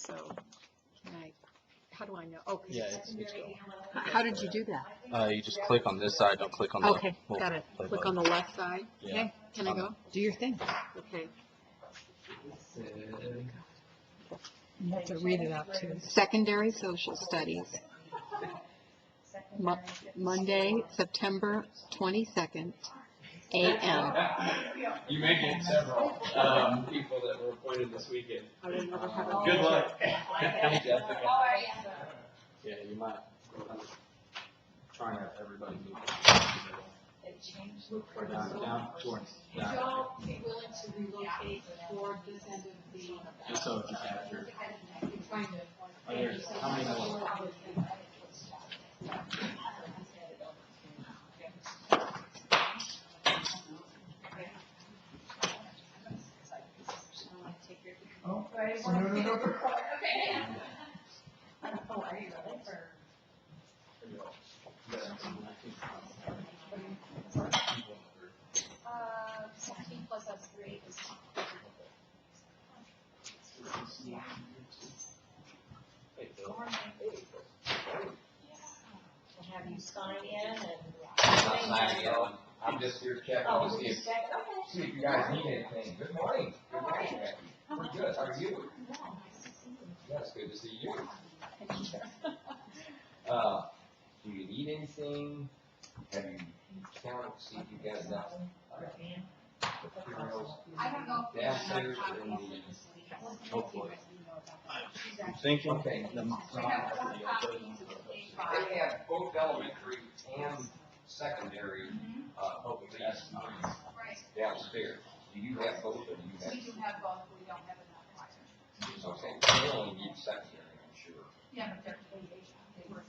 So, how do I know? Okay. Yeah, it's go. How did you do that? You just click on this side, don't click on the Okay, little got it. play Click button. on the left side. Yeah. Okay, can I go? Do your thing. Okay. You have to read it out too. Secondary Social Studies, Monday, September 22nd, a.m. You may get several people that were appointed this weekend. I will never have a Good luck. Thanks, Jessica. Yeah, you might. Try and have everybody move. Look for down towards Would y'all be willing to relocate toward this end of the? just so it's captured. Kind of. Are there, how many more? Uh, 17 plus us 3 is. Hey, Phil. We'll have you sign in and. Not signing in. I'm just here checking Oh, to see if, okay. see if you guys need anything. Good morning. Good morning, Becky. We're good. How are you? Yeah, it's good to see you. Do you need anything? Have you counted, see if you got enough materials I don't know. downstairs or in the, Hopefully. I'm thinking. Okay. The They have both elementary and secondary, hopefully downstairs. Do you have both or do you have? We do have both, we don't have enough fire. Okay, they only need secondary, I'm sure. Yeah, but they're, they were a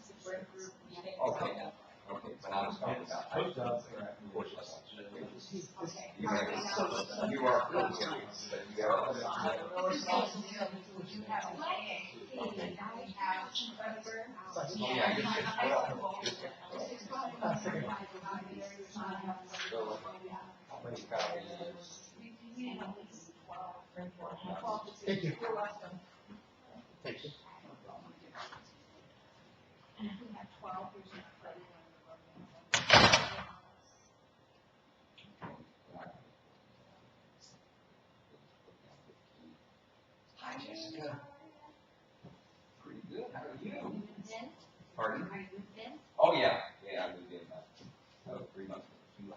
group meeting. Okay, okay, but I was talking about. Hooked up. Of course, that's not. Okay. You have, you are, but you are. Would you have a way? Okay. We have Weber. Yeah, just as well. Just as well. So, how many copies? Thank you. You're welcome. Thank you. And if we have 12, here's your credit. Hi, Jessica. Pretty good, how are you? Pardon? Are you in? Oh, yeah, I moved in, 3 months ago.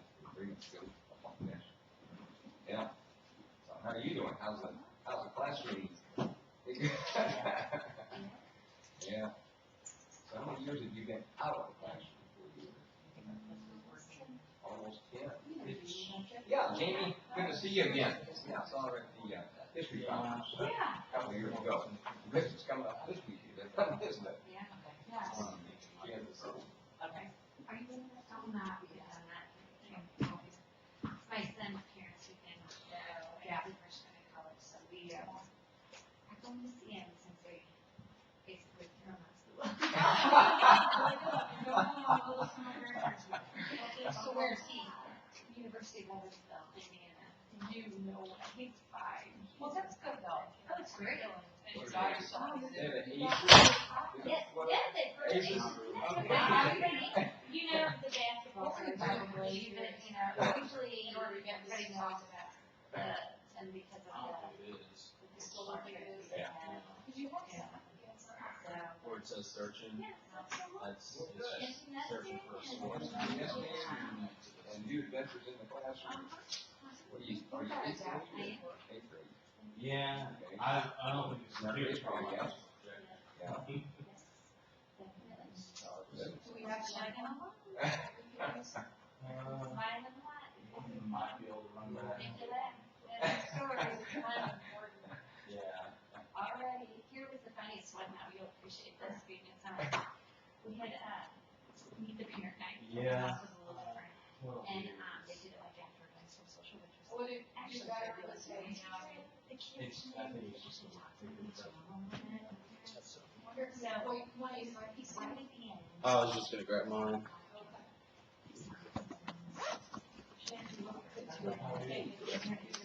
Yeah. So how are you doing? How's the classroom? Yeah. So how many years have you been out of the classroom? Almost 10. Yeah, Jamie, good to see you again. Yeah, I saw her at the history conference a couple of years ago. Christmas coming up this week, isn't it? Yeah. Yeah, so, Okay. Are you in that? I'm not, because I'm not. My son's parents who came, so, yeah, the freshman in college, so we, I've only seen him since they basically threw him out of school. So where's he? University of Evansville, Indiana. You know, he's 5. Well, that's good though. That's great. And his daughter's so they have an age. Yes, they really. You know, the basketball team probably, even, you know, usually in order to get ready to talk about and because of the school years. Yeah. Where it says searching, that's, it's just searching for a source. Yes, ma'am. And new adventures in the classroom. What are you 8th grade? 8th grade. Yeah, I don't think it's near. It's probably, yeah. Yeah. Do we have to Might be able to run that. Yeah. Alrighty, here was the funniest one, now you'll appreciate this, being in summer. We had, meet the parent night. Yeah. The class was a little different, and, they did it like after high school social workers. What did you Actually, guys it was say? the kids. I think it's just a So, what is, he's 70 p.m. I was just gonna grab mine.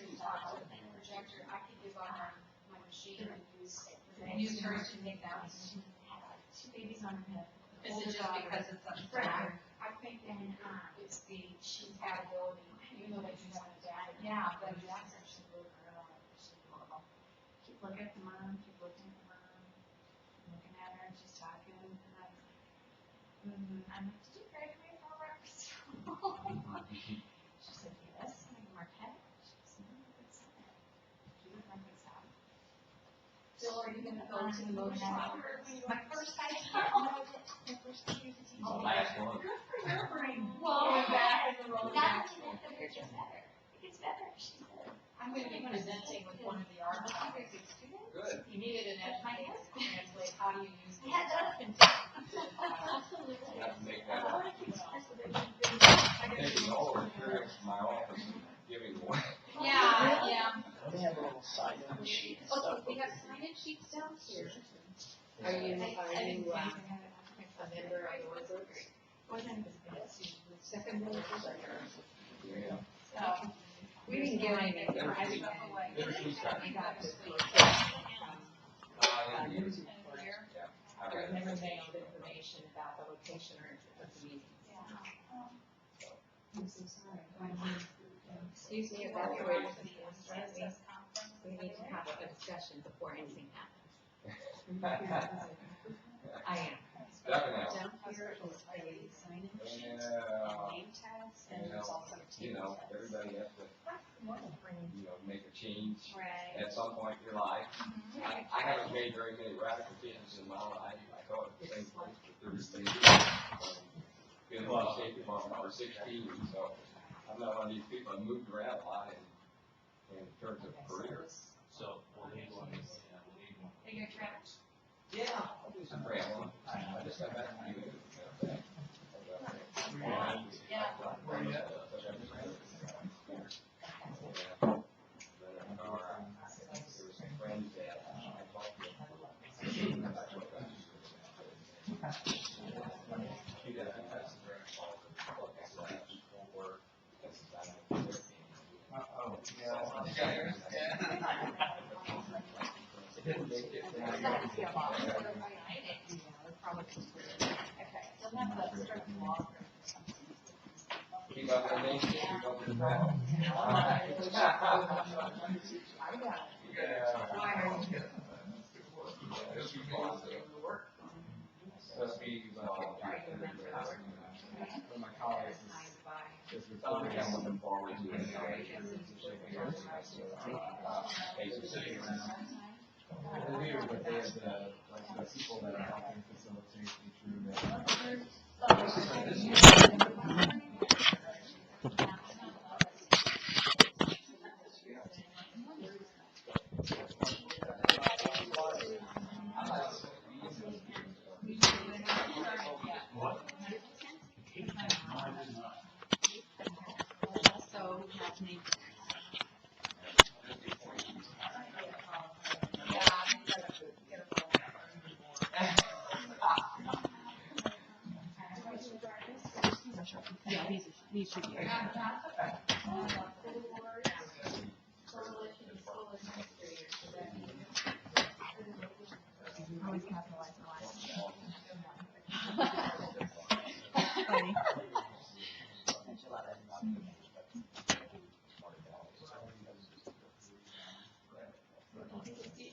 Projector, I could give on my machine and use encouraged to make that. She had 2 babies on her hip. Is it just because it's a Right. I think then, it's the she's got compatibility, you know that you have a dad? yeah, but that's actually really girl. Keep looking at the mom, keep looking at the mom, looking at her, and she's talking, and I'm like, did you graduate from breakfast? She said, yes, and I'm Marquette. She said, no, it's not. She didn't like this out. Jill, are you gonna go to the motion? My first time. My first time. The last one. Good for your brain. Well, Yeah. that is a roll Not back. only that, but it gets better. It gets better, she said. I'm gonna be presenting with one of the art topics. Good. You needed an educator to translate, how do you use the Yeah, that's Absolutely. You have to make that I up. want to keep stressing it. Taking all the experience in my office, giving away. Yeah. They have a little sign-in sheet and stuff. Okay, we have sign-in sheets downstairs. Are you, I didn't a think member of the Workgroup? second one is Yeah. so. We didn't get anything. Never I seen- got never seen that. we got this Yeah. I read it. never mailed information about the location or of the meeting. I'm so sorry. Excuse me, if that's the way this is, right? We need to have a discussion before anything happens. I am. Definitely. Down here is a sign-in sheet, Yeah. name tags, and there's also a You table know, tags. everybody has to, make a change Right. at some point in your life. I haven't made very many radical changes in my life. I thought at the same place for 30 years. Been in the state department for 16, so I'm not one of these people that moved around a lot in terms of career. So we'll need one. Are you gonna trash? Yeah, I'll do some traveling. I just got back from New England. Keep up the name, keep up the travel. Must be, one of my colleagues is something I'm looking forward to. Sitting around. They do, but they have the people that are helping facilitate the true. So, have me. Yeah, these should be. Always capitalize the last. Funny.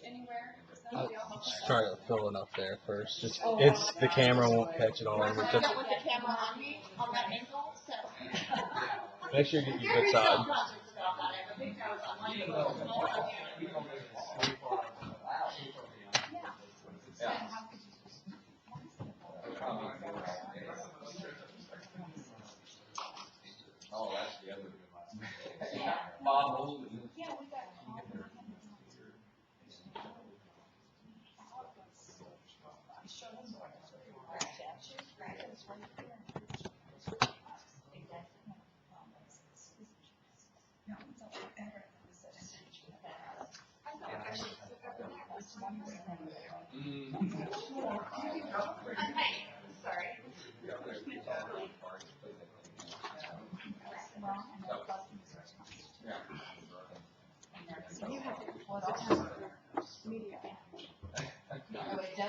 Anywhere? Try to fill it up there first. Just it's the camera won't catch it all. But just With the camera on me, on that angle, so. make sure you get your good side. Oh, that's the other. Bob Holden.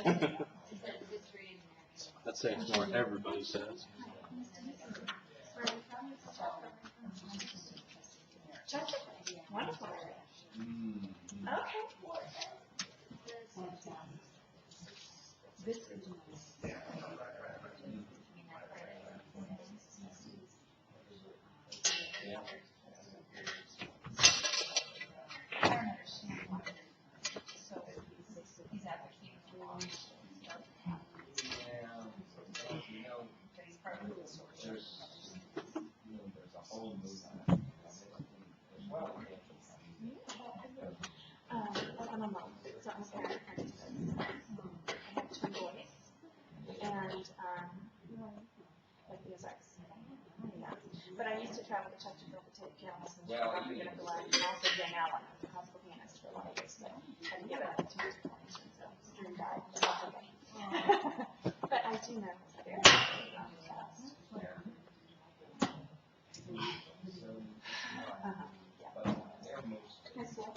I'd say it's more everybody says. Chester? Wonderful. Okay. This is There's a whole movement. I'm a mom, so I'm a parent. I have 2 boys, and like the Ozarks. Yeah. But I used to travel to Chesterfield to take pianos and I'm going to go out and also Van Allen, the classical pianist for a lot of years, but I didn't get a teacher's connection, so dream died. But I do know very well about jazz. High school.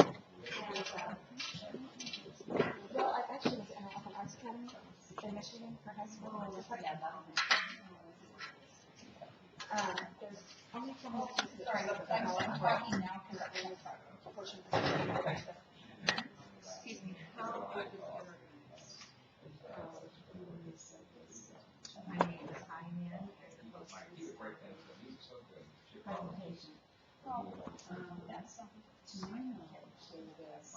Well, I actually was in an arts academy in Michigan for high school. And there's only so many pieces that I'm talking now because I'm in the portion. Excuse me. How good is your my name is sign in as opposed to presentation. That's something to my knowledge. So there's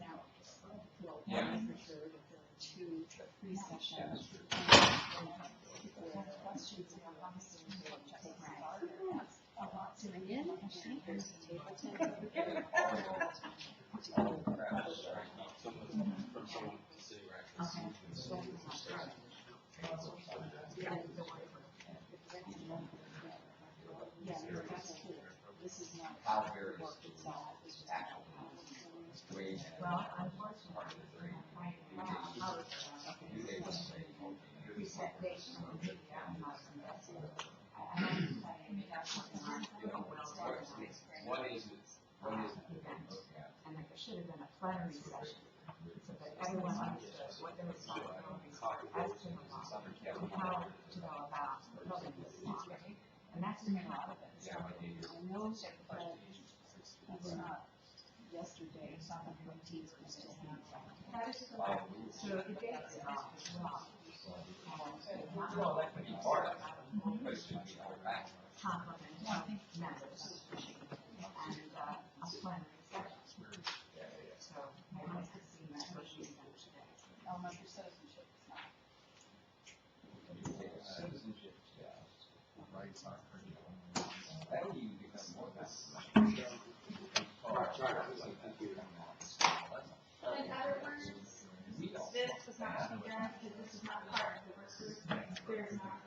now, well, one for sure that there are 2 pre-sessions. People have questions about how to take part. So again, I think there's a table tennis. Yeah, that's true. This is not work itself, it's just actual wage. Well, I was part of the 3. Reset dates from the One is, and like there should have been a plenary session, so that everyone understood what their responsibilities are as to the law, and how to go about building this law. And that's been a lot of it. So I know that it's not yesterday, it's not like what teams can still have. So the dates are off as well. well, that could be part of it, but it should be our back. Complement members and a plenary session. So I wanted to see that what you done today. Elementary citizenship is not. Citizenship, rights are pretty. That would even become more valuable. In other words, this was not to be done because this is not part of the work group. There's not,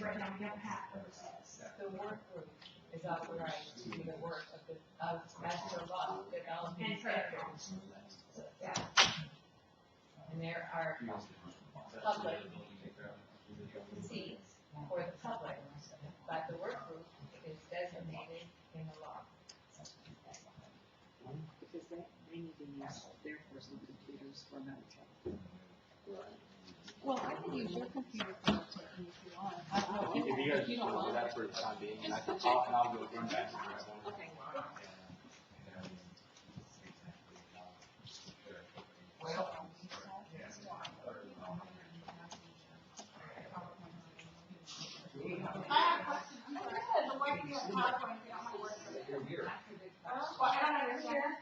right now, we don't have oversights. The work group is authorized to do the work of the, as per law, developing And standards. Yeah. And there are public seats for the public, but the work group is designated in the law. Because they need to use their personal computers for another job. Well, I can use your computer for taking if you want. If you guys just want to do that for the time being, and I can talk and I'll go run back to the next one. Okay. I have a question. The way you have PowerPoint, you don't want to work with it. Well, I don't understand.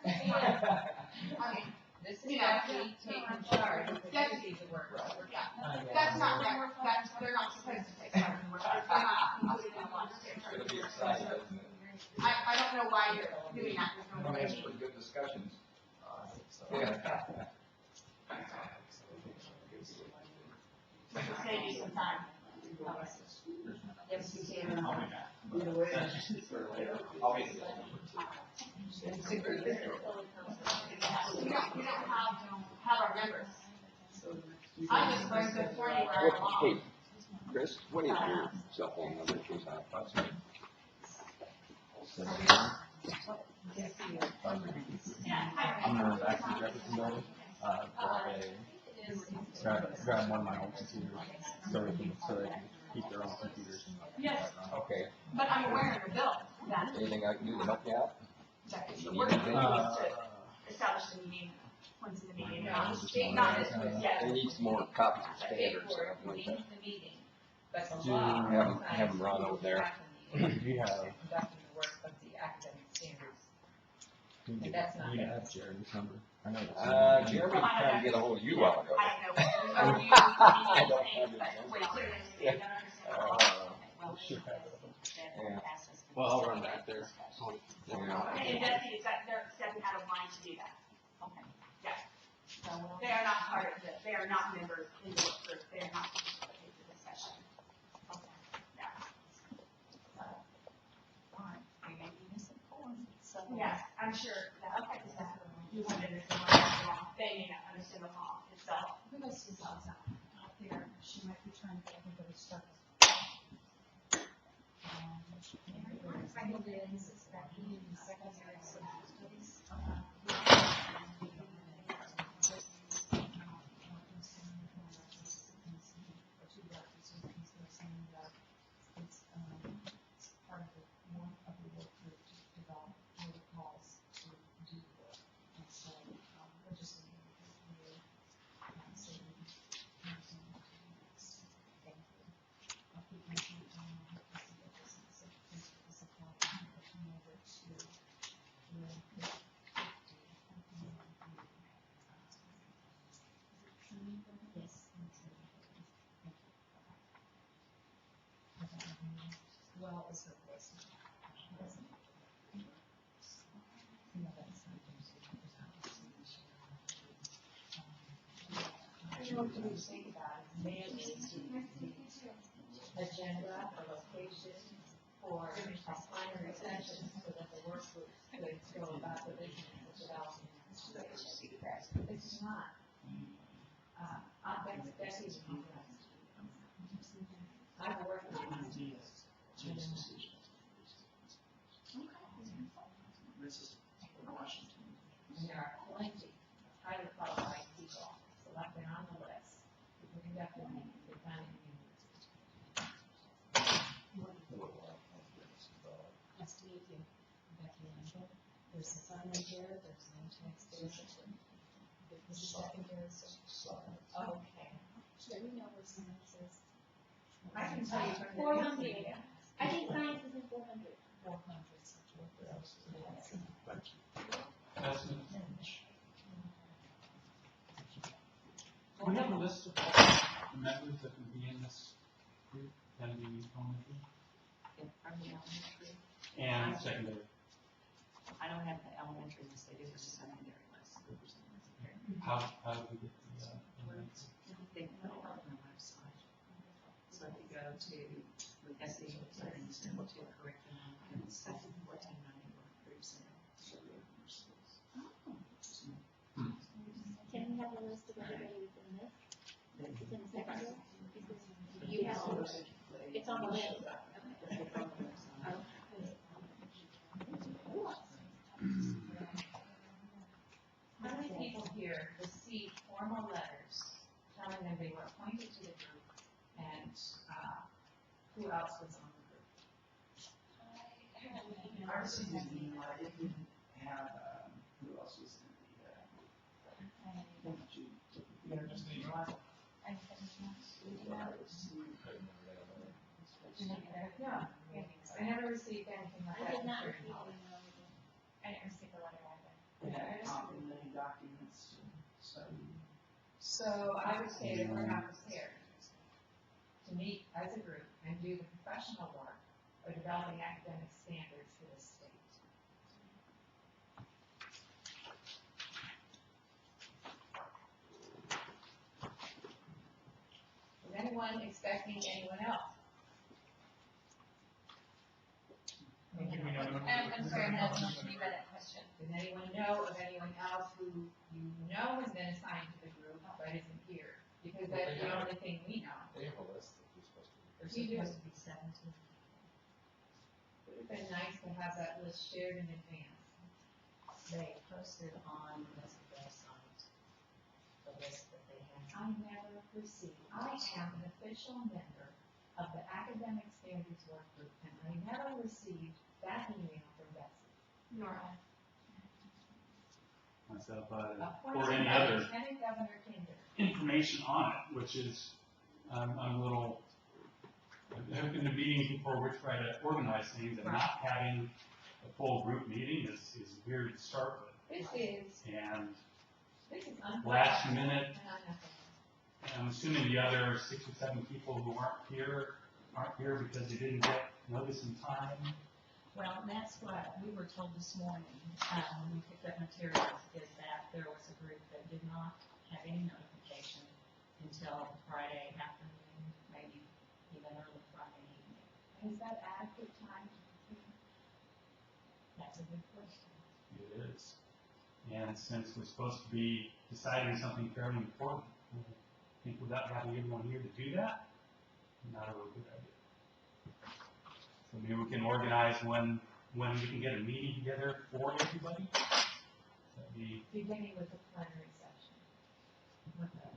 I mean, This is actually taking charge of the duties of work. that's not right. That's, they're not supposed to take part in the work. They're not included in the law. It'll be exciting, isn't it? I don't know why you're doing that. There's no We way. had some pretty good discussions. Yeah. Save you some time. Yes, you can. I'll be back. I'll be there. We don't have our members. I just learned this morning where I belong. Hey, Chris, what is your cell phone number? In case I Yeah, I'm gonna run back to Jefferson Building. grab one of my old computers so they can keep their own computers. Yes, Okay, but I'm aware of your bill, then. anything I can do to help you out? The work group needs to establish the meeting, when's the meeting, not this, yeah. They need some more copies of standards, and I've linked them. The meeting, but the Do- law. Have 'em run over there. Do you have, Conducting the work of the academic standards. you That's not have Jeremy's number? I know. it's- Jeremy was trying to get a hold of you a while ago. I don't know. Or you, I don't things, have but your way clearer than me, I don't understand. Uh, Yeah. Well, I'll run back there. yeah. And Betsy, they're stepping out of line to do that. Okay. Yes. They are not part of this, they are not members in the work group, they are not participating in this session. Yeah. Yes, I'm sure that, you would understand the law, they may not understand the law itself. Who knows who's out there? She might be trying to get everybody started. Secondary social studies. It's part of the one of the work group to develop protocols to do the work. And so, we're just going to so we can understand what to do next. Thank you. I'll keep my hand on this. So please put this account and come over to the yes. Well, as her voice. I know what you think about is mandating the agenda or location for a primary session so that the work group could go about the business of developing. It's not. Betsy's authorized. I've worked on it. And there are plenty of highly qualified people selected on the list who conducted meetings, they found it Nice to meet you. Becky Angel. There's a sign in here, there's no text, there's a secondary. Okay. Do we know where science is? I can tell you from the. 400. I think science is in 400. 400, such a work. We have a list of all the members that can be in this group, and the elementary From the elementary, and secondary. I don't have the elementary list, they do the secondary list. How do we get the elementary? They put it on the website. So if you go to SE settings and to curriculum, and it's 1490 Workgroups. Can we have a list of everybody who's in this? It's in the secondary? You have, it's on the list. How many people here received formal letters telling them they were appointed to the group and, who else was on the group? I received an email, I didn't have, who else was in the, just the email. No, I never received anything like I that. did not receive an email either. I didn't receive a letter either. Yeah, many documents to study. So I would say that we're not prepared to meet as a group and do the professional work of developing academic standards for the state. Is anyone expecting anyone else? I'm sorry, I'm not, can you read that question? Does anyone know of anyone else who you know has been assigned to the group but isn't here? Because that's the only thing we know. They have a list that you're supposed to. There's You do. supposed to be 17. It would have been nice to have that list shared in advance. They posted on the website. received, I am an official member of the Academic Standards Workgroup, and I never received that email from Betsy. Nor I. Myself, or Appointed any by other Lieutenant Governor Kinder. information on it, which is, I'm a little, I've been to meetings before we try to organize things, and not having a full group meeting is weird to start with. And This is unfair. last minute, And unethical. I'm assuming the other 6 or 7 people who aren't here because they didn't get notice in time. Well, that's what we were told this morning, when we picked up materials, is that there was a group that did not have any notification until Friday afternoon, maybe even early Friday evening. Is that adequate time? That's a good question. It is. And since we're supposed to be deciding something fairly important, I think without having everyone here to do that, not a real good idea. So maybe we can organize when we can get a meeting together for everybody. That'd be Beginning with the plenary session. With the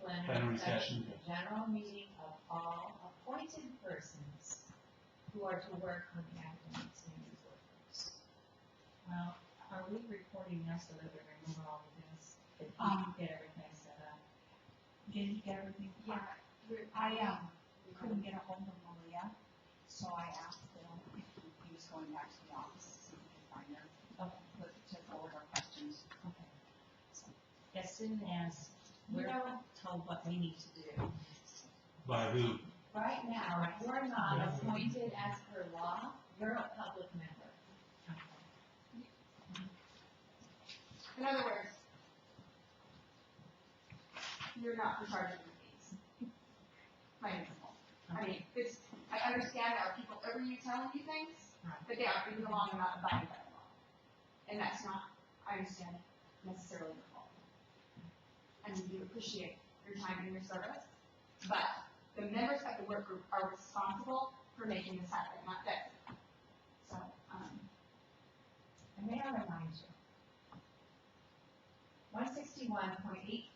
plenary session. The general meeting of all appointed persons who are to work on the academic standards workgroups. Well, are we recording now so that we remember all of this? Did you get everything set up? Did you get everything? Yeah. I couldn't get a hold of Malia, so I asked Bill if he was going back to the office to see if he could find her, to forward our questions. Okay. As soon as we're told what we need to do. By who? Right now, if you're not appointed as per law, you're a public member. In other words, you're not in charge of your fees. Plain and simple. I mean, I understand there are people over you telling you things, but they are reading along and not abiding by the law. And that's not, I understand, necessarily your fault. And we do appreciate your time and your service, but the members of the work group are responsible for making this happen, not Betsy. So, And may I remind you, 161.855.1,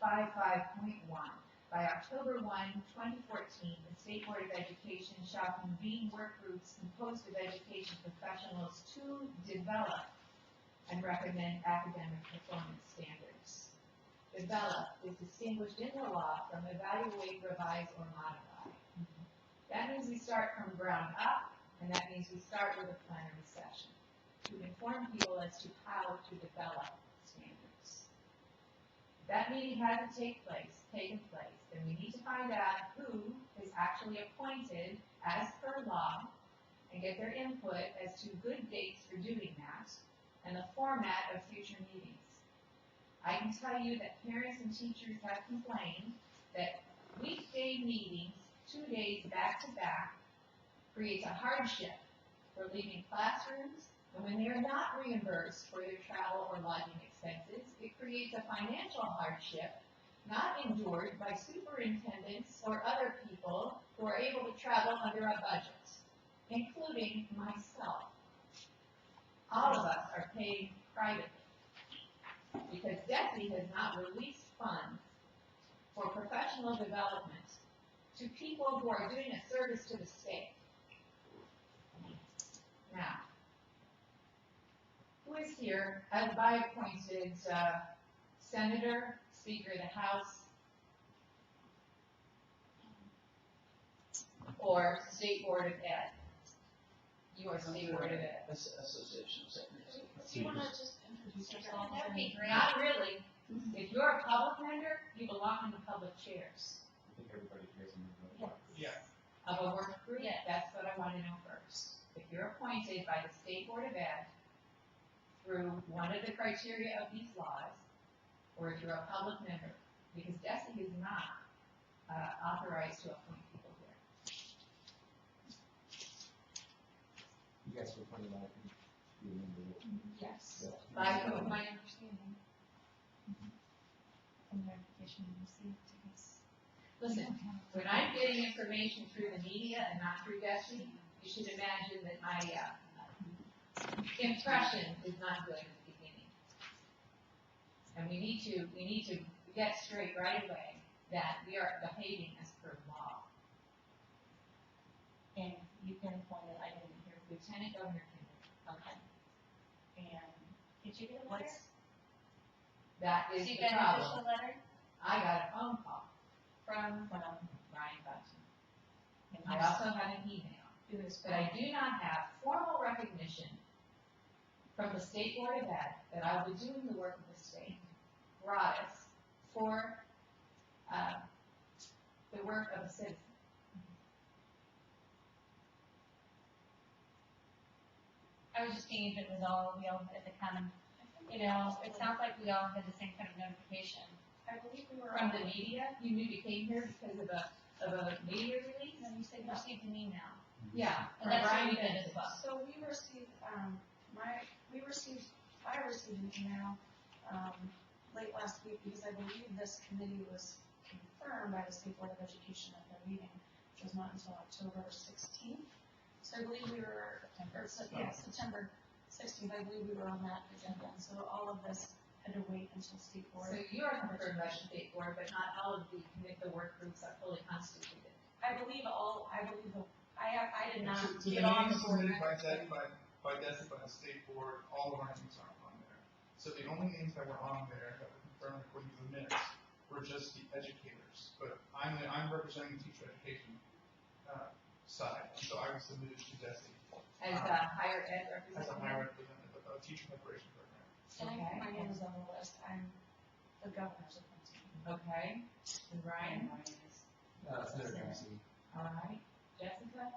by October 1, 2014, the State Board of Education shall convene work groups composed of education professionals to develop and recommend academic performance standards. Develop is distinguished in the law from evaluate, revise, or modify. That means we start from ground up, and that means we start with a plenary session to inform people as to how to develop standards. That meeting hasn't taken place, then we need to find out who is actually appointed as per law and get their input as to good dates for doing that and the format of future meetings. I can tell you that parents and teachers have complained that weekday meetings, 2 days back to back, creates a hardship for leaving classrooms, and when they are not reimbursed for their travel or lodging expenses, it creates a financial hardship not endured by superintendents or other people who are able to travel under a budget, including myself. All of us are paying privately because DESE has not released funds for professional development to people who are doing a service to the state. Now, who is here as by appointed senator, Speaker of the House, or State Board of Ed? You are State Board of Ed. Association of Secretaries. Do you want to just introduce yourself? That would be great. Not really. If you're a public member, you belong in the public chairs I think everybody hears me. of a work group. Yes. That's what I want to know first. If you're appointed by the State Board of Ed through one of the criteria of these laws, or if you're a public member, because DESE is not authorized to appoint people here. You guys were putting out, you remember it. Yes. Yeah. By whom? my understanding. From the notification we received, I guess. Listen, when I'm getting information through the media and not through DESE, you should imagine that my impression is not good at the beginning. And we need to get straight right away that we are behaving as per law. And you can appoint it, I didn't hear, Lieutenant Governor Kimball. okay. And did you get a letter? That is So you the got an problem. official letter? I got a phone call From, Ryan Button. and I also had an email, who is, but I do not have formal recognition from the State Board of Ed that I will be doing the work of the state, gratis, for, the work of a citizen. I was just thinking if it was all, we all had to come, you know, it sounds like we all had the same kind of notification. I believe we were from the media, you knew you came here because of a media release? And then you said you received an email. Yeah, And from that's what Ryan we did Button. as well. So we received, I received an email, late last week, because I believe this committee was confirmed by the State Board of Education at their meeting, which was not until October 16th. So I believe we were, September 16th, I believe we were on that agenda, and so all of this had to wait until State So Board. you are confirmed by the State Board, but not all of the work groups are fully constituted. I did not So the get on the names board. submitted by DESI, by the state board, all of our names aren't on there. So the only names that were on there that were confirmed according to the minutes were just the educators. But I'm representing the teacher education, side, and so I was submitted to DESI As a higher ed as a representative? higher representative of the teacher preparation program. Okay. My name is on the list, I'm the governor's appointee. Okay, and Ryan? Senator Dempsey. All right, Jessica?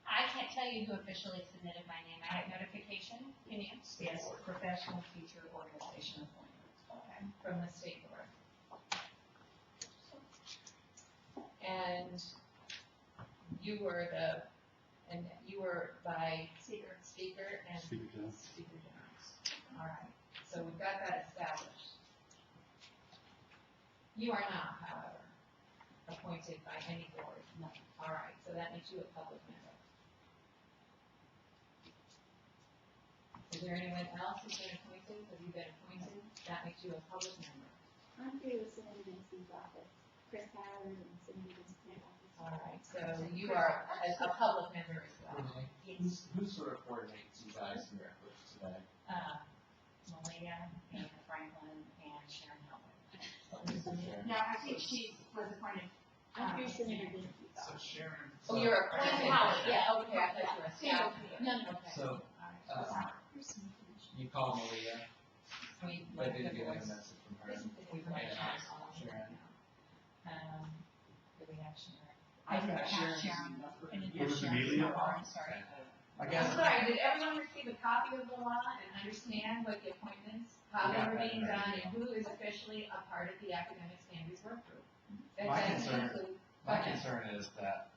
I can't tell you who officially submitted my name. I have notification. Can you? yes, professional teacher organization appointment. Okay, from the State Board. And you were by Speaker and Speaker Jones. Speaker Jones. All right, so we've got that established. You are not, however, appointed by any board. No. All right, so that makes you a public member. Is there anyone else who's been appointed? Have you been appointed? That makes you a public member. I'm through with Senator Dempsey's office, Chris Howard and Senator Dempsey's office. All right, so you are a public member as well. Renee, who sort of coordinates you guys in your efforts today? Malia, and Franklin, and Sharon Howard. No, I think she was appointed. I'm through Senator Dempsey's So office. Sharon. Oh, you're appointed, Howard. yeah, okay, I thought you were a staff. No, no. Okay. So, All right. you called Malia, We but left the didn't get a voice. message from her. We've got Yeah, Sharon. Sharon. Do we have Sharon? I didn't got have Sharon's Sharon. number. I didn't What have was Sharon. Amelia? I'm sorry. I guess. I'm sorry, did everyone receive a copy of the law and understand what the appointments, how they were being done, and who is officially a part of the academic standards work group? That My doesn't concern- include- My Go ahead. concern is that,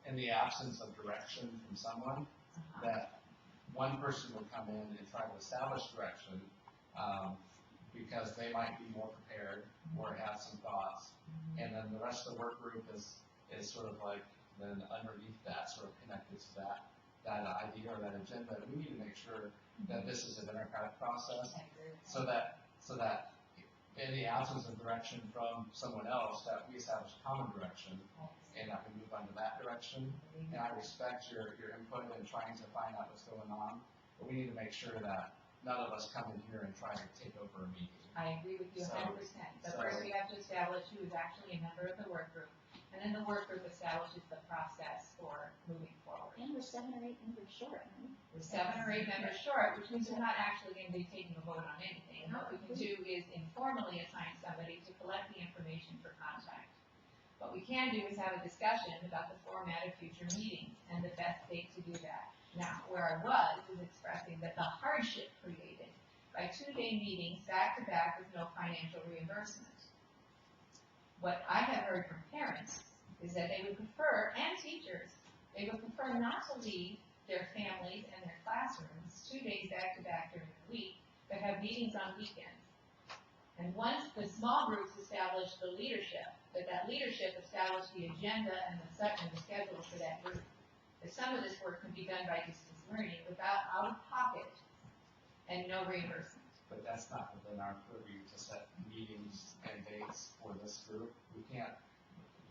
in the absence of direction from someone, that one person would come in and try to establish direction, because they might be more prepared or have some thoughts, and then the rest of the work group is sort of like, then underneath that, sort of connected to that idea or that agenda. We need to make sure that this is a democratic process, I agree with that. so that in the absence of direction from someone else, that we establish common direction and that we move on to that direction. And I respect your input in trying to find out what's going on, but we need to make sure that none of us come in here and try to take over a meeting. I agree with you 100%. But first we have to establish who is actually a member of the work group, and then the work group establishes the process for moving forward. And we're 7 or 8 members short, right? We're 7 or 8 members short, which means we're not actually going to be taking a vote on anything. What we can do is informally assign somebody to collect the information for contact. What we can do is have a discussion about the format of future meetings and the best date to do that. Now, where I was is expressing that the hardship created by 2-day meetings back-to-back with no financial reimbursement. What I have heard from parents is that they would prefer, and teachers, they would prefer not to leave their families and their classrooms 2 days back-to-back during the week, but have meetings on weekends. And once the small groups established the leadership, that leadership established the agenda and the schedule for that group, that some of this work can be done by distance learning without out-of-pocket and no reimbursement. But that's not within our purview to set meetings and dates for for this group. We can't.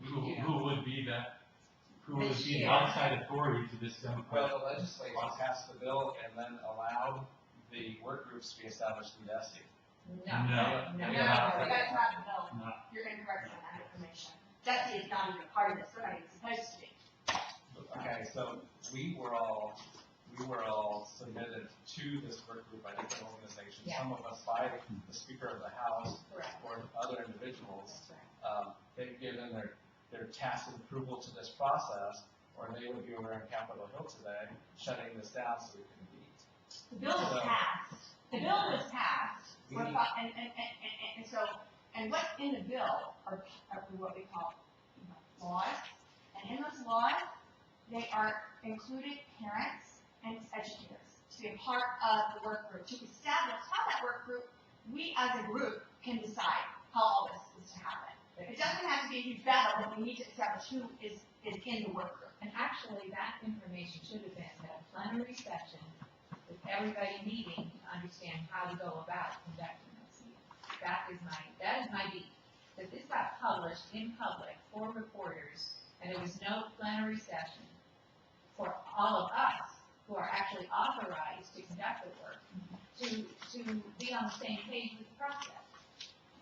Who would be the outside authority to this Well, democratic? the legislature passed the bill and then allowed the work groups to be established in DESI. No, that's not the bill. No. You're incorrect on that information. Desi is not even a part of this, we're not even supposed to be. Okay, so we were all submitted to this work group by different organizations, some of us by the Speaker of the House, or other individuals. They've given their tacit approval to this process, or they would be over in Capitol Hill today, shutting this down so we can meet. The bill was passed. The bill was passed, and what's in the bill are what we call laws. And in those laws, they are included parents and educators to be a part of the work group, to establish how that work group, we as a group can decide how all this is to happen. It doesn't have to be a huge battle, but we need to establish who is in the work group. And actually, that information should have been at a plenary session with everybody meeting to understand how to go about conducting those meetings. That is my beat. That this got published in public for reporters, and there was no plenary session for all of us who are actually authorized to conduct the work to be on the same page with the process.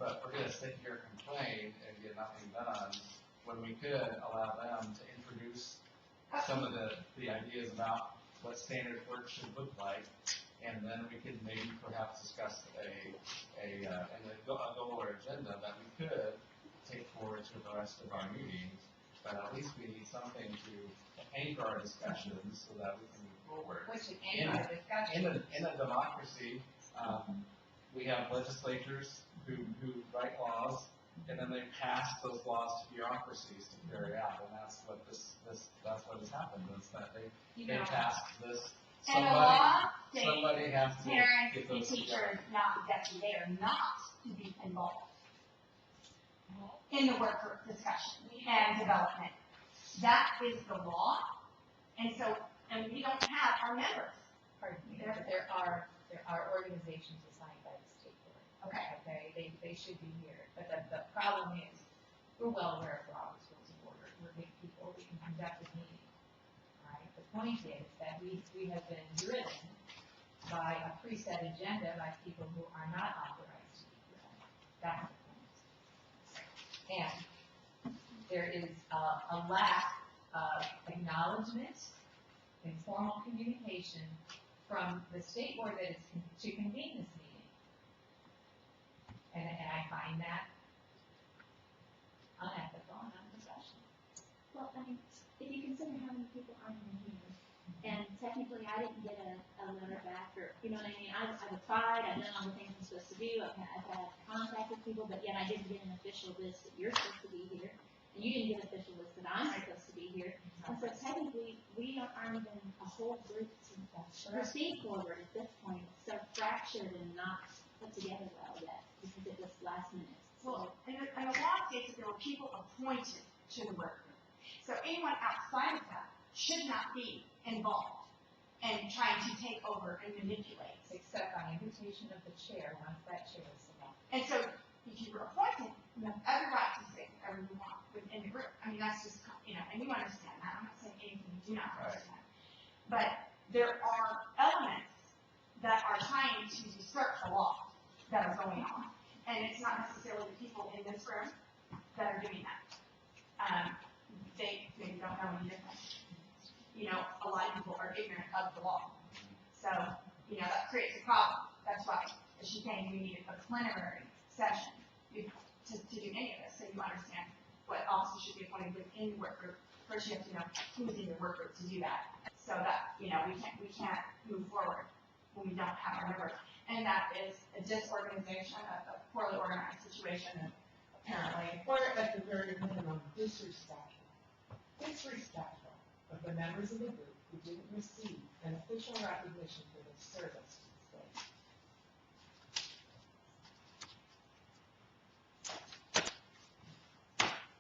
But we're gonna sit here and complain and get nothing done, when we could allow them to introduce some of the ideas about what standard work should look like, and then we could maybe perhaps discuss a goal or agenda that we could take forward to the rest of our meetings. But at least we need something to anchor our discussions so that we can move forward. Which should anchor our discussion. In a democracy, we have legislatures who write laws, and then they pass those laws to bureaucracies to carry out, and that's what that's what has happened, is that they passed this. And the law Somebody has states to parents get and those teachers, not DESI, they are not to be involved in the work group discussion and development. That is the law, and we don't have our members. Pardon me, there are organizations assigned by the state board. Okay, they should be here, but the problem is, we're well aware of Robert's rules of order, we're big people, we can conduct a meeting. All right, the point is that we have been driven by a preset agenda by people who are not authorized to be driven. That's the point. And there is a lack of acknowledgement, informal communication from the state board that is to convene this meeting. And I find that unethical and unprofessional. Well, I mean, if you consider how many people aren't in here, and technically I didn't get a letter back, or, you know what I mean, I've applied, I've done all the things I'm supposed to do, I've had contact with people, but yet I didn't get an official list that you're supposed to be here, and you didn't get an official list that I'm supposed to be here, and so technically, we aren't even a whole group to proceed forward at this point. It's so fractured and not put together well yet, because it was last minute. Well, and the law states that there were people appointed to the work group. So anyone outside of that should not be involved and trying to take over and manipulate. Except on invitation of the chair, once that chair is selected. And so if you were appointed, you have every right to say whatever you want within the group. I mean, that's just, and you understand that. I'm not saying anything you do not understand. But there are elements that are trying to usurp the law that are going on. And it's not necessarily the people in this room that are doing that. They don't know any different. A lot of people are ignorant of the law. So, that creates a problem. That's why, as she's saying, we needed a plenary session to do any of this, so you understand what officers should be appointed within the work group. First, you have to know who's in your work group to do that. So that, we can't move forward when we don't have our members. And that is a disorganization, a poorly organized situation, and apparently. Or at the very minimum, disrespectful of the members of the group who didn't receive an official recognition for their service to the state.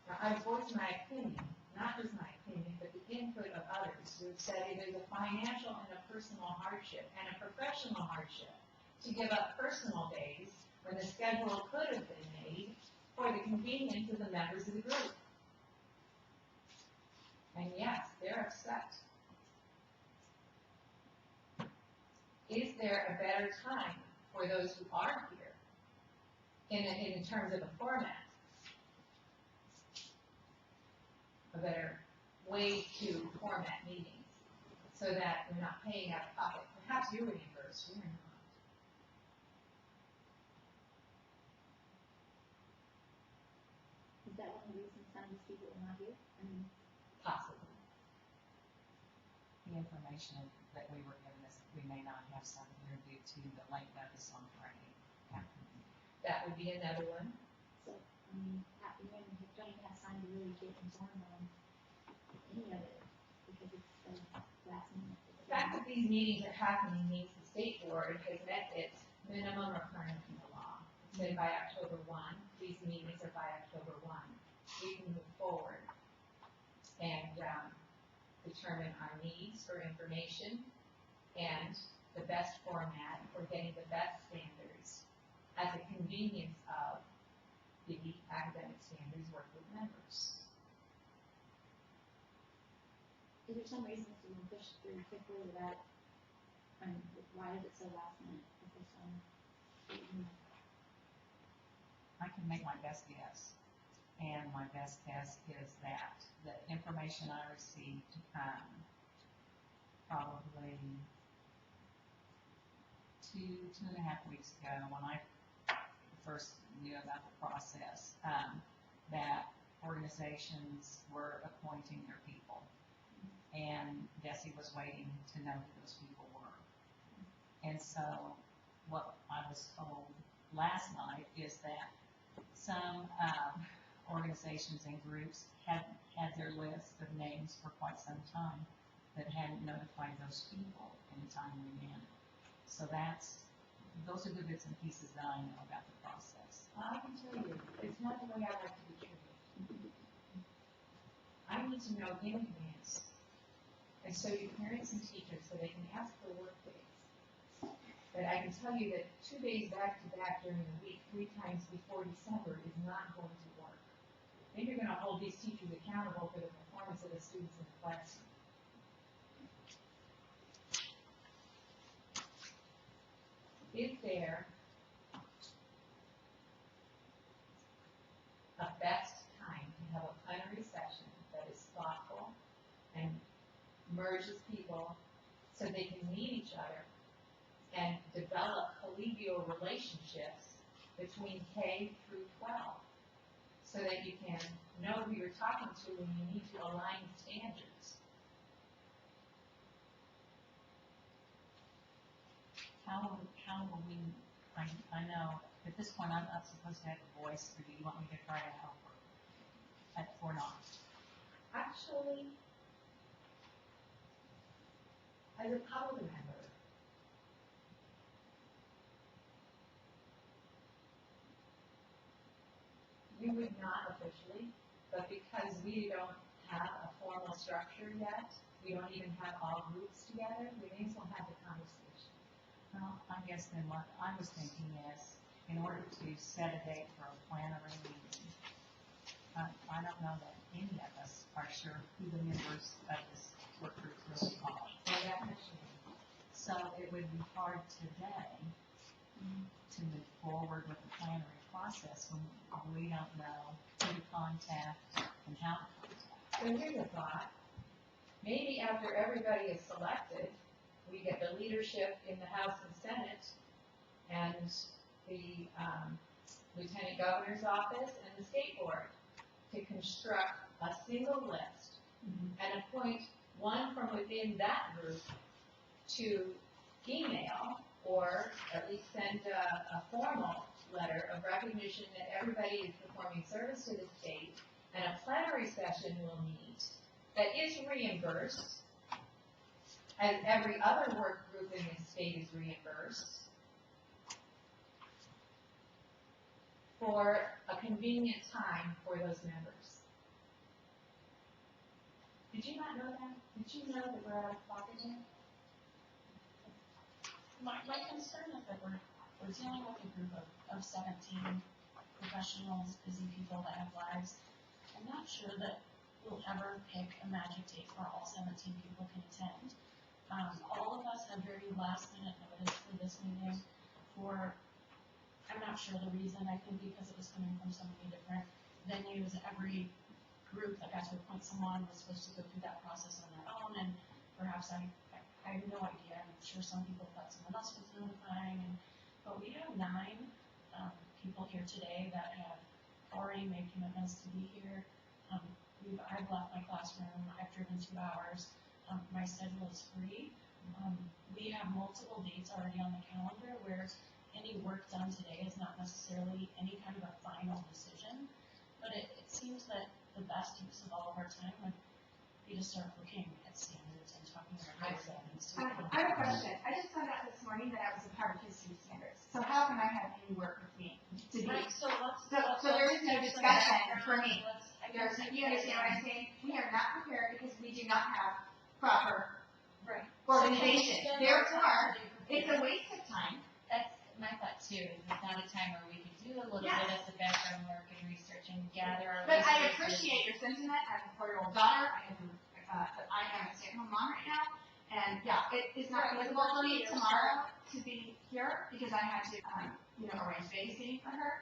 Now, I voiced my opinion, not just my opinion, but the input of others who have said it is a financial and a personal hardship and a professional hardship to give up personal days when the schedule could have been made for for the convenience of the members of the group. And yes, they're upset. Is there a better time for those who are here in terms of a format? A better way to format meetings so that we're not paying out of pocket. Perhaps you're reimbursed, we're not. Is that one of the reasons some of these people are not here? I mean, Possibly. The information that we were given is we may not have some here due to the late notice on Friday afternoon. That would be another one. so, I mean, you don't even have time to really get informed on any of it, because it's the last minute. The fact that these meetings are happening means the state board has met its minimum requirement in the law. It said by October 1, these meetings are by October 1. We can move forward and determine our needs for information and the best format for getting the best standards at the convenience of the academic standards workgroup members. Is there some reason to push through quickly without, I mean, why is it so last minute? Is there some, I can make my best guess, and my best guess is that the information I received, probably 2.5 weeks ago, when I first knew about the process, that organizations were appointing their people. And Desi was waiting to know who those people were. And so what I was told last night is that some organizations and groups had their list of names for quite some time, but hadn't notified those people in a timely manner. So those are the bits and pieces that I know about the process. I can tell you, it's not the way I like to be treated. I need to know in advance. And so do parents and teachers, so they can ask for work days. But I can tell you that 2 days back to back during the week, 3 times before December is not going to work. Then you're going to hold these teachers accountable for the performance of the students in the classroom. Is there a best time to have a plenary session that is thoughtful and merges people so they can meet each other and develop collegial relationships between K through 12 so that you can know who you're talking to when you need to align standards? How will we, I know, at this point, I'm not supposed to have a voice, or do you want me to try to help her? Or not? Actually, as a public member, you would not officially, but because we don't have a formal structure yet, we don't even have all groups together, we may as well have the conversation. Well, I guess then what I was thinking is, in order to set a date for a plenary meeting, I don't know that any of us are sure who the members of this work group really are. So it would be hard today to move forward with the plenary process when we don't know who to contact and how to contact. So here's a thought. Maybe after everybody is selected, we get the leadership in the House and Senate and the Lieutenant Governor's office and the state board to construct a single list and appoint one from within that group to email or at least send a formal letter of recognition that everybody is performing service to the state, and a plenary session will meet that is reimbursed, as every other work group in this state is reimbursed, for a convenient time for those members. Did you not know that? Did you know that we're out of pocket here? My concern is that we're dealing with a group of 17 professionals, busy people that have lives. I'm not sure that we'll ever pick a magic date where all 17 people can attend. All of us had very last minute notice for this meeting for, I'm not sure the reason, I think because it was coming from so many different venues. Every group that got to appoint someone was supposed to go through that process on their own, and perhaps I have no idea. I'm sure some people thought someone else was notifying, but we have 9 people here today that have already made commitments to be here. I've left my classroom, I've driven 2 hours, my schedule is free. We have multiple dates already on the calendar where any work done today is not necessarily any kind of a final decision, but it seems that the best use of all of our time would be to start looking at standards and talking about standards. I have a question. I just found out this morning that I was a part of history standards. So how can I have any work with me to be? Right, so there is no discussion for me. You understand what I'm saying? We are not prepared because we do not have proper organization. Therefore, it's a waste of time. That's my thought too, is it's not a time where we can do a little bit of the background work and research and gather our But I resources. appreciate your sentiment. I have a 4-year-old daughter. I am a stay-at-home mom right now. And yeah, it is not feasible for me tomorrow to be here because I had to, arrange babysitting for her.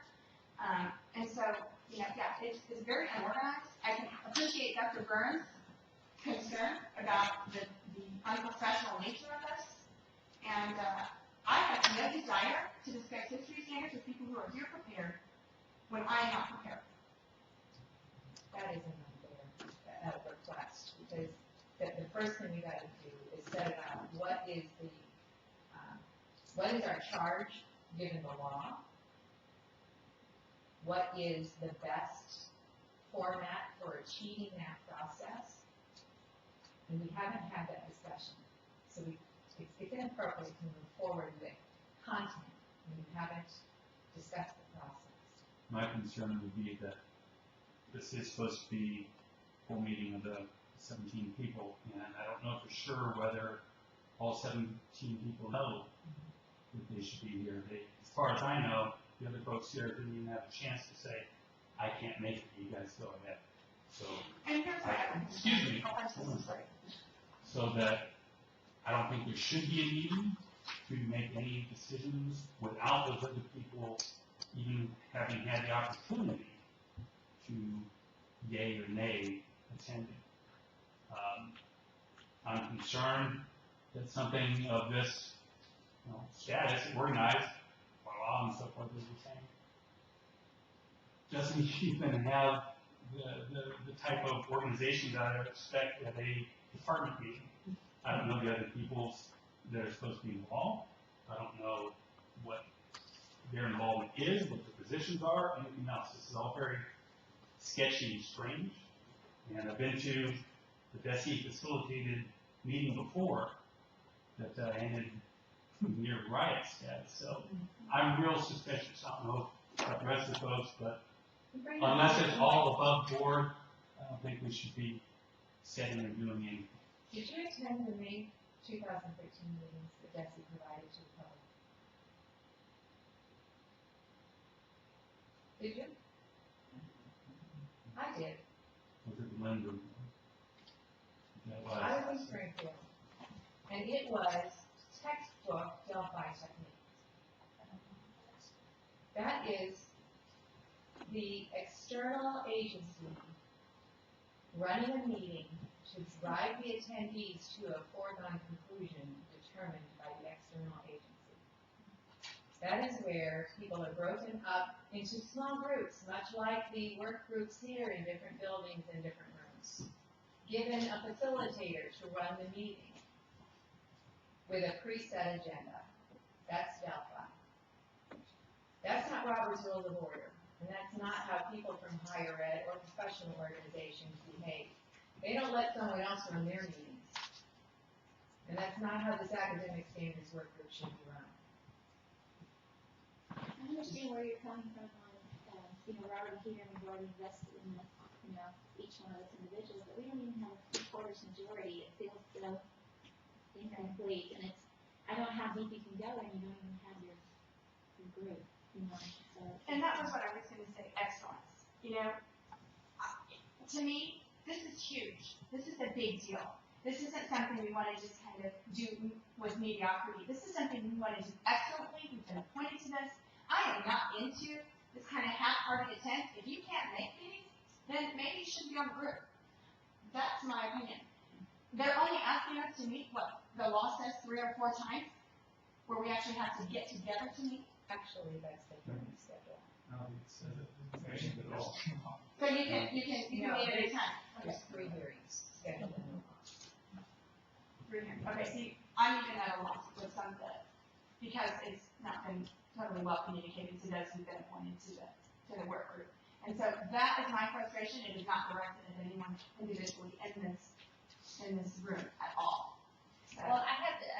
And so, it's very unorganized. I can appreciate Dr. Burns' concern about the unprofessional nature of this. And I have no desire to discuss history standards with people who are here prepared when I am not prepared. That is an unfair request, because the first thing we gotta do is set about what is our charge given the law? What is the best format for achieving that process? And we haven't had that discussion. So it's inappropriate to move forward with content when we haven't discussed the process. My concern would be that this is supposed to be a full meeting of the 17 people, and I don't know for sure whether all 17 people know that they should be here. As far as I know, the other folks here didn't even have a chance to say, I can't make it, you guys go ahead. So, excuse me, so that I don't think there should be a meeting to make any decisions without those other people even having had the opportunity to yay or nay attending. I'm concerned that something of this status, organized, and so forth, as you're saying, doesn't even have the type of organization that I would expect at a department meeting. I don't know the other peoples that are supposed to be involved. I don't know what their involvement is, what the positions are, anything else. This is all very sketchy and strange. And I've been to the DESE facilitated meeting before that ended near riot status. So I'm real suspicious. I don't know about the rest of the folks, but unless it's all above board, I don't think we should be setting or doing anything. Did you attend the May 2013 meetings that DESE provided to the public? Did you? I did. Was it the Lindbergh? I was in Springfield, and it was textbook Delphi technique. That is the external agency running a meeting to drive the attendees to a foregone conclusion determined by the external agency. That is where people are broken up into small groups, much like the work groups here in different buildings and different rooms. Given a facilitator to run the meeting with a preset agenda. That's Delphi. That's not Robert's Rules of Order, and that's not how people from higher ed or professional organizations behave. They don't let someone else run their meetings. And that's not how this academic standards work group should be run. I understand where you're coming from on, we're already here and we've already invested in the, each one of us individuals, but we don't even have a 3/4 majority. It feels so incomplete, and I don't know how deep you can go and you don't even have your group, so And that was what I was gonna say, excellence, you know? To me, this is huge, this is a big deal. This isn't something we wanna just kind of do with mediocrity, this is something we wanna do excellently, we've been appointed to this. I am not into this kind of half-hearted attempt, if you can't make meetings, then maybe you shouldn't be on the group. That's my opinion. They're only asking us to meet, what, the law says 3 or 4 times, where we actually have to get together to meet. Actually, that's the hearing schedule. No, it's, very good at all. So you can meet at any time. Okay. There's 3 hearings scheduled in the month. 3 hearings. Okay, see, I'm even at a loss with some of the, because it's not been totally well communicated to those who've been appointed to the work group. And so that is my frustration. It is not directed at anyone individually in this room at all. So, Well, I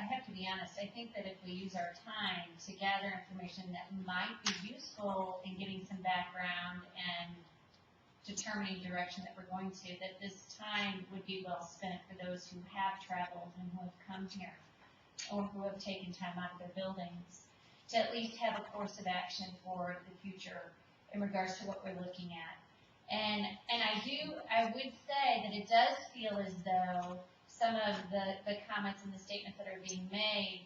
have to be honest, I think that if we use our time to gather information that might be useful in getting some background and determining direction that we're going to, that this time would be well spent for those who have traveled and who have come here, or who have taken time out of their buildings, to at least have a course of action for the future in regards to what we're looking at. And I would say that it does feel as though some of the comments and the statements that are being made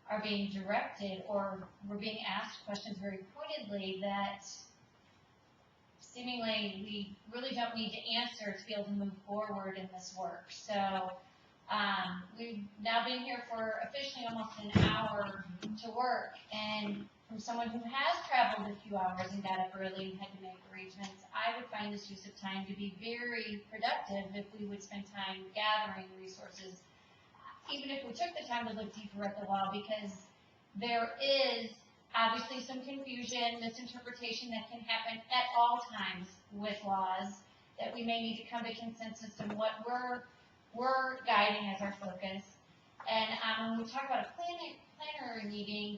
are being directed, or we're being asked questions very pointedly that seemingly we really don't need to answer to be able to move forward in this work. So we've now been here for officially almost an hour to work, and from someone who has traveled a few hours and got up early and had to make arrangements, I would find this use of time to be very productive if we would spend time gathering resources, even if we took the time to look deeper at the law, because there is obviously some confusion, misinterpretation that can happen at all times with laws, that we may need to come to consensus on what we're guiding as our focus. And when we talk about a plenary meeting,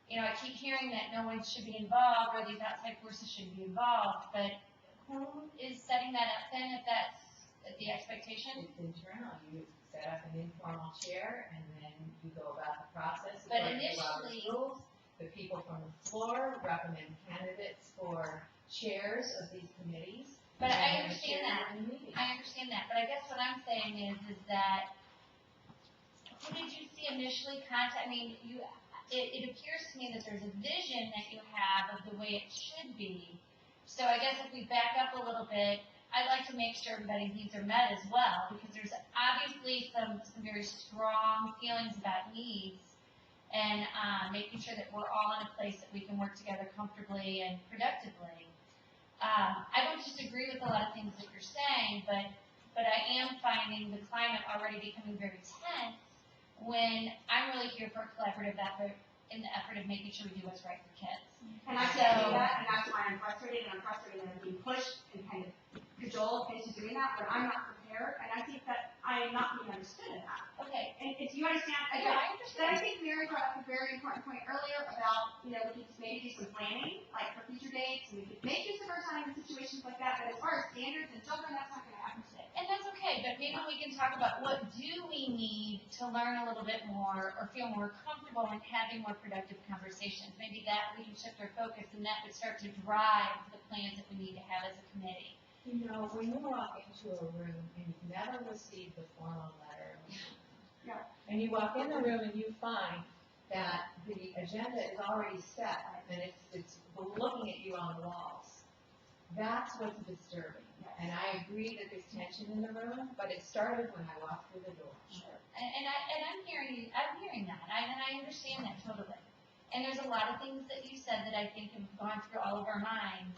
you know, I keep hearing that no one should be involved, or these outside forces shouldn't be involved, but who is setting that up then, if that's the expectation? It's internal. You set up an informal chair, and then you go about the process. But according to Robert's initially, rules. The people from the floor recommend candidates for chairs of these committees. but and I then understand chair that. in the meeting. I understand that, but I guess what I'm saying is that, who did you see initially contact, I mean, it appears to me that there's a vision that you have of the way it should be. So I guess if we back up a little bit, I'd like to make sure everybody's needs are met as well, because there's obviously some very strong feelings about needs, and making sure that we're all in a place that we can work together comfortably and productively. I don't disagree with a lot of things that you're saying, but I am finding the climate already becoming very tense, when I'm really here for a collaborative effort in the effort of making sure we do what's right for kids. and I can't do that, and that's why I'm frustrated, and I'm frustrated that I'm being pushed and kind of cajoled into doing that, when I'm not prepared, and I think that I am not being understood in that. Okay. And if you understand, Yeah, I But I think Mary brought up a very important point earlier about, you know, we could maybe do some planning, like for future dates, and we could make use of our time in situations like that, but as far as standards and children, that's not gonna happen today. And that's okay, but maybe we can talk about what do we need to learn a little bit more, or feel more comfortable in having more productive conversations. Maybe that we can shift our focus, and that would start to drive the plans that we need to have as a committee. You know, when you walk into a room and you've never received the formal letter, Yeah. and you walk in the room and you find that the agenda is already set, and it's looking at you on the walls, that's what's disturbing. And I agree that there's tension in the room, but it started when I walked through the door. And I'm hearing that, and I understand that totally. And there's a lot of things that you said that I think have gone through all of our minds,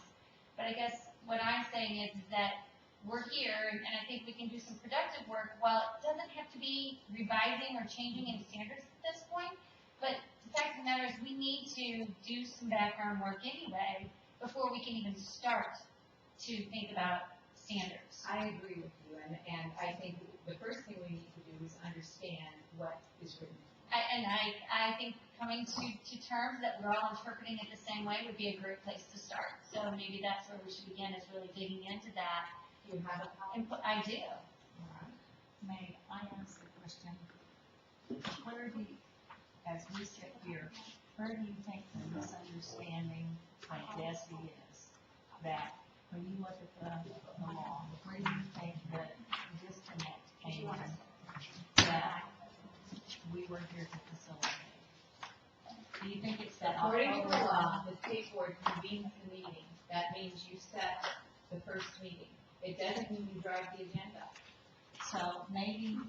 but I guess what I'm saying is that we're here, and I think we can do some productive work. While it doesn't have to be revising or changing any standards at this point, but the fact of the matter is we need to do some background work anyway before we can even start to think about standards. I agree with you, and I think the first thing we need to do is understand what is written. I think coming to terms that we're all interpreting it the same way would be a great place to start. So maybe that's where we should begin, is really digging into that. Do you have a copy? I do. All right. May I ask a question? Where do you, as we sit here, where do you think the misunderstanding think Desi is that when you look at the law, where do you think the disconnect came in that we were here to facilitate? Do you think it's that According to the October law, the state board convenes the meeting. That means you set the first meeting. It doesn't mean you drive the agenda. So maybe,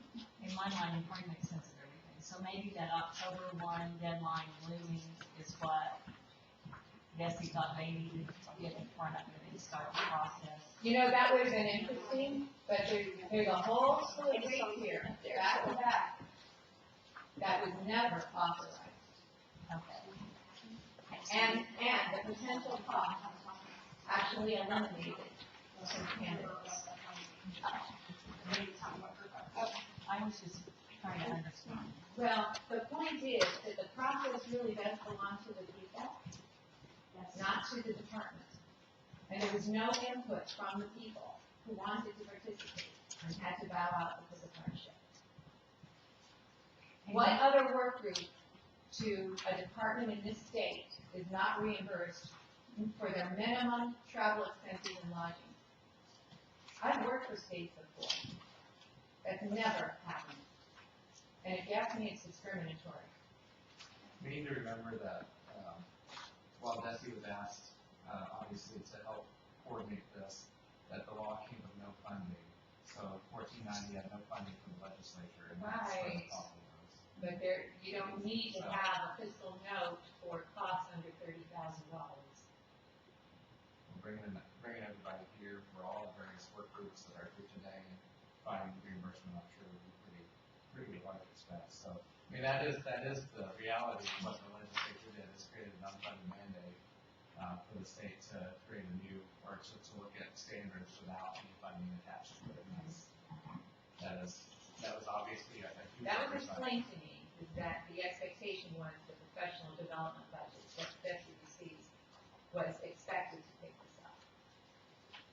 in my mind, I'm trying to make sense of everything. So maybe that October 1 deadline looming is what Desi thought they needed to get in front of it and start the process. You know, that would have been interesting, but there's a whole slew of dates here, back to back. That was never authorized. Okay. And the potential cost actually eliminated some candidates. I was just trying to understand. Well, the point is that the process really does belong to the people, not to the department. And there was no input from the people who wanted to participate and had to bow out because of hardship. What other work group to a department in this state is not reimbursed for their minimum travel expenses and lodging? I've worked for states before. That's never happened. And if you ask me, it's discriminatory. We need to remember that, while Desi was asked, obviously to help coordinate this, that the law came with no funding. So 1490 had no funding from the legislature. And that's where the Right. problem was. But you don't need to have a fiscal note for costs under $30,000. We're bringing everybody here for all the various work groups that are here today and finding reimbursement, I'm sure would be pretty large expense. So, I mean, that is the reality of what the legislature did, is created an unfunded mandate for the state to create a new, or to look at standards without any funding attached to it. And that was obviously a huge That was oversight. explained to me, is that the expectation was the professional development budget that Betsy receives was expected to pick this up.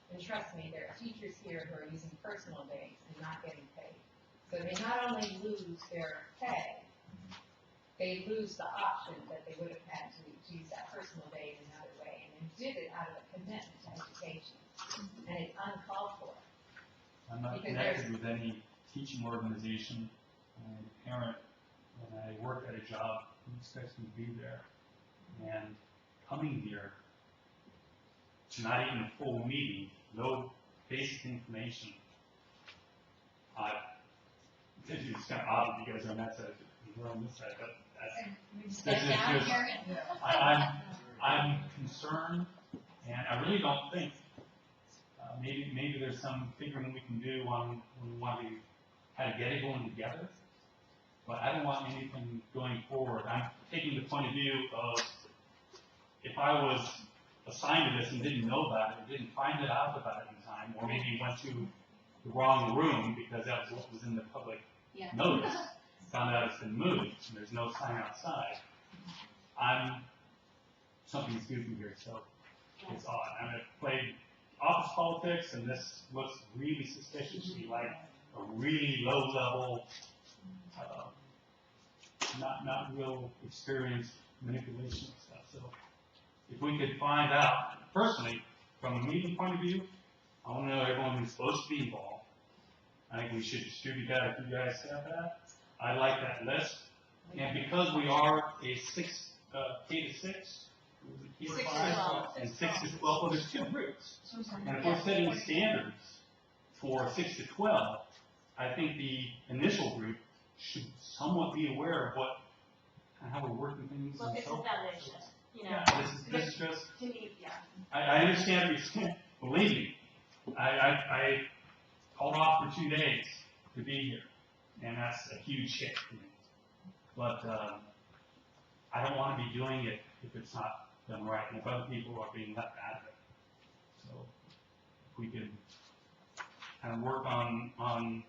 And trust me, there are teachers here who are using personal days and not getting paid. So they not only lose their pay, they lose the option that they would have had to use that personal day in another way. And they did it out of a commitment to education. And it's uncalled for. I'm not Because connected with any teaching organization. I'm a parent, when I work at a job, who expects me to be there? And coming here to not even a full meeting, no basic information. It's kind of odd that you guys are on that side, we're on this side, but I'm concerned, and I really don't think, maybe there's some figuring we can do on when we want to kind of get it going together, but I don't want anything going forward. I'm taking the point of view of if I was assigned to this and didn't know about it, didn't find it out about it in time, or maybe went to the wrong room because that was what was in the public notice, found out it's been moved, and there's no sign outside. Something's goofy here, so it's odd. I've played office politics, and this looks really suspiciously like a really low-level, not real experienced manipulation of stuff. So if we could find out, personally, from a meeting point of view, I want to know everyone who's supposed to be involved. I think we should distribute that if you guys have that. I like that list. And because we are a K to 6, K to 5, and 6 to 12, well, there's two groups. And if we're setting standards for 6 to 12, I think the initial group should somewhat be aware of how we're working things. Well, and it's a so forth. foundation, you know. Yeah, this is just, To me, yeah. I understand what you're saying. Believe me, I called off for 2 days to be here, and that's a huge hit for me. But I don't want to be doing it if it's not done right, and if other people are being left out of it. So if we could kind of work on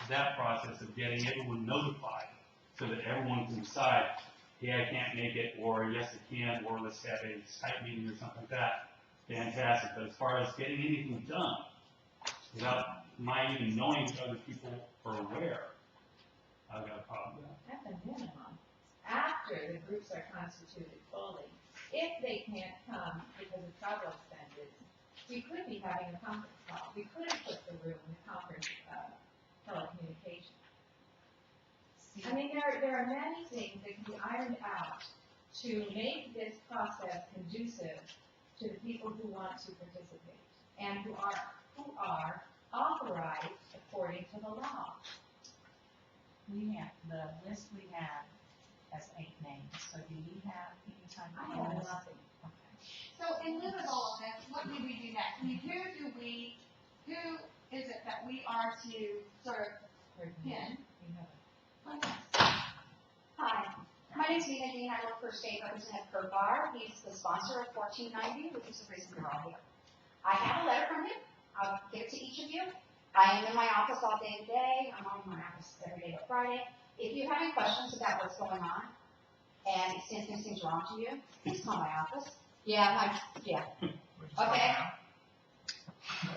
that process of getting everyone notified so that everyone can decide, yeah, I can't make it, or yes, I can, or let's have a Skype meeting or something like that. Fantastic. But as far as getting anything done, without my even knowing that other people are aware, I've got a problem with that. At the minimum, after the groups are constituted fully, if they can't come because of travel expenses, we could be having a conference call. We could have put the room in the conference, telecommunications. I mean, there are many things that can be ironed out to make this process conducive to the people who want to participate and who are authorized according to the law. We have, the list we have has 8 names, so do you have any kind I of have list? nothing. So in lieu of all of this, what do we do next? I mean, who is it that we are to sort of pin? Hi, my name's Nina Dean. I work for State Representative Kurt Barr. He's the sponsor of 1490, which is the reason we're all here. I have a letter from him. I'll give it to each of you. I am in my office all day today. I'm on my office every day but Friday. If you have any questions about what's going on, and if something seems wrong to you, please call my office. Yeah. Okay.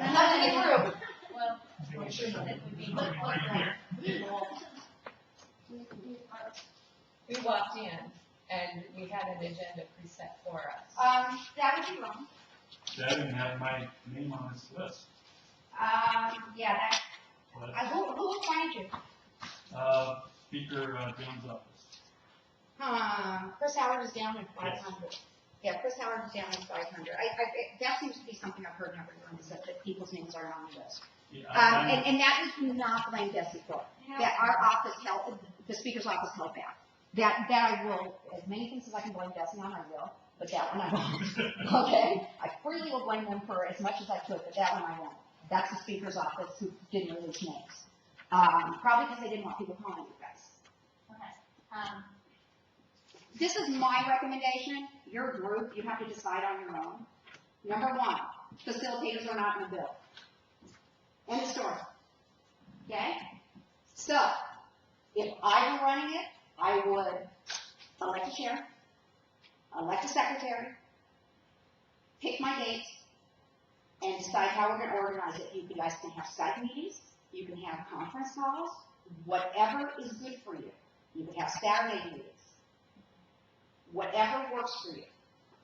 Nothing in the room. Well, I'm sure that would be We walked in and we had an agenda preset for us. That would be wrong. I didn't have my name on this list. Yeah, that, But, who will find you? Speaker, Jones' office. Chris Howard is down in 500. Yeah, Chris Howard is down in 500. That seems to be something I've heard in every room, is that people's names are on the list. Yeah, And that is not blame Desi for. That our office held, the speaker's office held back. That I will, as many things as I can blame Desi on, I will, but that one I won't. Okay? I freely will blame them for as much as I could, but that one I won't. That's the speaker's office who didn't release names. Probably because they didn't want people calling you guys. Okay. This is my recommendation. Your group, you have to decide on your own. Number 1, facilitators are not in the bill. End of story. Okay? So, if I were running it, I would elect a chair, elect a secretary, pick my dates, and decide how we're going to organize it. You guys can have Skype meetings, you can have conference calls, whatever is good for you. You can have Saturday meetings. Whatever works for you.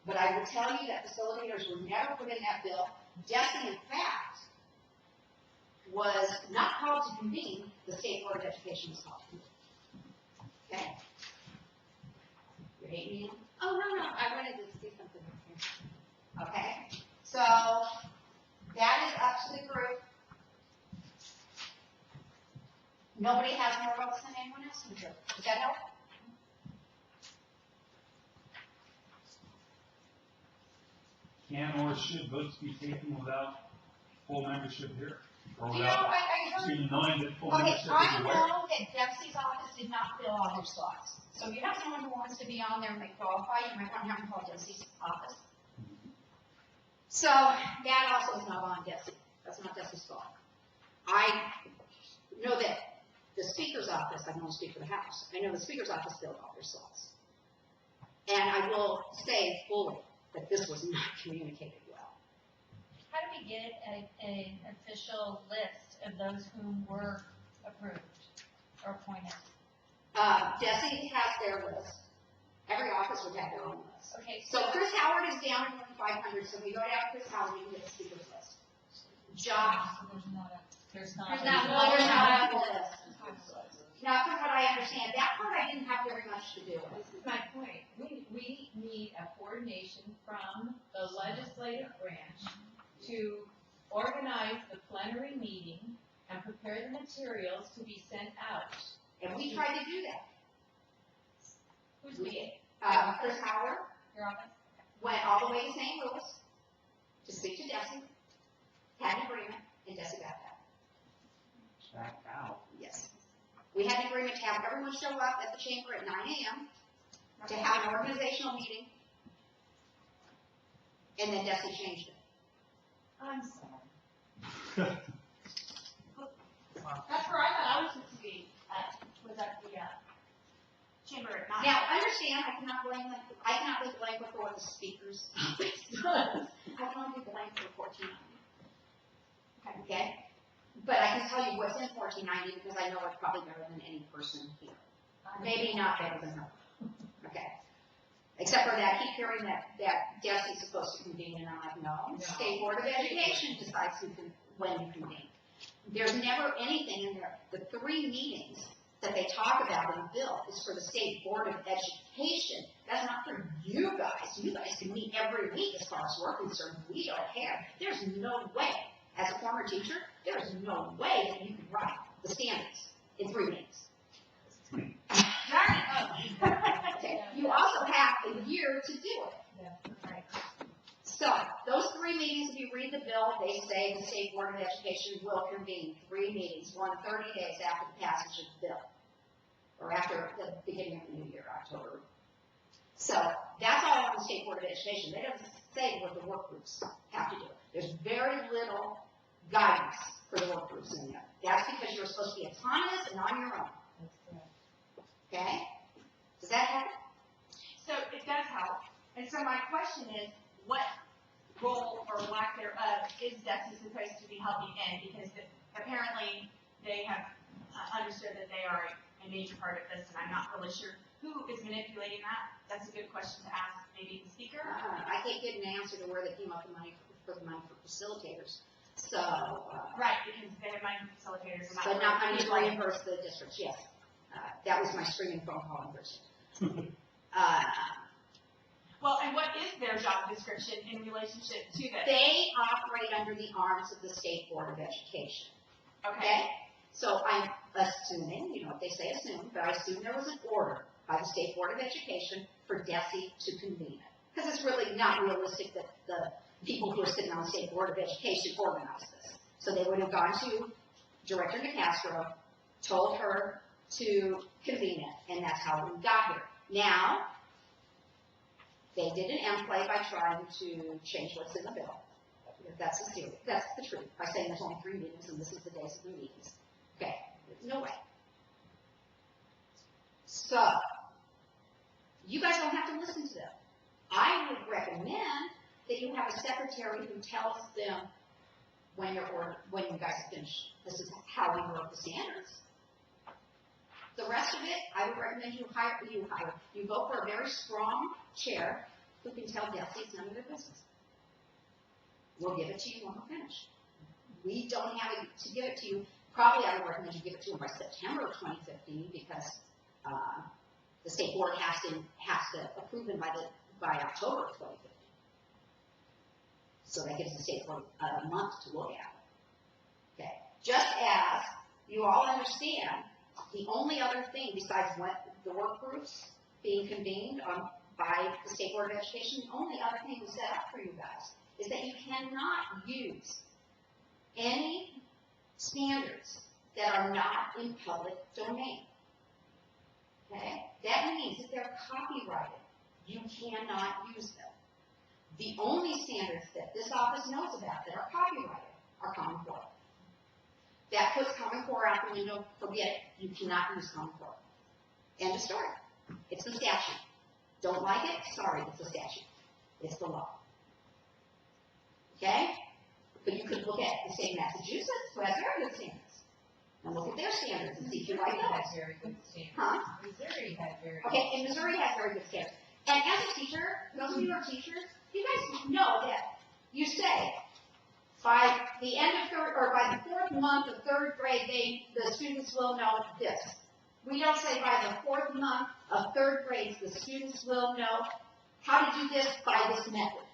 But I will tell you that facilitators were never put in that bill. Desi, in fact, was not called to convene. The State Board of Education was called to convene. Okay? You hate me? Oh, no. I wanted to see something up here. Okay? So, that is up to the group. Nobody has more votes than anyone else in the group. Does that help? Can or should votes be taken without full membership here? Or You know, without I heard. knowing that full Okay, membership I is aware? know that Dempsey's office did not fill all their slots. So if you have someone who wants to be on there and they qualify, you might want to have them call Dempsey's office. So that also is not on Dempsey. That's not Dempsey's fault. I know that the speaker's office, I can only speak for the House, I know the speaker's office filled all their slots. And I will say fully that this was not communicated well. How do we get an official list of those whom were approved or appointed? Desi has their list. Every office would have their own list. Okay, So Chris Howard is down in 500, so we go down to Chris Howard, we can get the speaker's list. Josh, There's not. there's not a list. Now, from what I understand, that part I didn't have very much to do with. This is my point. We need a coordination from the legislative branch to organize the plenary meeting and prepare the materials to be sent out. And we tried to do that. who's we? Chris Howard Your office? went all the way to St. Louis to speak to Desi, had an agreement, and Desi got that. Back out. Yes. We had an agreement to have everyone show up at the chamber at 9 a.m. to have an organizational meeting, and then Desi changed it. I'm sorry. That's where I thought I was supposed to be, was at the, chamber at 9. Now, understand, I cannot blame her for what the speakers does. I can only blame her for 1490. Okay? But I can tell you what's in 1490 because I know it probably better than any person here. Maybe not better than her. Okay? Except for that, I keep hearing that DESI's supposed to convene, and I'm like, no, State Board of Education decides when to convene. There's never anything in there. The 3 meetings that they talk about in the bill is for the State Board of Education. That's not for you guys. You guys can meet every week as far as we're concerned. We don't care. There's no way, as a former teacher, there's no way that you can write the standards in 3 meetings. Okay. You also have a year to do it. Yeah, right. So, those 3 meetings, if you read the bill, they say the State Board of Education will convene 3 meetings, 30 days after the passage of the bill, or after the beginning of the new year, October. So, that's all on the State Board of Education. They don't say what the work groups have to do. There's very little guidance for the work groups in there. That's because you're supposed to be autonomous and on your own. That's correct. Okay? Does that help? So it does help. And so my question is, what role or lack thereof is DESI supposed to be helping in? Because apparently they have understood that they are a major part of this, and I'm not really sure who is manipulating that. That's a good question to ask maybe the speaker. I can't get an answer to where they came up with the money for facilitators. So, right, because they have money for facilitators, and but not money to reimburse the districts, yes. That was my screaming phone call in person. Well, and what is their job description in relationship to this? They operate under the arms of the State Board of Education. Okay. So I'm assuming, you know, they say assume, but I assume there was an order by the State Board of Education for DESI to convene it. Because it's really not realistic that the people who are sitting on the State Board of Education organized this. So they would have gone to Director DeCastro, told her to convene it, and that's how we got here. Now, they did an end play by trying to change what's in the bill. That's the truth, by saying there's only 3 meetings and this is the days of the meetings. Okay, no way. So, you guys don't have to listen to them. I would recommend that you have a secretary who tells them when you guys have finished. This is how we wrote the standards. The rest of it, I would recommend you go for a very strong chair who can tell DESI it's none of their business. We'll give it to you when we're finished. We don't have it to give it to you. Probably I would recommend you give it to them by September of 2015 because the state board has to approve them by October of 2015. So that gives the state board a month to look at it. Okay. Just as you all understand, the only other thing besides what the work groups being convened by the State Board of Education, the only other thing we set up for you guys is that you cannot use any standards that are not in public domain. Okay? That means that they're copyrighted. You cannot use them. The only standards that this office knows about that are copyrighted are Common Core. That puts Common Core out the window. Forget it. You cannot use Common Core. End of story. It's the statute. Don't like it? Sorry, it's the statute. It's the law. Okay? But you could look at the state of Massachusetts, who has very good standards. And look at their standards and see if you like those. Has very good standards. Huh? Missouri has very good Okay, and Missouri has very good standards. And as a teacher, those of you who are teachers, you guys know that you say, by the end of by the 4th month of 3rd grade, the students will know this. We don't say by the 4th month of 3rd grade, the students will know how to do this by this method.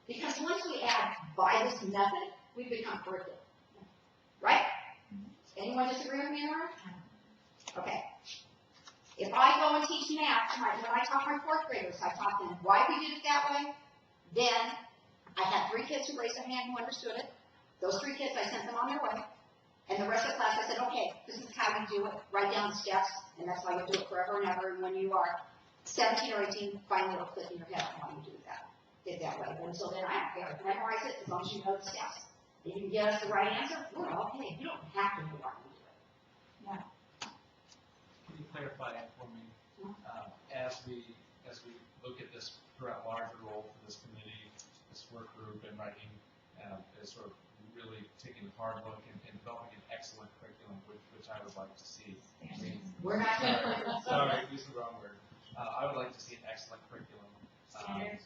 Because once we add by this method, we become curriculum. Right? Anyone disagree with me there? Okay. If I go and teach math, when I taught my 4th graders, I taught them why we did it that way. Then I had 3 kids who raised their hand who understood it. Those 3 kids, I sent them on their way. And the rest of the class, I said, okay, this is how you do it. Write down the steps, and that's how you do it forever and ever. And when you are 17 or 18, finally it'll click in your head on how you do that. It that way. But until then, I don't care. Memorize it as long as you know the steps. And you can get us the right answer, we're okay. You don't have to know how to do it. Yeah. Can you clarify that for me? As we look at this larger role for this committee, this work group, and writing, is sort of really taking a hard look and developing an excellent curriculum, which I would like to see. We're not sorry, use the wrong word. I would like to see an excellent curriculum Standards,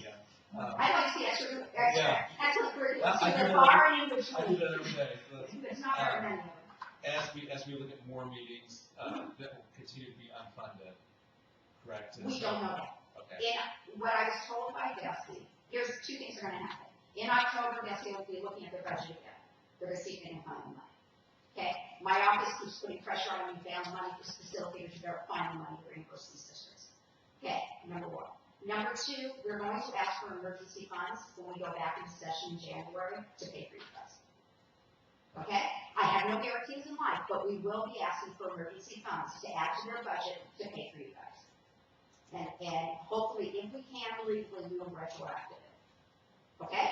yeah. I like to see extra Yeah. curriculum, I so do the that bar and in I do between. that every day, so that's, It's not very many of them. as we look at more meetings, that will continue to be unfunded, correct? And We so- don't know that. Okay. And what I was told by Desi, here's two things are gonna happen. In October, Desi will be looking at their budget again. They're receiving and finding money. Okay, my office keeps putting pressure on me, found money for facilitators to better find money to reimburse these districts. Okay, number one. Number two, we're going to ask for emergency funds when we go back into session in January to pay for you guys. Okay, I have no guarantees in life, but we will be asking for emergency funds to add to their budget to pay for you guys. And hopefully, if we can legally, we will retroactive it. Okay?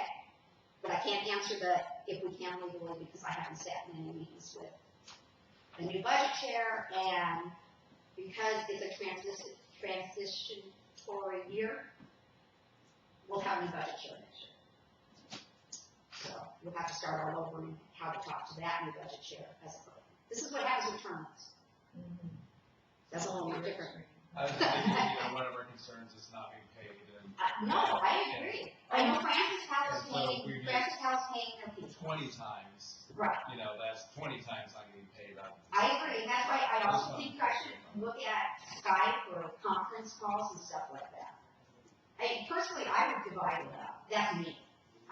But I can't answer the if we can legally because I haven't sat in any meetings with the new budget chair, and because it's a transitionary year, we'll have a new budget chair next year. So we'll have to start all over and how to talk to that new budget chair as a program. This is what happens with terminals. That's a whole lot different. I was thinking, one of our concerns is not being paid, and. No, I agree. I know Francis House is And so paying, we Francis House paying their people. 20 times, Right. That's 20 times I'm getting paid out. I agree, and that's why I also think you guys should look at Skype or conference calls and stuff like that. Personally, I would divide it up. That's me.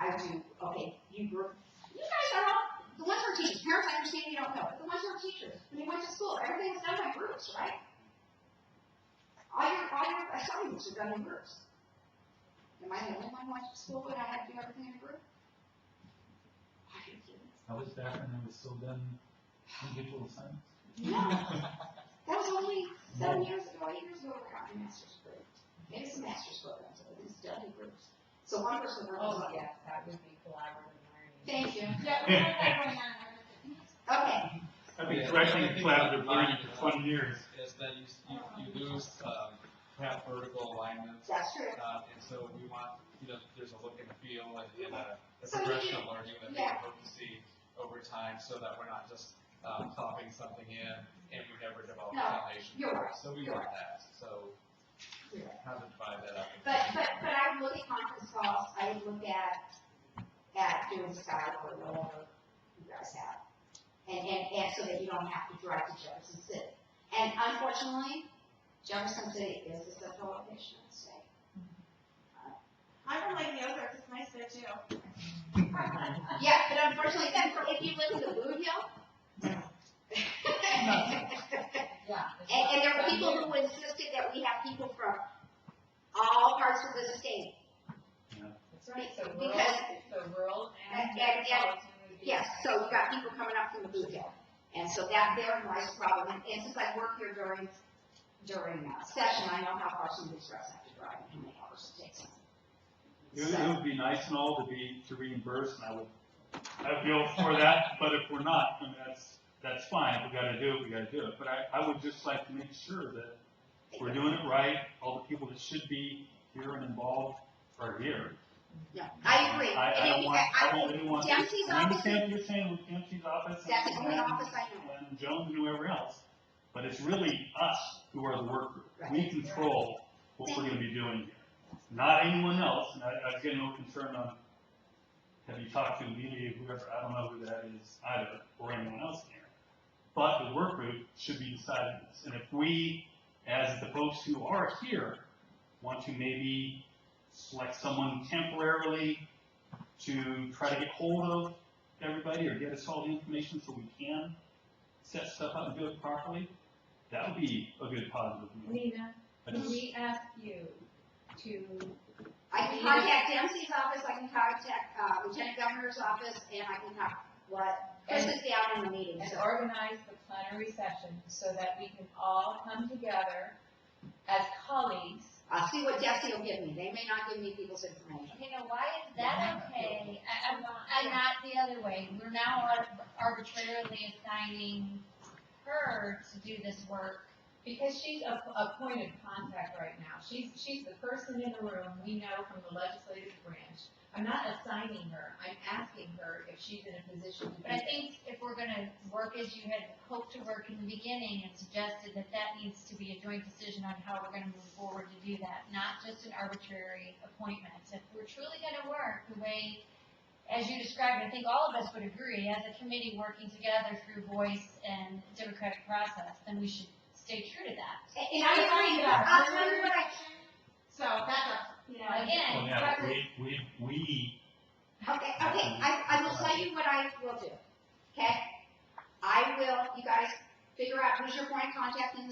I would do, okay, you guys are all, the ones who are teachers, parents I understand you don't know, but the ones who are teachers, when you went to school, everything was done by groups, right? All your assignments are done in groups. Am I the only one who went to school when I had to do everything in a group? Are you kidding? I was back when I was still done individual assignments. No, that was only 7 years ago, 8 years ago, we got my master's degree. Maybe some master's programs, but it's done in groups. So one person works. Oh, yeah, that would be collaborative learning. Thank you. Yeah, we have that going on. Okay. I've been directing collaborative learning for 20 years. Is that you lose, perhaps vertical alignments. That's true. And so we want, there's a look and feel and a So progression of learning that we yeah. hope to see over time so that we're not just popping something in and we never develop a No, foundation. you're right. So we You're want right. that. So You're right. how to divide that up. But I would look at conference calls, I would look at doing Skype or whatever you guys have. And so that you don't have to drive to Jefferson City. And unfortunately, Jefferson City is a central location of the state. I don't like the Ozarks, it's nice there too. Yeah, but unfortunately, then if you live in the Boot Hill. And there are people who insisted that we have people from all parts of the state. That's right, so Because- rural And- and and- metropolitan would be. Yes, so you got people coming up from the Boot Hill. And so that therein lies the problem. And since I work here during session, I know how far some of these reps have to drive and how many hours it takes them. It would be nice and all to reimburse, and I would go for that, but if we're not, I mean, that's fine, if we gotta do it, we gotta do it. But I would just like to make sure that we're doing it right, all the people that should be here and involved are here. Yeah, I agree. I And don't if- want, I don't want, Dempsey's I office, understand what you're saying with Dempsey's office. that's the only office I know. And Jones and whoever else, but it's really us who are the work group. We control what we're gonna be doing here, not anyone else, and I was getting a little concerned on, have you talked to Amelia, whoever, I don't know who that is either, or anyone else here. But the work group should be deciding this, and if we, as the folks who are here, want to maybe select someone temporarily to try to get hold of everybody or get us all the information so we can set stuff up and do it properly, that would be a good positive move. Nina, can we ask you to? I can contact Dempsey's office, I can contact, Lieutenant Governor's office, and I can contact, Chris is down in the meeting, And so. organize the plenary session so that we can all come together as colleagues. I'll see what Dempsey will give me, they may not give me people's information. You know, why is that okay, and not the other way? We're now arbitrarily assigning her to do this work. Because she's a point of contact right now. She's the person in the room we know from the legislative branch. I'm not assigning her, I'm asking her if she's in a position to do But I that. think if we're gonna work as you had hoped to work in the beginning and suggested that that needs to be a joint decision on how we're gonna move forward to do that, not just an arbitrary appointment. If we're truly gonna work the way, as you described, I think all of us would agree, as a committee working together through voice and democratic process, then we should stay true to that. And I agree, I'll tell you what So that's a, You know, again, Well, yeah, we, okay, I will tell you what I will do, okay? I will, you guys figure out who's your point of contact in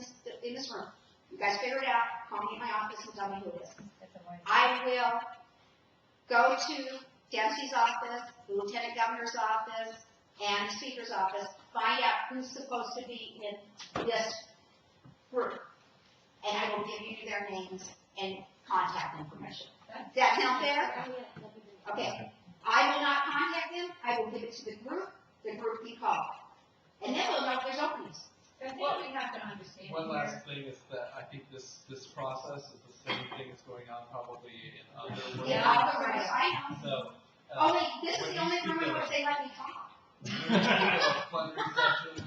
this room. You guys figure it out, call me at my office and tell me who it is. I will go to Dempsey's office, the Lieutenant Governor's office, and the Speaker's office, find out who's supposed to be in this group. And I will give you their names and contact information. Does that sound fair? Okay. I will not contact them, I will give it to the group we call. And then we'll know if there's openings. That's what we have to understand One here. last thing is that I think this process is the same thing that's going on probably in other work Yeah, groups. otherwise, I know. So, Only, this is when the you only speak room of where they let me talk. a plenary session,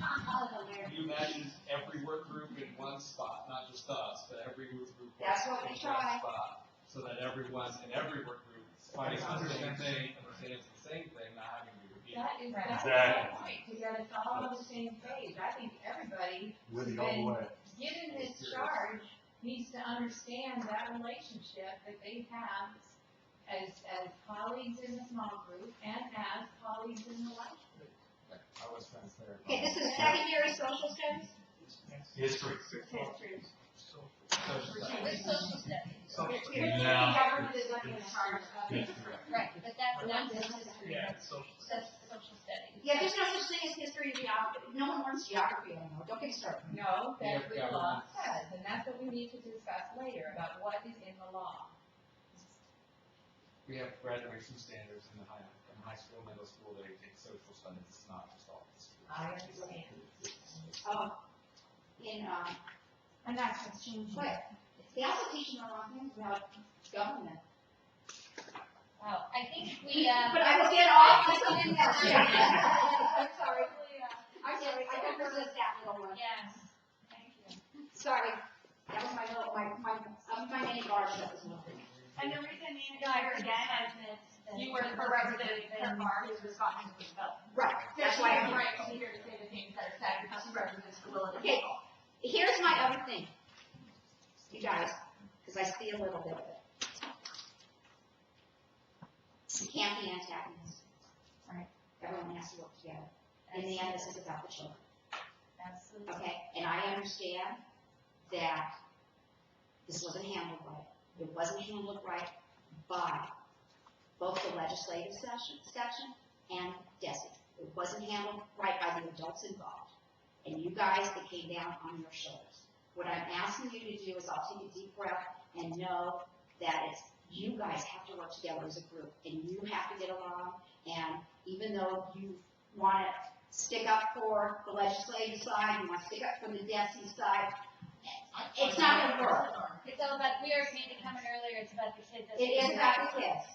you imagine every work group in one spot, not just us, but every group. That's what we in one try. spot, so that everyone in every work group fighting the same thing, understands the same thing, not having to repeat. That is, that's Exactly. the point, to get us all on the same page. I think everybody with you all the way. given this charge needs to understand that relationship that they have as colleagues in the small group and as colleagues in the large group. I was trying to clarify. Okay, this is secondary social studies? History. History. With social studies. Now, government is looking in charge of it. history. Right, but that's not just history. Yeah, it's social. That's social studies. Yeah, there's no such thing as history and geography. No one learns geography anymore. Don't get me started. No, that's Yeah, what the law says, and that's what we need to discuss later, about what is in the law. We have graduation standards in high school, middle school, they take social studies, it's not just all history. I understand. And that's what's changing. But they also teach them the wrong things about government. Well, I think we, But I will get off this in there. I'm sorry. I'm sorry, I can resist that little one. yes, thank you. Sorry. That was my little, my mini bar that was moving. And the reason you guys again is you were the representative in Mark who's responsible for the bill. Right, that's That's why why I'm I'm right to hear to say the things that are said because she represents the will of the Okay, people. here's my other thing. You guys, because I see a little bit of it. You can't be antagonists. Right. Everyone has to work together. In the end, this is about the children. Absolutely. Okay, and I understand that this wasn't handled right. It wasn't handled right by both the legislative section and DESI. It wasn't handled right by the adults involved. And you guys, it came down on your shoulders. What I'm asking you to do is I'll take a deep breath and know that it's, you guys have to work together as a group, and you have to get along, and even though you want to stick up for the legislative side, you want to stick up for the DESI side, it's not going to work. It's all about, we already made the comment earlier, it's about the kids. It is about the kids.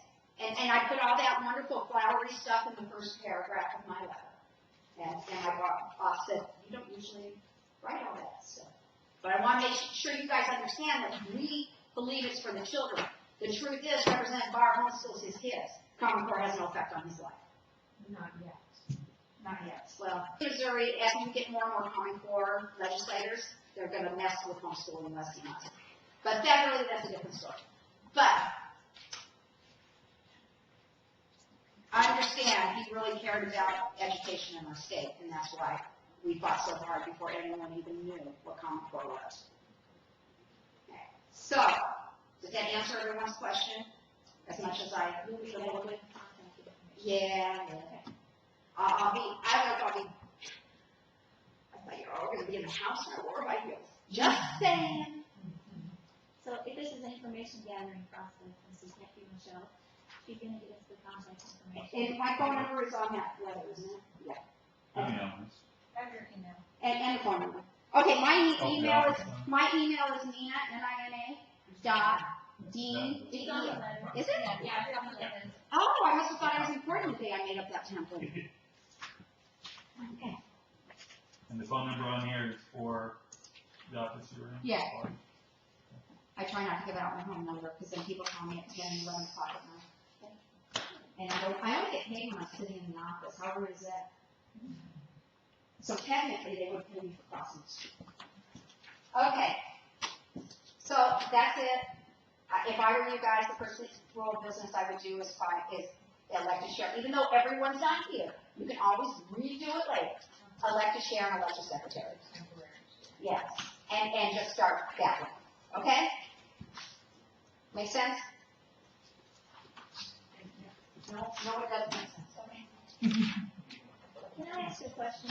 And I put all that wonderful flowery stuff in the first paragraph of my letter. And my boss said, you don't usually write all that stuff. But I want to make sure you guys understand that we believe it's for the children. The truth is, Representative Barr homeschools his kids. Common Core has no effect on his life. Not yet. Not yet. Well, Missouri, as you get more and more Common Core legislators, they're going to mess with homeschooling less and less. But federally, that's a different story. But I understand he really cared about education in our state, and that's why we fought so hard before anyone even knew what Common Core was. Okay. So, does that answer everyone's question? As much as I feel a little bit? Yeah. I thought you were all going to be in the house and I wore my heels. Just saying. So if this is an information gathering process, Mrs. Becky Michelle, she's gonna get us the contact information. And my phone number is on that letter, isn't it? Yeah. And your email. And the phone number. Okay, my email is Nina, Nina, Dean, It's on the letter. is it? Yeah, it's on the letter. Oh, I must have thought I was important the day I made up that template. Okay. And the phone number on here is for the office you're in? Yeah. I try not to give out my home number, because then people call me at 10 and 11 o'clock at night. And I only get paid when I'm sitting in the office, how rude is that? So technically, they would pay me for crossing the street. Okay, so that's it. If I were you guys, the first rule of business I would do is elect a chair, even though everyone's not here. You can always redo it later. Elect a chair and elect a secretary. Yes, and just start that way, okay? Make sense? No, it doesn't make sense, okay? Can I ask a question?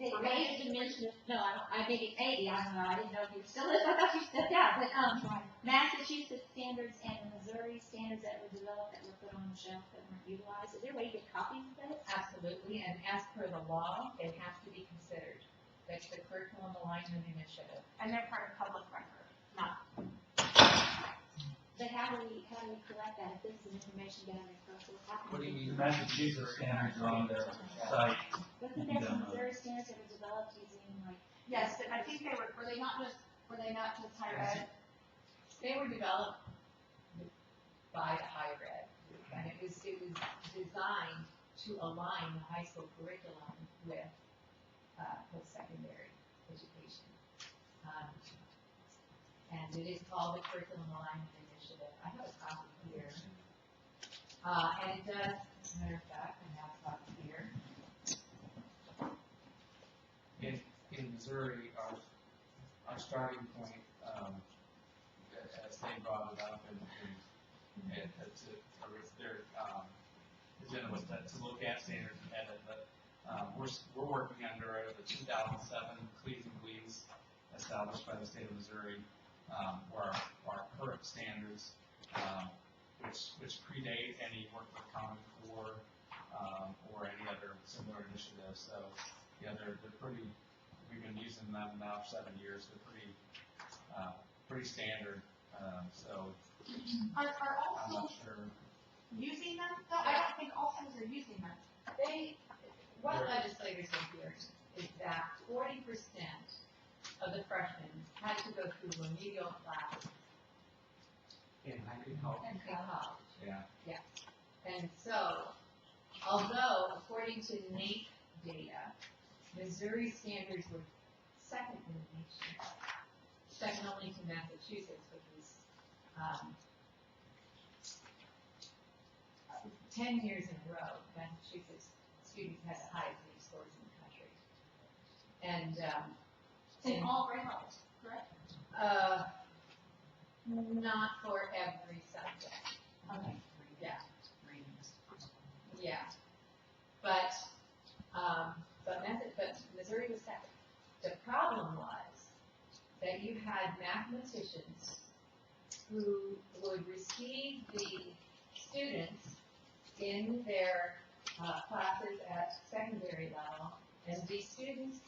They For made a dimension, no, I maybe, I don't know, I didn't know if you were still listening, I thought you stepped out, but, Massachusetts standards and Missouri standards that were developed that were put on the shelf that weren't utilized, is there a way to get copies of those? Absolutely, and as per the law, it has to be considered. That's the curriculum alignment initiative. And they're part of public record, not. But how do we collect that, if this is information gathering process? What do you mean? The Massachusetts standards are on their site. Wasn't there some Missouri standards that were developed using like? Yes, but I think were they not just higher ed? They were developed by the higher ed group, and it was designed to align the high school curriculum with, post-secondary education. And it is called the Curriculum Alignment Initiative. I have a copy here. And it does, as a matter of fact, I have a copy here. In Missouri, our starting point, as they brought it up, and their agenda was to look at standards and edit, but we're working under the 2007 Clees and Glees established by the state of Missouri, where our current standards, which predate any work with Common Core or any other similar initiative. So, yeah, they're pretty. We've been using them now for 7 years. They're pretty standard. So Are all I'm not schools sure. using them? No, I don't think all schools are using them. What legislators have here is that 40% of the freshmen had to go through remedial classes In college. in college. Yeah. Yeah. And so, although according to NAEP data, Missouri standards were second in the nation, second only to Massachusetts, which was 10 years in a row, Massachusetts students had the highest NAEP scores in the country. And In all grade levels, correct? not for every subject. Okay. Yeah. Yeah. But Missouri was second. The problem was that you had mathematicians who would receive the students in their classes at secondary level, and these students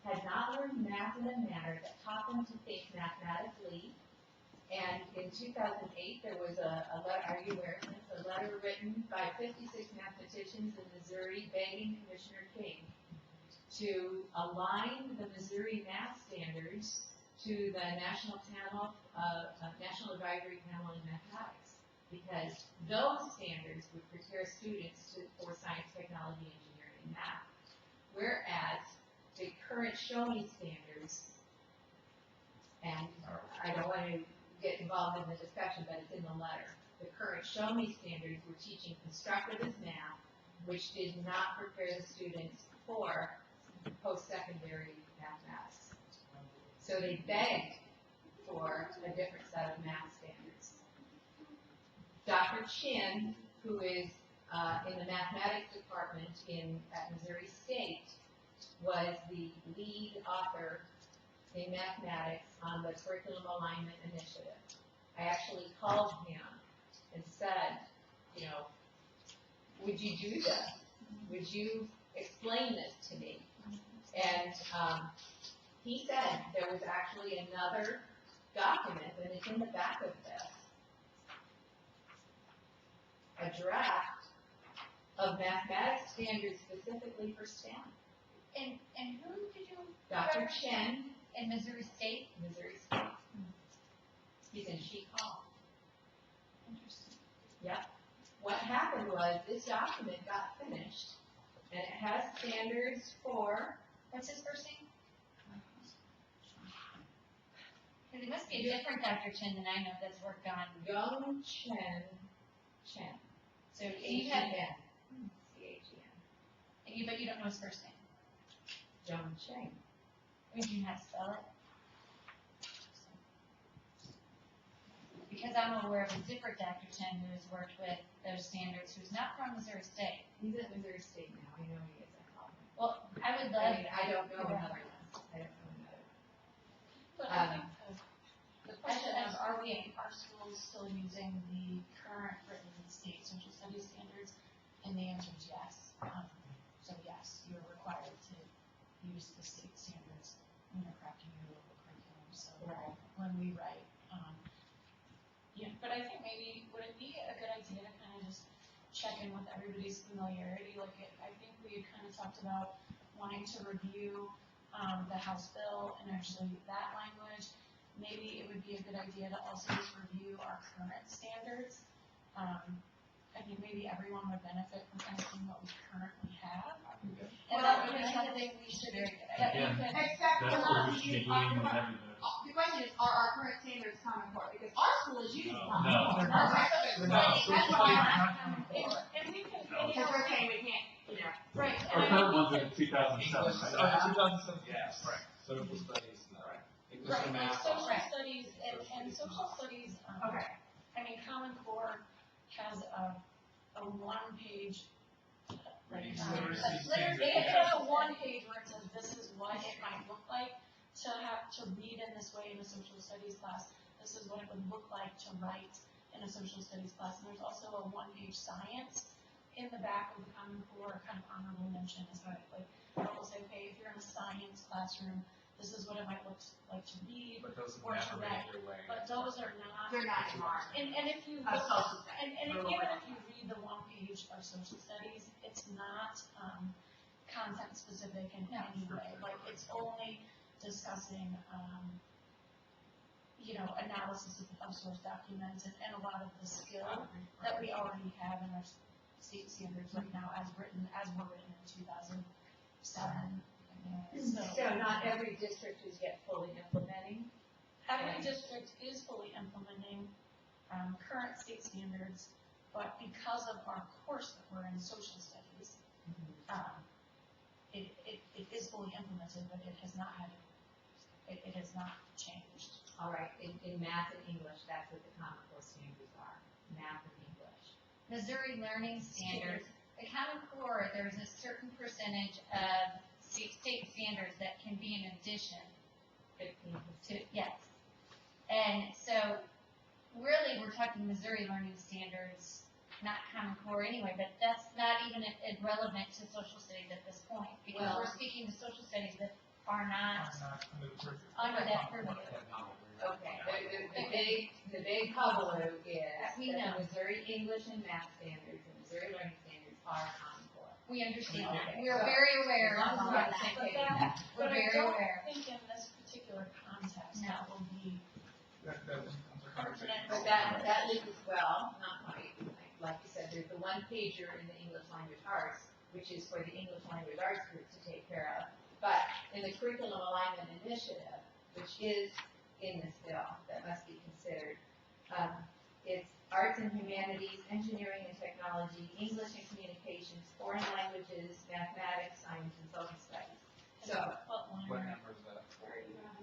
had not learned math in a manner that taught them to think mathematically. And in 2008, there was a letter, are you aware of this? A letter written by 56 mathematicians in Missouri begging Commissioner King to align the Missouri math standards to the National Advisory Panel in Mathematics, because those standards would prepare students for science, technology, engineering, and math. Whereas the current Show Me standards, and I don't want to get involved in the discussion, but it's in the letter. The current Show Me standards were teaching constructivist math, which did not prepare the students for post-secondary mathematics. So they begged for a different set of math standards. Dr. Chin, who is in the mathematics department at Missouri State, was the lead author in mathematics on the Curriculum Alignment Initiative. I actually called him and said, would you do this? Would you explain this to me? And he said there was actually another document, and it's in the back of this, a draft of mathematics standards specifically for STEM. And who did you? Dr. Chen, In Missouri State? Missouri State. He's in Sheet Hall. Interesting. Yep. What happened was this document got finished, and it has standards for, What's his first name? Because it must be a different Dr. Chen than I know that's worked on. Young Chen. So you have, H-E-N. C-H-E-N. but you don't know his first name. Young Chen. Would you have to spell it? Because I'm aware of a different Dr. Chen who has worked with those standards, who's not from Missouri State. He's at Missouri State now. I know he is at Colorado. Well, I would I love. mean, I don't know another one. I don't know another. But I think the question is, are schools still using the current written state social studies standards? And the answer is yes. So yes, you're required to use the state standards when you're crafting your local curriculum. So when we write, but I think maybe, would it be a good idea to kind of just check in with everybody's familiarity? Like, I think we had kind of talked about wanting to review the House bill and actually that language. Maybe it would be a good idea to also just review our current standards. I think maybe everyone would benefit from kind of seeing what we currently have. And that would be something we should, that we could. Except for That's what we should be doing with everybody. the question is, are our current standards Common Core? Because our school is using No. Common No. Core. They're not. That's They're not. that's why I'm And we can, because we're saying we can't, you know. right. Our current ones are 2007, English, right? 2007. Yes. Right. Social studies, right. English Right, and like math. social studies, and social studies, Okay. I mean, Common Core has a one-page, like, Reading standards. It has a one-page where it says, this is what it might look like to have, to read in this way in a social studies class. This is what it would look like to write in a social studies class. And there's also a one-page science in the back of the Common Core, kind of honorable mention, is like, it will say, okay, if you're in a science classroom, this is what it might look like to read, But those or have to never write. made their way. But those are not. They're not in ours. And if you Of look, social studies. and even if you read the one page of social studies, it's not, content specific in any way. Like, it's only discussing, analysis of source documents and a lot of the skill that we already have in our state standards right now as we're written in 2007. So not every district is yet fully implementing. Every district is fully implementing current state standards, but because of our course that we're in social studies, it is fully implemented, but it has not changed. All right, in math and English, that's what the Common Core standards are, math and English. Missouri Learning Standards, the Common Core, there's a certain percentage of state standards that can be in addition 15%. to, yes. And so, really, we're talking Missouri Learning Standards, not Common Core anyway, but that's not even relevant to social studies at this point, because we're speaking to social studies that are not under that purview. Okay, the big hullabaloo is We that know. the Missouri English and math standards and Missouri Learning Standards are Common Core. We understand that. Okay, We're so, very aware as long as of we're on the that. same But page. that, We're but I very don't aware. think in this particular context, No. that will be That becomes a conversation. pertinent. But that leads as well, not quite, like you said, there's the one pager in the English language arts, which is for the English language arts group to take care of. But in the curriculum alignment initiative, which is in this bill, that must be considered, it's arts and humanities, engineering and technology, English and communications, foreign languages, mathematics, science, and social studies. So, What line What are- number is that?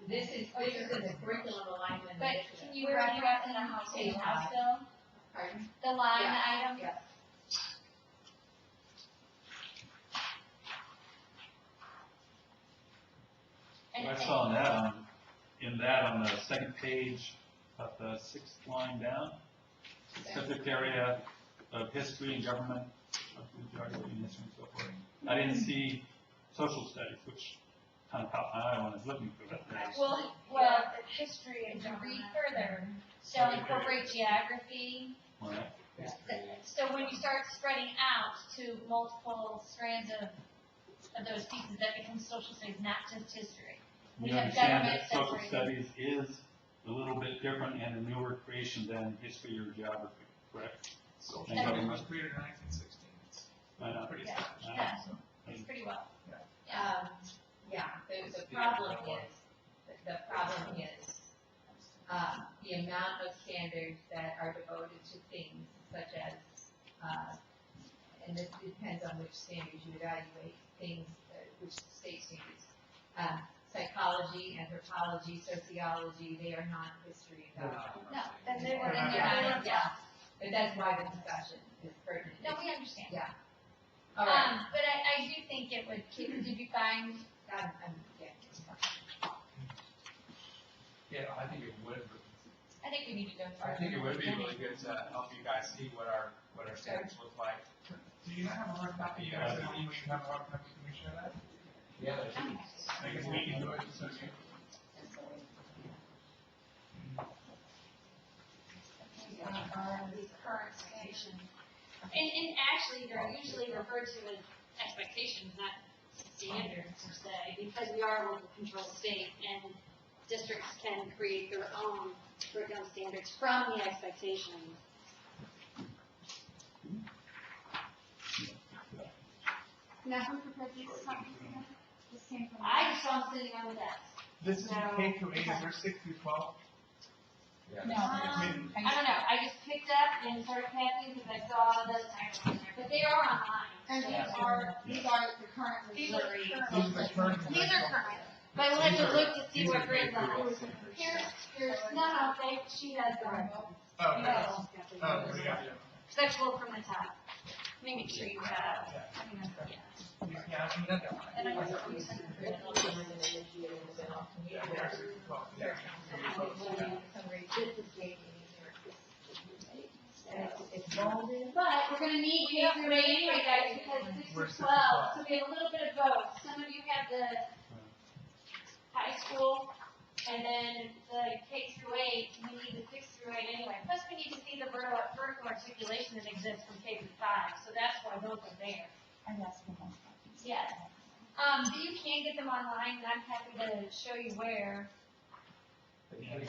this is in the curriculum alignment But initiative. can you Where are you at reference in the House in the bill? House bill, Pardon? the line Yeah, item? yeah. And I saw that on the second page of the sixth line down, subject area of history and government, of the geography and history and so forth. I didn't see social studies, which kind of caught my eye when I was looking for that. Well, history, and to read further, shall incorporate geography. Right. So when you start spreading out to multiple strands of those pieces, that becomes social studies, not just history. We You have understand government that social separated. studies is a little bit different and a newer creation than history or geography, correct? Social And studies government. was created in 1916. It's I know. pretty Yeah, established. yeah. So, It's pretty well. Yeah, the problem is, the amount of standards that are devoted to things such as, and this depends on which standards you evaluate, things, which state standards. Psychology, anthropology, sociology, they are not history and government. No, then they were in Yeah. there, yeah. But that's why the discussion is pertinent. No, we understand. Yeah. All right. But I do think it would keep, did you find, Yeah. Yeah, I think it would, I think we need to go through. I think it would be really good to help you guys see what our standards look like. do you not have a hard copy? You guys said we should have a hard copy. Can we share that? Yeah, I guess we can do it just so you. These current stations. And actually, they're usually referred to as expectations, not standards per se, because we are a local control state and districts can create their own curriculum standards from the expectations. Now, who prepared these copies again? This came from. I just saw them sitting on the desk. This is No. K through 8, is there 6 through 12? No. I don't know, I just picked up and started packing because I saw the titles in there, but they are online. And these are the currently. These are These are the current. These are current, but we'll have to look to see what grade level. Here's, no, she has them. Oh, okay. Yes. Oh, we got you. Sexual from the top. Make sure you have, I mean, yeah. Yeah, I mean, that's fine. And I guess we sent it to It's bolded. But we're gonna need K through 8 anyway, guys, because 6 through 12, so we have a little bit of both. Some of you have the high school, and then the K through 8, we need the 6 through 8 anyway. Plus, we need to see the vertical articulation that exists from K through 5, so that's why those are there. And that's the one. Yes. But you can get them online, and I'm happy to show you where. PDF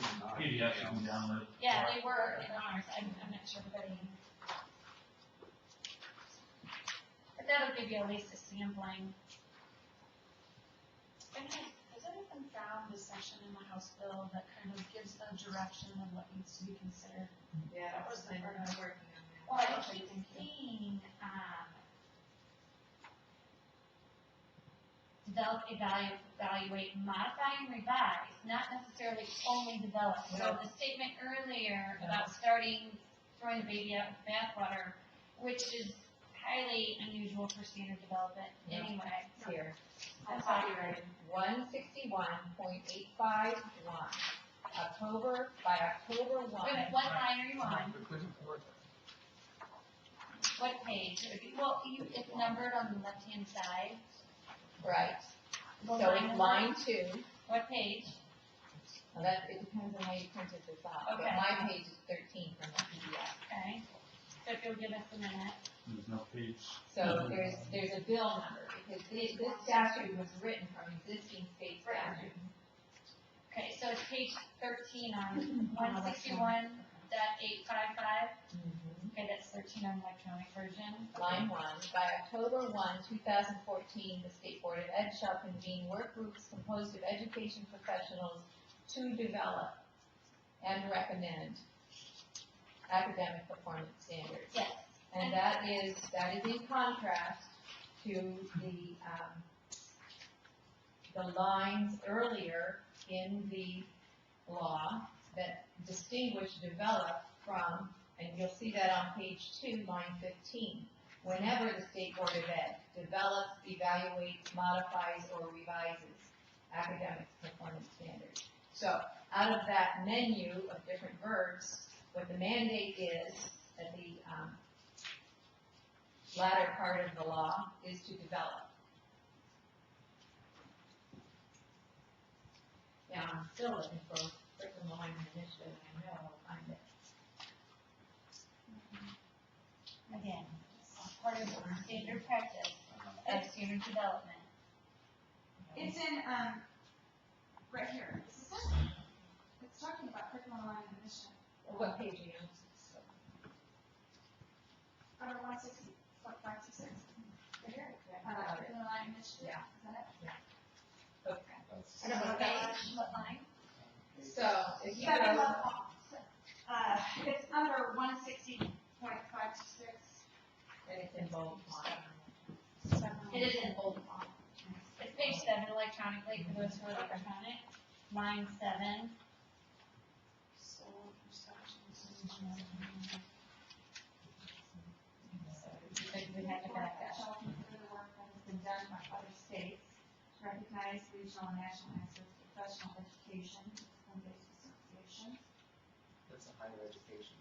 you can download. Yeah, they were in ours, I'm not sure everybody. But that'll give you at least a sampling. And has anyone found a section in the House bill that kind of gives a direction of what needs to be considered? Yeah, That was the part I was working on. Well, I Okay, keep thank you. seeing, develop, evaluate, modify, and revise, not necessarily only develop. So the statement earlier about throwing the baby out with the bathwater, which is highly unusual for standard development anyway. Here. I'm copyrighted. 161.851, by October 1. Wait a minute, what line are you on? Because it's worth it. What page? Well, it's numbered on the left-hand side. Right. What So it's number? line 2. What page? Well, it depends on how you printed this out. But Okay. my page is 13 from the PDF. Okay. So if you'll give us a minute. There's no page. So there's a bill number, because this statute was written from existing state statutes. Okay, so it's page 13 on 161.855. Okay, that's 13 on electronic version. Line 1, by October 1, 2014, the State Board of Ed shall convene work groups composed of education professionals to develop and recommend academic performance standards. Yes. And that is in contrast to the lines earlier in the law that distinguish develop from, and you'll see that on page 2, line 15. Whenever the State Board of Ed develops, evaluates, modifies, or revises academic performance standards. So out of that menu of different verbs, what the mandate is at the latter part of the law is to develop. And I'm still looking for curriculum alignment initiative, and I know I'll find it. Again, part of our standard practice of student development. It's in, right here. This is it. It's talking about curriculum alignment and mission. What page are you on? Number 160, 566. Right here. Curriculum alignment initiative. Yeah. Is that it? Okay. I don't know what page, what line. So, if you Seven go, level, it's under 160.526. and it's in bold font. It is in bold font. It's page 7 electronically for those who are electronic. Line 7. Because we have to back that shall consider the work that has been done by other states to recognize regional and national access to professional education, discipline-based association, That's a higher education.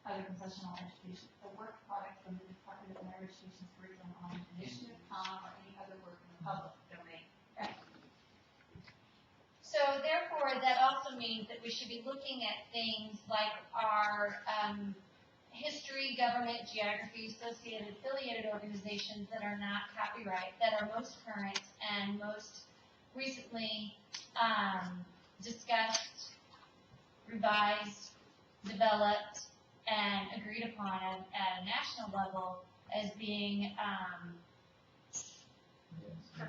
other professional education, the work product from the Department of Higher Education's curriculum on initiative, or any other work in the public domain. Okay. So therefore, that also means that we should be looking at things like our history, government, geography, associated, affiliated organizations that are not copyright, that are most current and most recently discussed, revised, developed, and agreed upon at a national level as being,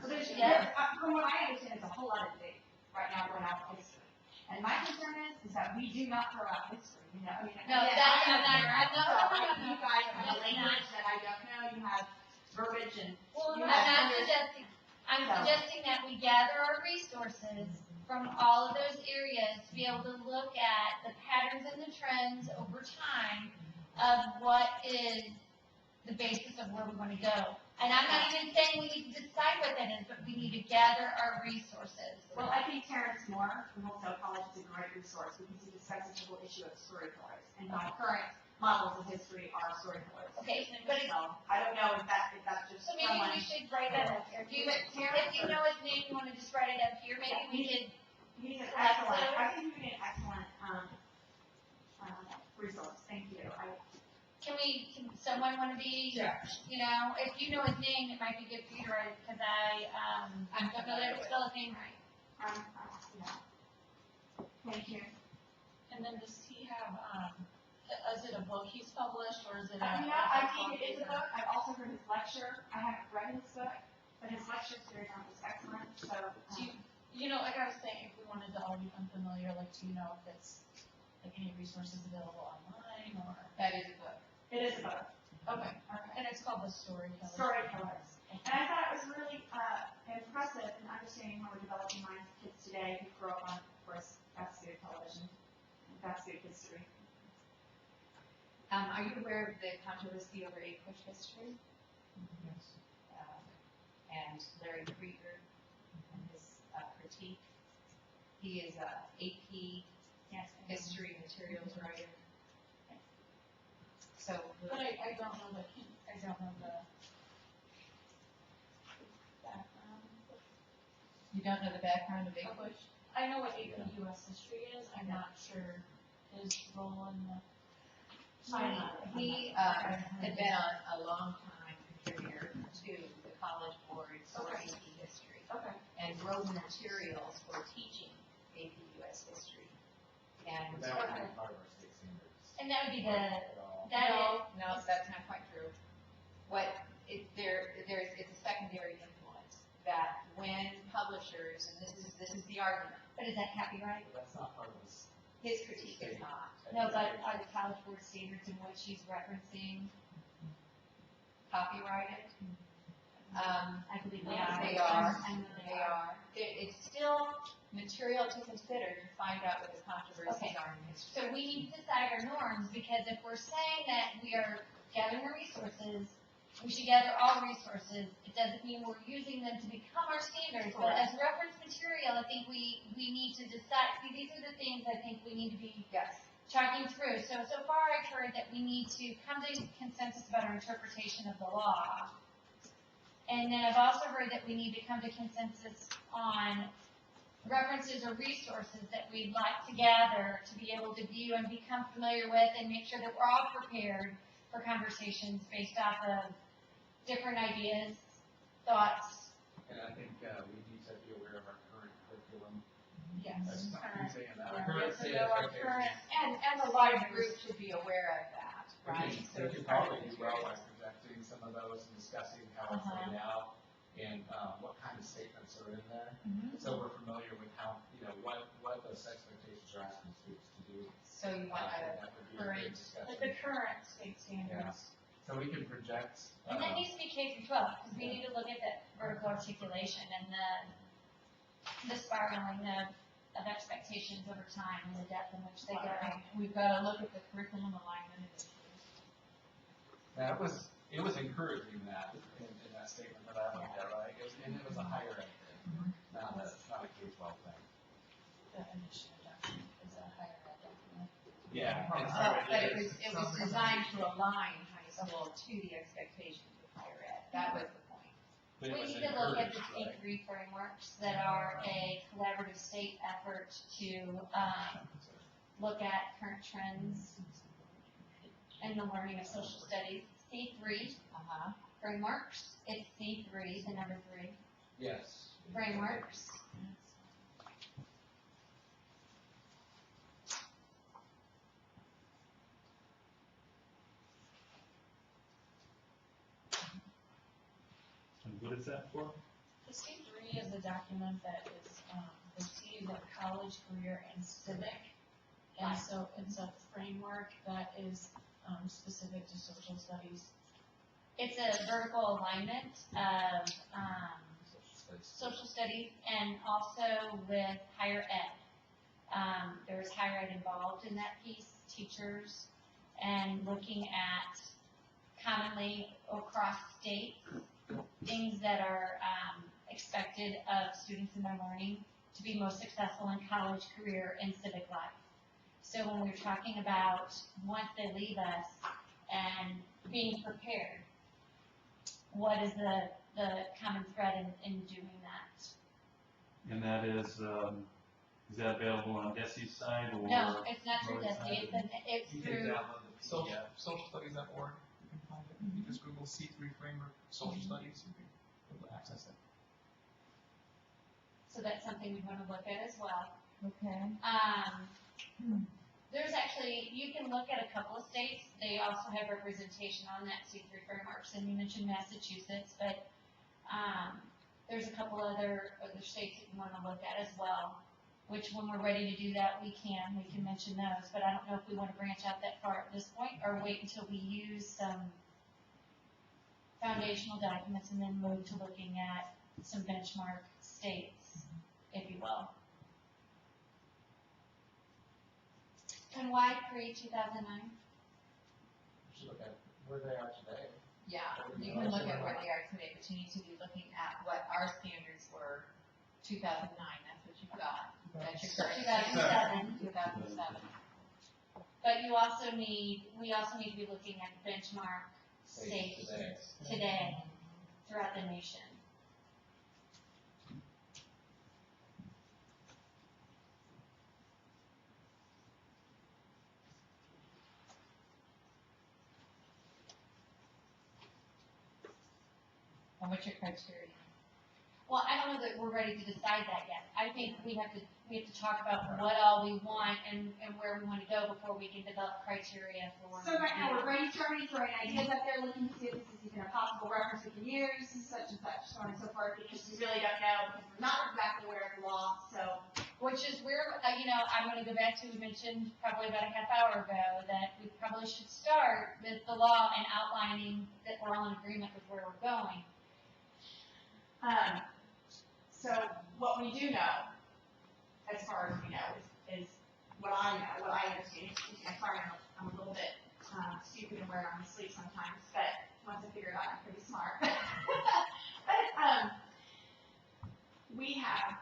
So there's, Yeah. from what I understand, there's a whole lot of debate right now going on with history. And my concern is that we do not throw out history, you know, I mean. No, again, that's I'm not- a parent, no, so no, no, I- no, you guys have a absolutely language that I don't know, you have verbiage and. well, you I'm have not under- suggesting, I'm No. suggesting that we gather our resources from all of those areas to be able to look at the patterns and the trends over time of what is the basis of where we want to go. And I'm not even saying we need to decide what that is, but we need to gather our resources. Well, I think Terrence Moore from Hillsdale College is a great resource because he discusses the whole issue of storytellers and how current models of history are storytellers. Okay, but it's, So, I don't know if that's just so maybe someone. we should write that up here. Do it, Terrence. If you know his name, you want to just write it up here, maybe we could, He's an Select excellent, those. I think he'd be an excellent, resource, thank you. can someone want to be, you know, if you know his name, it might be good for you to write it, because I don't know that I spell his name right. Thank you. And then does he have, is it a book he's published, or is it You know, I think it is a book, I've also heard his lecture, I haven't read his book, but his lecture series was excellent, so. You know, like I was saying, if we wanted to all become familiar, like, do you know if it's, like, any resources available online, or? That is a book. It is a book. Okay, and it's called The Storyteller. Storytellers. And I thought it was really impressive in understanding how we're developing minds of kids today who grow up on, of course, fast food television, and fast food history. Are you aware of the controversy over A-push history? Yes. And Larry Krieger and his critique? He is a AP history materials writer. So. But I don't know the background. You don't know the background of A-push? I know what AP US history is, I'm not sure his role in the. He had been a long time contributor to the College Board for AP history. Okay. And wrote materials for teaching AP US history. And. But that would be part of our state standards. And that would be the, At all. No, that's not quite true. It's a secondary influence that when publishers, and this is the argument. but is that copyright? But that's not part of this. His critique is not. No, but are the College Board standards in which he's referencing Copyrighted? I believe they are. They are. I know They are. It's still material to consider to find out what the controversies are in history. So we need to decide our norms, because if we're saying that we are gathering our resources, we should gather all resources. It doesn't mean we're using them to become our standards, but as reference material, I think we need to decide, see, these are the things I think we need to be talking through. So far I've heard that we need to come to consensus about our interpretation of the law. And then I've also heard that we need to come to consensus on references or resources that we'd like to gather to be able to view and become familiar with and make sure that we're all prepared for conversations based off of different ideas, thoughts. And I think, we need to be aware of our current curriculum. Yes. That's not current. saying that. Yeah, Our current so state know our expectations. current, And the large group should be aware of that, We right? can, So we it's can part of probably the do well by materials. projecting some of those and discussing how it's laid out and, what kind of statements are in there. So we're familiar with how, what those expectations are asking students to do. So you want That would be a great Like discussion. the current state standards. So we can project, And that needs to be K through 12, because we need to look at that vertical articulation and the spiraling of expectations over time and the depth in which they go. We've got to look at the curriculum alignment initiatives. now it was encouraging that in that statement that I looked at, right? And it was a higher ed thing, not a K-12 thing. The initiative document is a higher ed document. Yeah. But it was designed to align high school to the expectations of higher ed. That was the point. But it We was need to look at the encouraged, right? C3 frameworks that are a collaborative state effort to look at current trends and the learning of social studies. C3 frameworks, it's C3, the number 3, Yes. frameworks. And what is that for? The C3 is a document that is received at college, career, and civic. And so it's a framework that is specific to social studies. It's a vertical alignment of social studies and also with higher ed. There's higher ed involved in that piece, teachers, and looking at commonly across states, things that are expected of students in their learning to be most successful in college, career, and civic life. So when we're talking about once they leave us and being prepared, what is the common thread in doing that? And that is that available on Desi's side or? No, it's not through Lori's Desi, side? it's You can through, download the PDF. Socialstudies.org, you can find it. You just Google C3 framework, social studies, you can be able to access it. so that's something we want to look at as well. Okay. There's actually, you can look at a couple of states, they also have representation on that C3 frameworks, and you mentioned Massachusetts, but, there's a couple other states that you want to look at as well, which when we're ready to do that, we can mention those, but I don't know if we want to branch out that far at this point, or wait until we use some foundational documents and then move to looking at some benchmark states, if you will. And why pre-2009? Should look at where they are today. Yeah, you can look at where they are today, but you need to be looking at what our standards were 2009. That's what you've got. That's your current. 2007. 2007. But we also need to be looking at benchmark states today throughout the nation. And what's your criteria? Well, I don't know that we're ready to decide that yet. I think we have to talk about what all we want and where we want to go before we can develop criteria for. So right now, we're brainstorming, throwing ideas out there, looking to see if this is even a possible reference we can use, such and such, so on and so forth, because we really don't know, because we're not exactly aware of the law, so. Which is where, I'm gonna go back to, we mentioned probably about a half hour ago, that we probably should start with the law and outlining that we're all in agreement with where we're going. So what we do know, as far as we know, is what I know, what I understand. Excuse me, I'm sorry, I'm a little bit stupid and wearing on my sleep sometimes, but once I figure it out, I'm pretty smart. But we have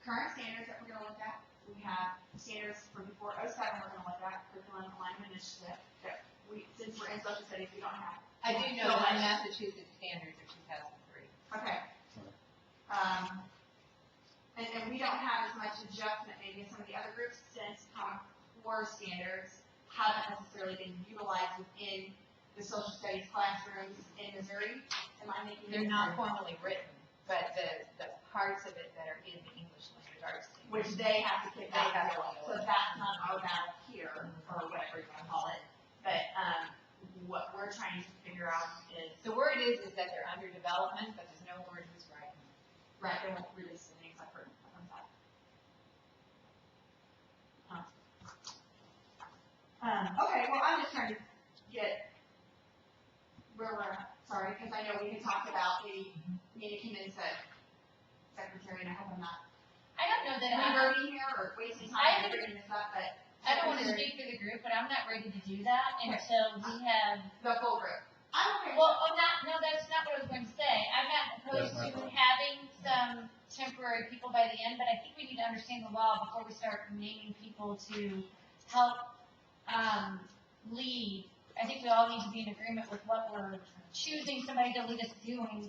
current standards that we're going to look at. We have standards from before 07 we're going to look at, curriculum alignment initiative, that we, since we're in social studies, we don't have. I do know that Massachusetts standards are 2003. Okay. And we don't have as suggesting that maybe some of the other groups, since Common Core standards haven't necessarily been utilized within the social studies classrooms in Missouri. Am I making? They're not formally written, but the parts of it that are in the English language arts. Which they have to kick out, so that's not our battle here, or whatever you wanna call it. But, what we're trying to figure out is, The word is that they're under development, but there's no word who's writing. right, they won't release the names, I've heard from that. Okay, well, I'm just trying to get where we're at, sorry, because I know we had talked about maybe came in and said, secretary, and I hope I'm not I don't know that rewording here or wasting time bringing this up, but. I don't want to speak for the group, but I'm not ready to do that until we have. The full group. I'm okay. Well, no, that's not what I was going to say. I'm not opposed to having some temporary people by the end, but I think we need to understand the law before we start naming people to help, lead. I think we all need to be in agreement with what we're choosing somebody to lead us doing.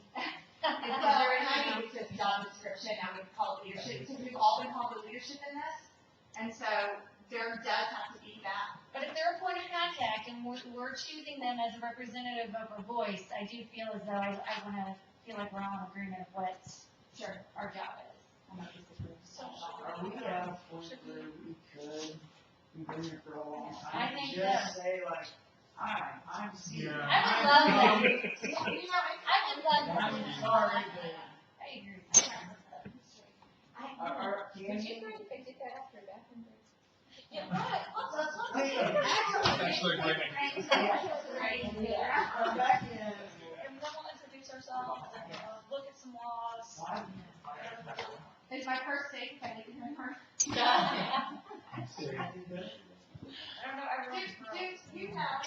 Well, and I think it's just job description, now we call it leadership, because we've all been called the leadership in this, and so there does have to be that. But if they're a point of contact and we're choosing them as a representative of a voice, I do feel as though I want to feel like we're all in agreement of what our job is. I'm not disagreeing. Are we at a point where we could, we've been here for a long time, I think just say like, I'm Steve. I would love that. I would love that. I'm sorry, but. I agree. Would you mind if I did that after a bathroom break? Yeah, right. Actually, great. I'm back in. And then we'll introduce ourselves and look at some laws. Is my purse safe if I leave it in her? I don't know, everyone's. Do you have,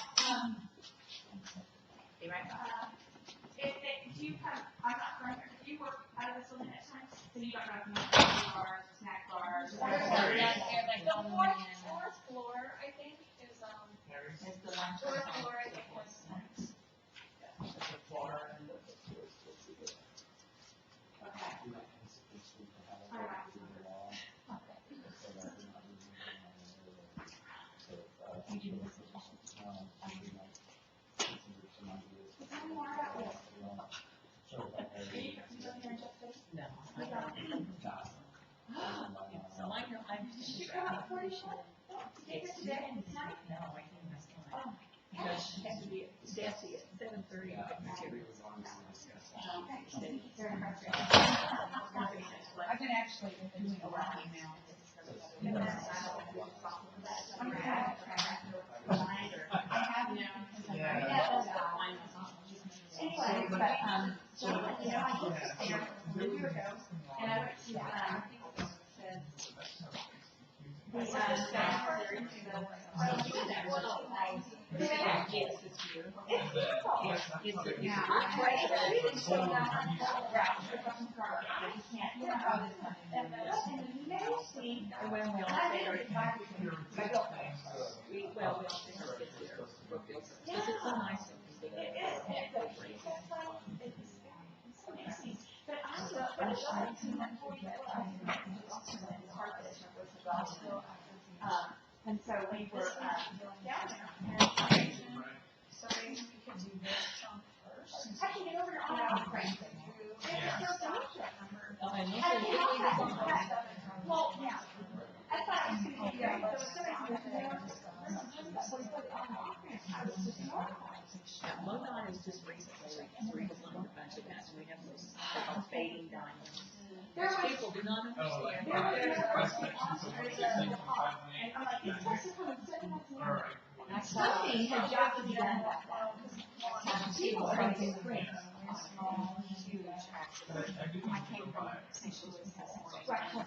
if you come, I'm not from here, if you work out of this one next time, so you don't recommend bars, snack bars. The fourth floor, I think, is, fourth floor, I think, was next. I've been actually doing a lot of email. Anyway, but, so, you know, I was just there a year ago, and I went to, and so we were, down there. So maybe we can do this chunk first. I can get over to all the friends. Well, yeah. I thought it was gonna be, there was somebody there. I was just MoDOT is just recently redesigned a bunch of that, and we have those fading diamonds. There was, People do not understand. there was, and I'm like, it's supposed to come and sit next to me. Something had got to be done about that. People are in print. I came from St. Louis this morning. Right.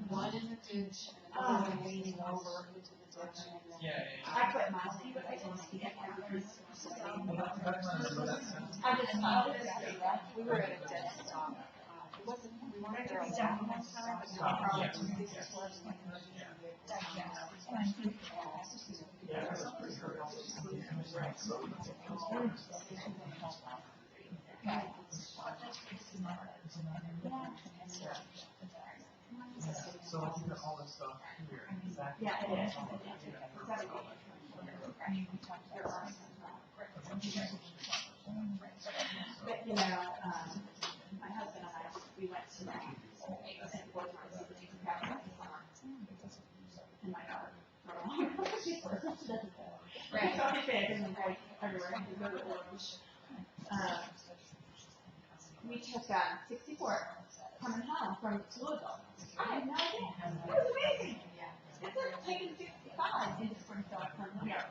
One in the ditch and another one leaning over into the ditch. And then I put my seat, I didn't see that. I just thought it was, we were at a dead stop. It wasn't, we weren't there a long time, but there were probably 2 business clubs. So So I'll do all this stuff here. Exactly. Yeah, it is. But, you know, my husband and I, we went to St. Louis, and my daughter. Right. So I say I didn't go everywhere. We go to Orange. We took 64 coming home from Louisville. I had no idea. It was amazing. Instead of taking 65 into Springfield from here,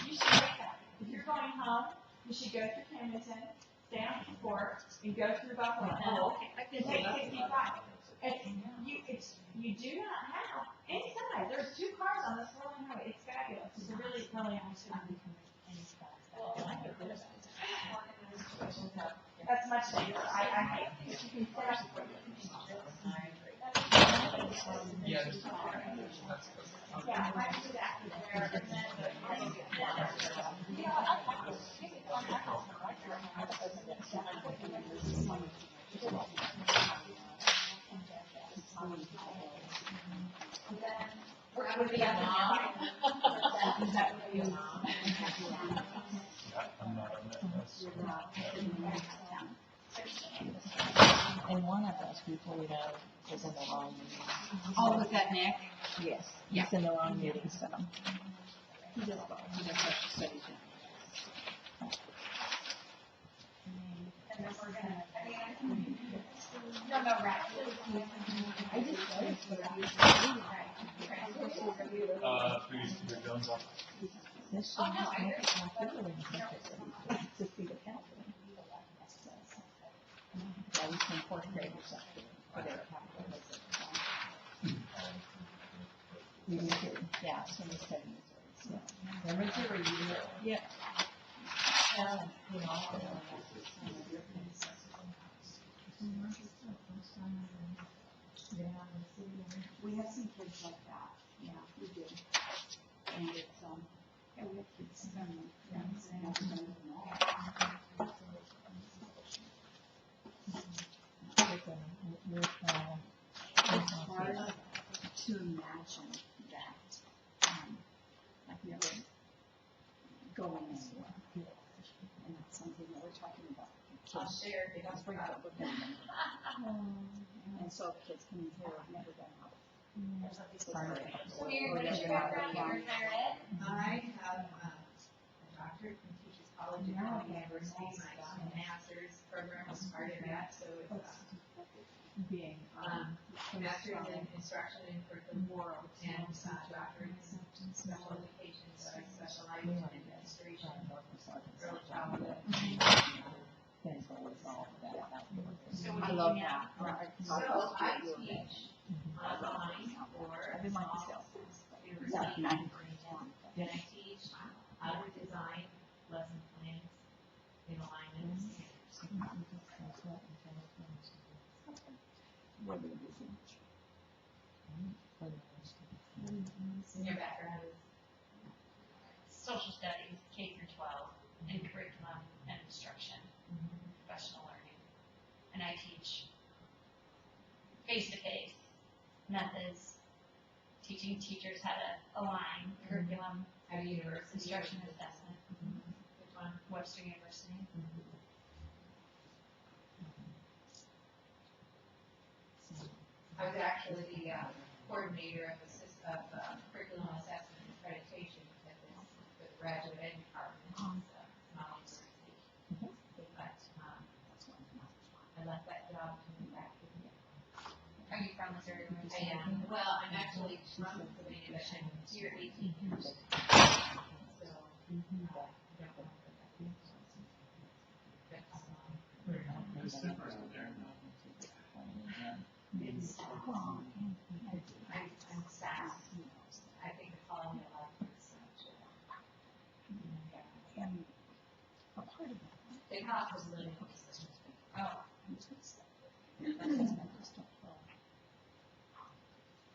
you should make that. If you're going home, you should go through Camdenton, stay on 4, and go through Buffalo. Take 65. You do not have any size. There's 2 cars on this rolling highway. It's fabulous. It's a really, really nice one. That's much safer. I hate if you can sit up for Yeah. Yeah, I do that there, and then you know, we're going to be at the mom. Is that going to be a mom? I'm not on that list. And one of those people we know was in the wrong meeting. Oh, was that Nick? Yes, Yeah. he's in the wrong meeting, so. He does social studies. And then we're gonna, no, right. I just noticed what you Please, your guns off. This should just make it more feeling to see the council. Yeah, we can incorporate yourself for their capital. We need to, yeah, so we said, remember to review it? Yeah. You know, We have some kids like that, yeah, we do. And it's, yeah, we have kids, it's hard to imagine that, like never going anywhere. And that's something that we're talking about. Kids, that's bring up with them. And so kids coming here have never been out. So what's your background, you're ed? I have a doctorate from Teachers College at Howard University. My master's program was part of that, so it's Being, master's in instruction and curriculum and doctorate in special education, so I specialize in administration, early childhood. I love that. So I teach online for small university. Then I teach how to design lesson plans in alignment with standards. And your background is Social studies, K through 12, and curriculum and instruction, professional learning. And I teach face-to-face methods, teaching teachers how to align curriculum, at a university. instruction, and assessment. Which one? Webster University. I was actually the coordinator of curriculum assessment and accreditation at the graduate ed department at Mount University. But I left that job to move back to the. Are you from Missouri? I am. Well, I'm actually from Pennsylvania, but I'm here 18 years. So, It's different out there. I'm sad. I think the quality of life is so much. a part of it. The cost of living. Oh,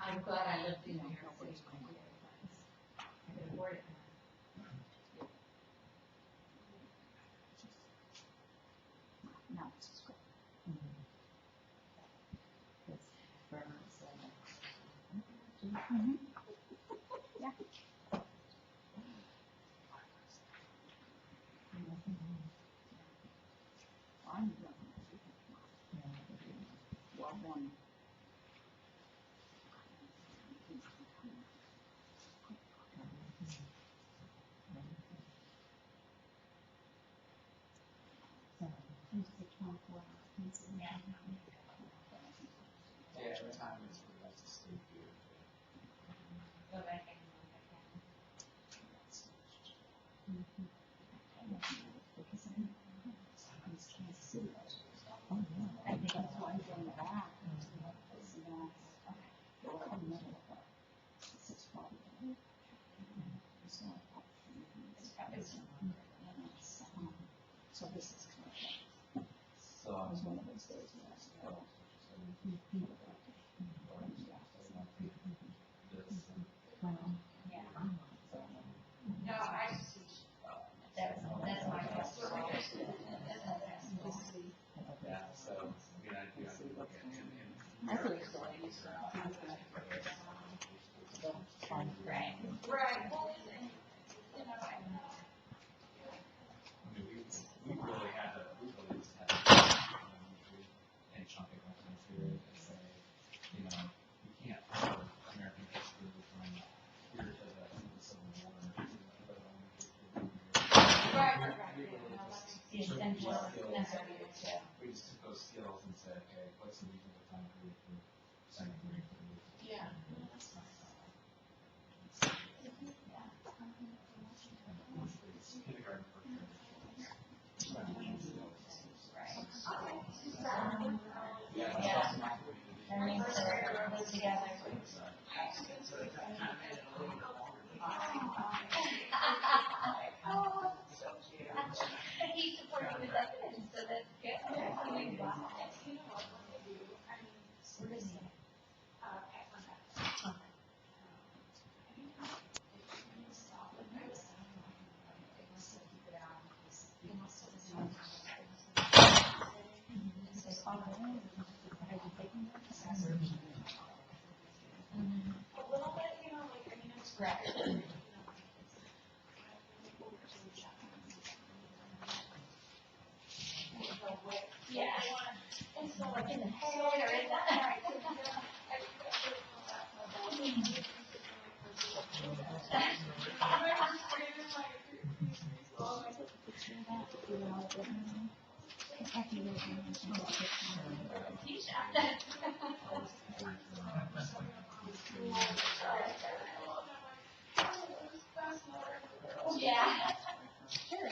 I'm glad I lived in New York City. I could afford it. No, it's just great. one. Yeah, every time it's really to stay here. Go back and look at that. I think that's why he's in the back. So this is correct. So It was one of those days when I said, oh. No, I just, that's my best. yeah, so I mean, I do have to look at and I think so. Right. Right. Well, you know, I know. I mean, we really just had to and chunk it up into it and say, you know, you can't cover American history from here to the Civil War. Right. We just took those skills and said, okay, what's the reasonable time period for second grade? Yeah. Kindergarten, first grade. Yeah. Learning to live together. He's supporting the definition, so that's good. Wow. We're just, a little bit, you know, like, I mean, it's great. Yeah. And so like in the head or in the. Yeah. Sure.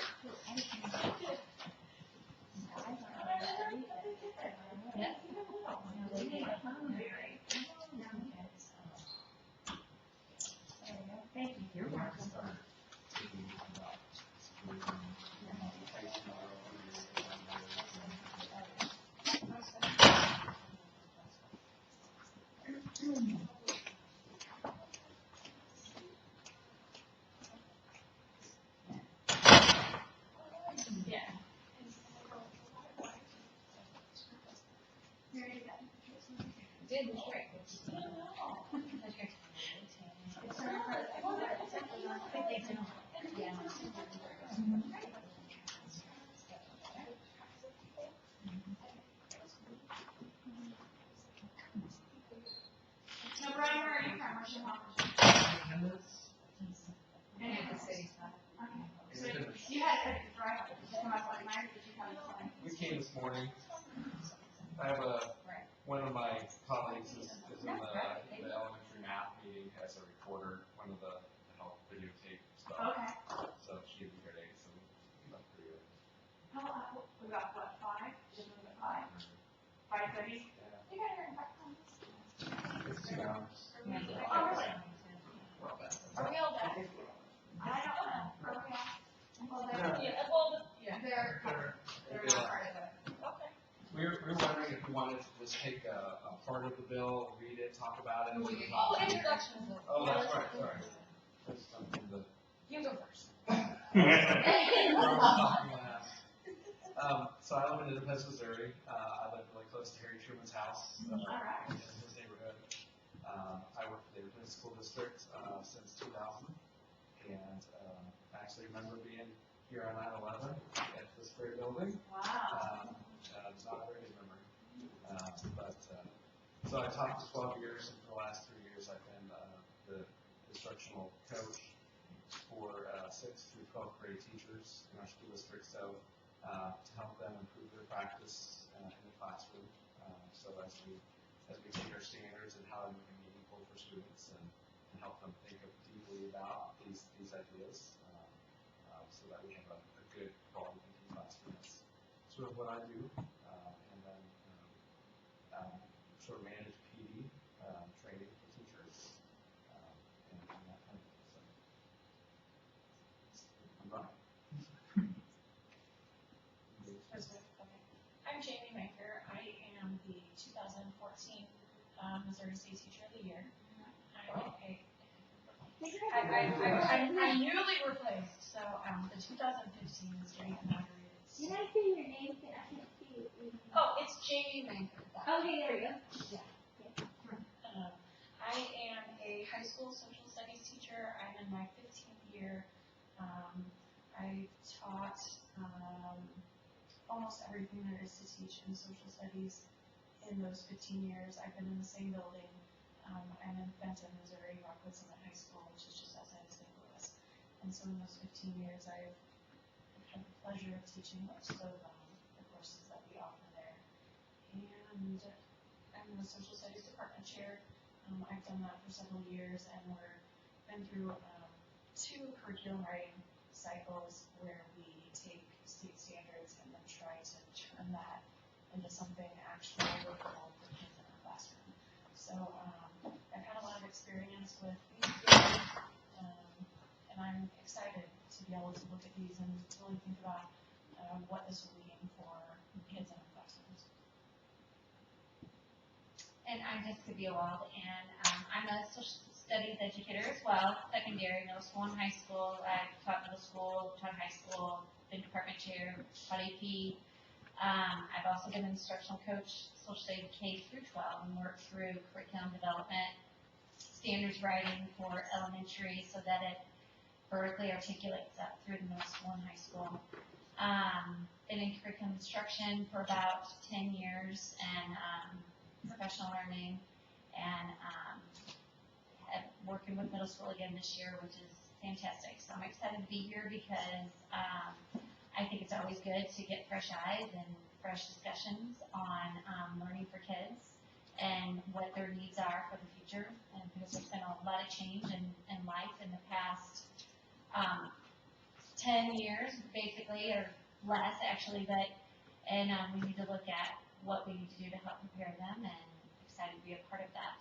Thank you. You're welcome. Yeah. Did the trick. Yeah. No, Brian, where are you from? Where's your home? And the city side. Okay. So you had to drive, did you come up like nine, or did you come this morning? We came this morning. I have one of my colleagues is in the elementary math meeting as a reporter, one of the help videotape stuff. Okay. So she gave me her date, so we left pretty early. We got what, 5? Just a little bit 5? 5:30? You got here in 5 minutes. It's 2 hours. Oh, really? Are we all done? I don't know. Are we all? Well, they're not part of it. Okay. We were wondering if we wanted to just take a part of the bill, read it, talk about it. Oh, introductions. Oh, that's right, sorry. That's something that. You go first. So I live in Independence, Missouri. I live really close to Harry Truman's house. All right. In his neighborhood. I work for the Independence School District since 2000. And I actually remember being here on 9/11 at this very building. Wow. It's not a very good memory. But So I taught for 12 years, and for the last 3 years, I've been the instructional coach for 6th through 12th grade teachers in our school district. So to help them improve their practice in the classroom. So as we take our standards and how to make them meaningful for students and help them think deeply about these ideas, so that we have a good quality thinking classroom. That's sort of what I do. And then sort of manage PD training for teachers and that kind of thing. So I'm running. I'm Jamie Maker. I am the 2014 Missouri State Teacher of the Year. I'm newly replaced, so the 2015 is getting inaugurated. Did I say your name? I can't see it. Oh, it's Jamie Maker. Okay, there we go. Yeah. I am a high school social studies teacher. I'm in my 15th year. I taught almost everything there is to teach in social studies in those 15 years. I've been in the same building. I'm in Benton, Missouri, Rockwood Summit High School, which is just outside of St. Louis. And so in those 15 years, I've had the pleasure of teaching most of the courses that we offer there. And I'm the social studies department chair. I've done that for several years, and we're been through 2 curriculum writing cycles where we take state standards and then try to turn that into something actually workable for kids in our classroom. So I've had a lot of experience with these kids, and I'm excited to be able to look at these and really think about what this will mean for kids in our classrooms. And I'm Jessica Biewald, and I'm a social studies educator as well, secondary, middle school and high school. I've taught middle school, taught high school, been department chair, taught AP. I've also been an instructional coach, social studies K through 12, and worked through curriculum development, standards writing for elementary so that it vertically articulates up through the middle school and high school. Been in curriculum instruction for about 10 years and professional learning, and working with middle school again this year, which is fantastic. So I'm excited to be here because I think it's always good to get fresh eyes and fresh discussions on learning for kids and what their needs are for the future. And because there's been a lot of change in life in the past 10 years, basically, or less actually, but we need to look at what we need to do to help prepare them, and excited to be a part of that.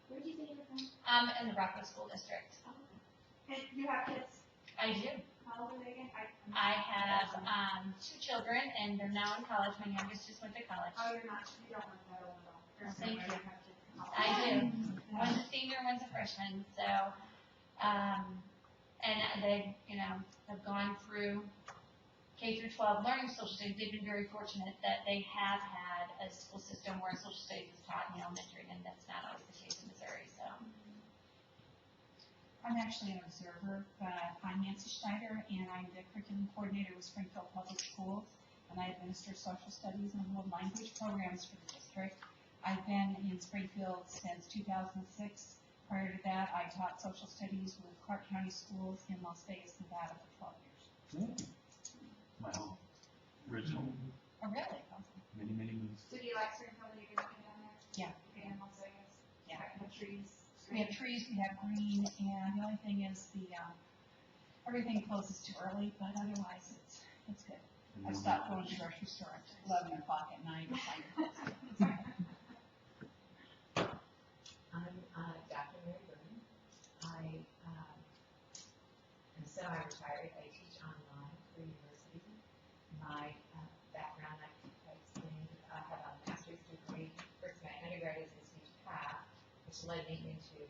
Where did you say you were from? In the Rockwood School District. And you have kids? I do. How old are they again? I have 2 children, and they're now in college. My youngest just went to college. Oh, you don't want that old at all. Thank you. I do. One's a senior, one's a freshman. So, and they, have gone through K through 12 learning social studies. They've been very fortunate that they have had a school system where social studies is taught in elementary, and that's not always the case in Missouri. So. I'm actually an observer, but I'm Nancy Schneider, and I'm the curriculum coordinator with Springfield Public Schools, and I administer social studies and world language programs for the district. I've been in Springfield since 2006. Prior to that, I taught social studies with Clark County Schools in Las Vegas, Nevada for 12 years. My home, original, Oh, really? Awesome. many moons. So do you like Springfield when you're going down there? Yeah. Okay, in Las Vegas? Yeah. The trees? We have trees, we have green, and the only thing is everything closes too early, but otherwise it's good. I stopped going to the grocery store at 11 o'clock at night. I'm Dr. Mary Boone. I am semi-retired. I teach online for university. My background, I explained, I have a master's degree. First, my undergraduate is in speech path, which led me into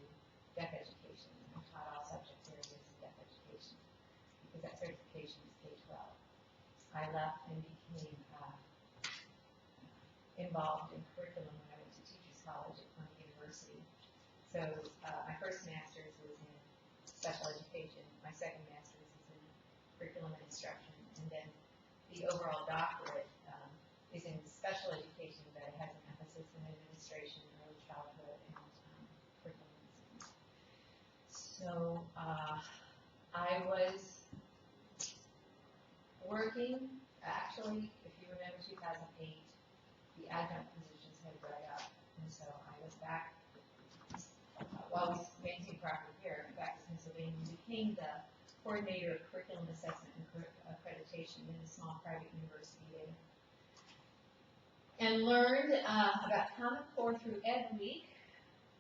deaf education. I taught all subject areas of deaf education because that certification is K-12. I left and became involved in curriculum when I went to Teachers College at Columbia University. So my first master's was in special education. My second master's is in curriculum and instruction. And then the overall doctorate is in special education, but it has an emphasis in administration, early childhood became the coordinator of curriculum assessment and accreditation in a small private university there. And learned about Common Core through Ed Week,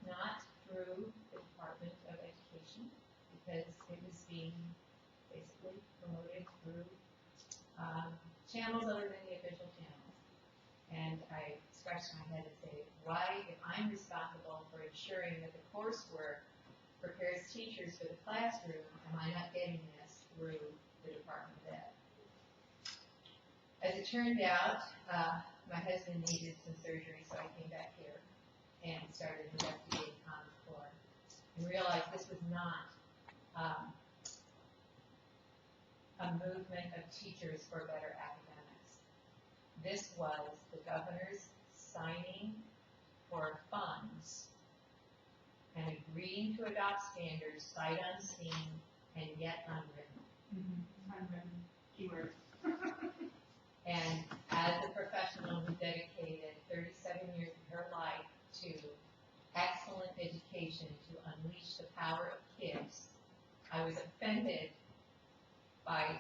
not through the Department of Education, because it was being basically promoted through channels other than the official channels. And I scratched my head and say, why, if I'm responsible for ensuring that the coursework prepares teachers for the classroom, am I not getting this through the Department of Ed? As it turned out, my husband needed some surgery, so I came back here and started investigating Common Core and realized this was not a movement of teachers for better academics. This was the governor's signing for funds and agreeing to adopt standards sight unseen and yet unwritten. Unwritten keywords. And as a professional who dedicated 37 years of her life to excellent education to unleash the power of kids, I was offended by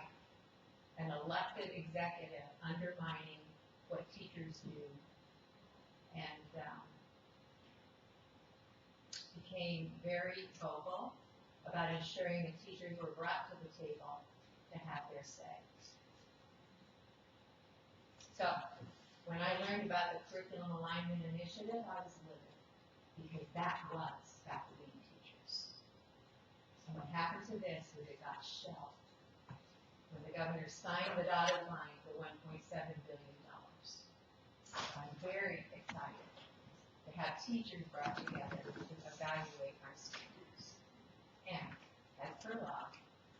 an elected executive undermining what teachers do, and became very vocal about ensuring that teachers were brought to the table to have their say. So, when I learned about the Curriculum Alignment Initiative, I was livid, because that was faculty and teachers. And what happened to this was it got shelved when the governor signed the dotted line for $1.7 billion. I'm very excited to have teachers brought together to evaluate our students and, as per law,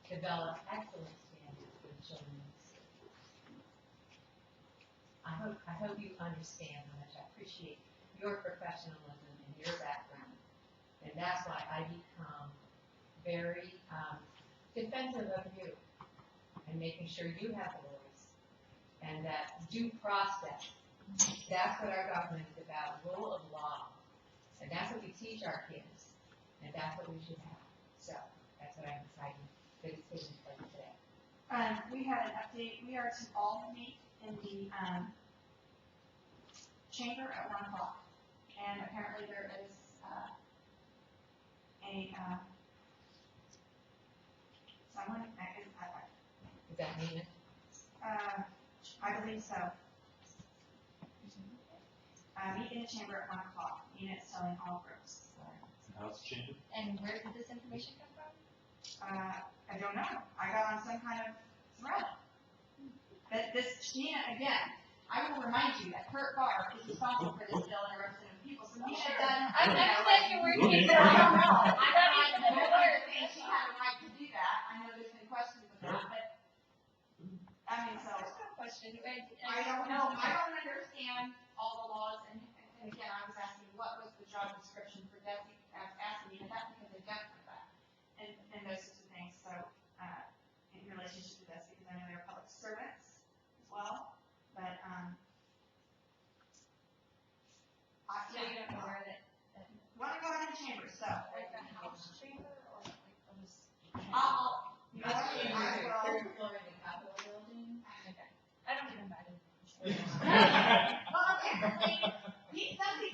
develop excellent standards for the children in the city. I hope you understand how much I appreciate your professionalism and your background, and that's why I become very defensive of you and making sure you have a voice and that due process. That's what our government is about, rule of law. And that's what we teach our kids. And that's what we should have. So that's what I'm excited that it's taking place today. We had an update. We are to all meet in the chamber at 1 o'clock. And apparently there is someone, Is that Nina? I believe so. Meet in the chamber at 1 o'clock. Nina is telling all groups. How's the chamber? And where did this information come from? I don't know. I got on some kind of thread. But this, Nina, again, I will remind you that Kurt Barr is responsible for this bill and representing people. So Nina done, I'm glad you're working. I don't know. I don't think she had a right to do that. I know there's been questions of that, but, I mean, so. Question. I don't know. I don't understand all the laws, and again, I was asking, what was the job description for Desi? I was asking you that because they don't know that, and those sorts of things. So, in relationship to this, because I know they're public servants as well, but So you don't know where that. Want to go in the chamber? So, Like the house chamber or like I'll. You know what? I will. Third floor in the Capitol building. Okay. I don't even know. Well, okay.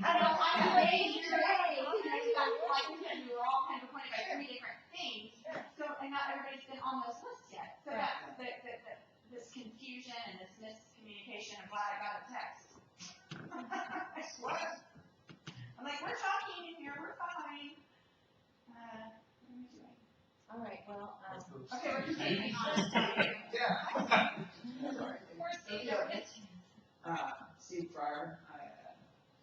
I don't want to wait your way. Like we said, we were all kind of appointed by 3 different things. So, and not everybody's been on those lists yet. So that's this confusion and this miscommunication. I'm glad I got a text. I swear. I'm like, we're talking in here, we're fine. What are we doing? All right, well, Okay, we're continuing on. Steve Fryer, I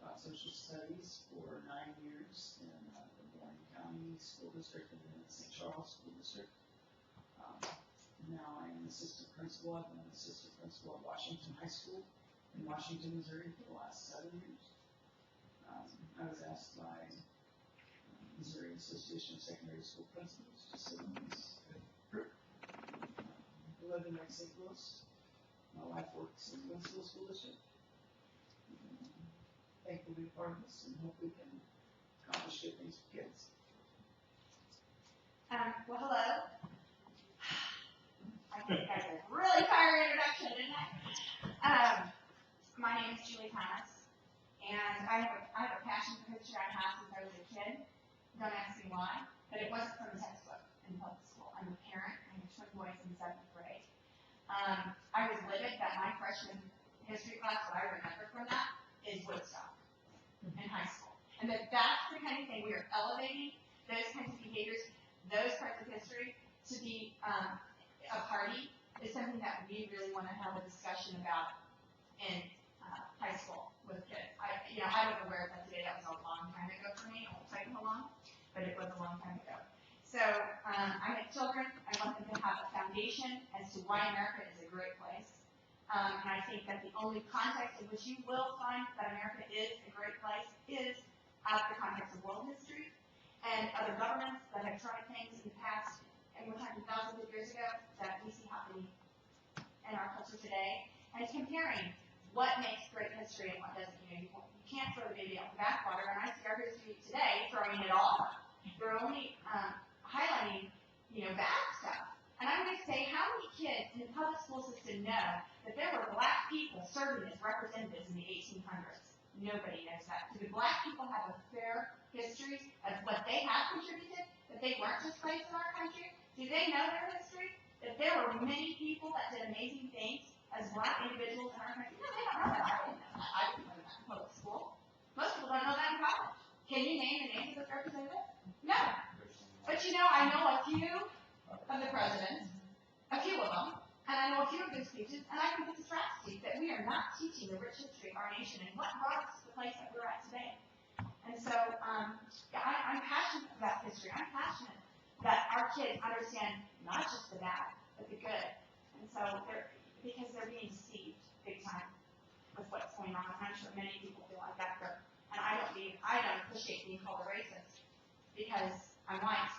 taught social studies for 9 years in the Warren County School District and then the St. Charles School District. Now I am assistant principal. I've been an assistant principal at Washington High School in Washington, Missouri for the last 7 years. I was asked by Missouri Association of Secondary School Principals to sit on this group. I live in Lake St. Louis. My wife works in Winslow School District. Thankful to be part of this and hope we can accomplish good things for kids. Well, hello. I gave you guys a really fiery introduction, didn't I? My name is Julie Thomas, and I have a passion for history I've had since I was a kid. Don't ask me why, but it wasn't from the textbook in public school. I'm a parent. I have twin boys in 7th grade. I was livid that my freshman history class, what I remember from that, is Woodstock in high school. And that's the kind of thing we are elevating, those kinds of behaviors, those parts of history to be a party is something that we really want to have a discussion about in high school with kids. I wasn't aware of that today. That was a long time ago for me. It won't take how long, but it was a long time ago. So I have children. I want them to have a foundation as to why America is a great place. And I think that the only context in which you will find that America is a great place is out of the context of world history and other governments that have tried things in the past, and we're talking thousands of years ago, that we see happening in our culture today, and comparing what makes great history and what doesn't. You can't throw the baby out the bathwater, and I see our history today throwing it all up. They're only highlighting, bad stuff. And I'm going to say, how many kids in the public school system know that there were black people serving as representatives in the 1800s? Nobody knows that. Do the black people have a fair history of what they have contributed? That they weren't just slaves in our country? Do they know their history? That there were many people that did amazing things as black individuals in our country? No, they don't know that. I didn't know that. I didn't know that in public school. Most people don't know that in college. Can you name the names of those representatives? No. But I know a few of the presidents, a few of them, and I know a few of their speeches, and I think it's a travesty that we are not teaching the rich history of our nation and what brought us to the place that we're at today. And so, I'm passionate about history. I'm passionate that our kids understand not just the bad, but the good. And so, because they're being deceived big time with what's going on. I'm sure many people feel like that, and I don't appreciate being called a racist because I'm white.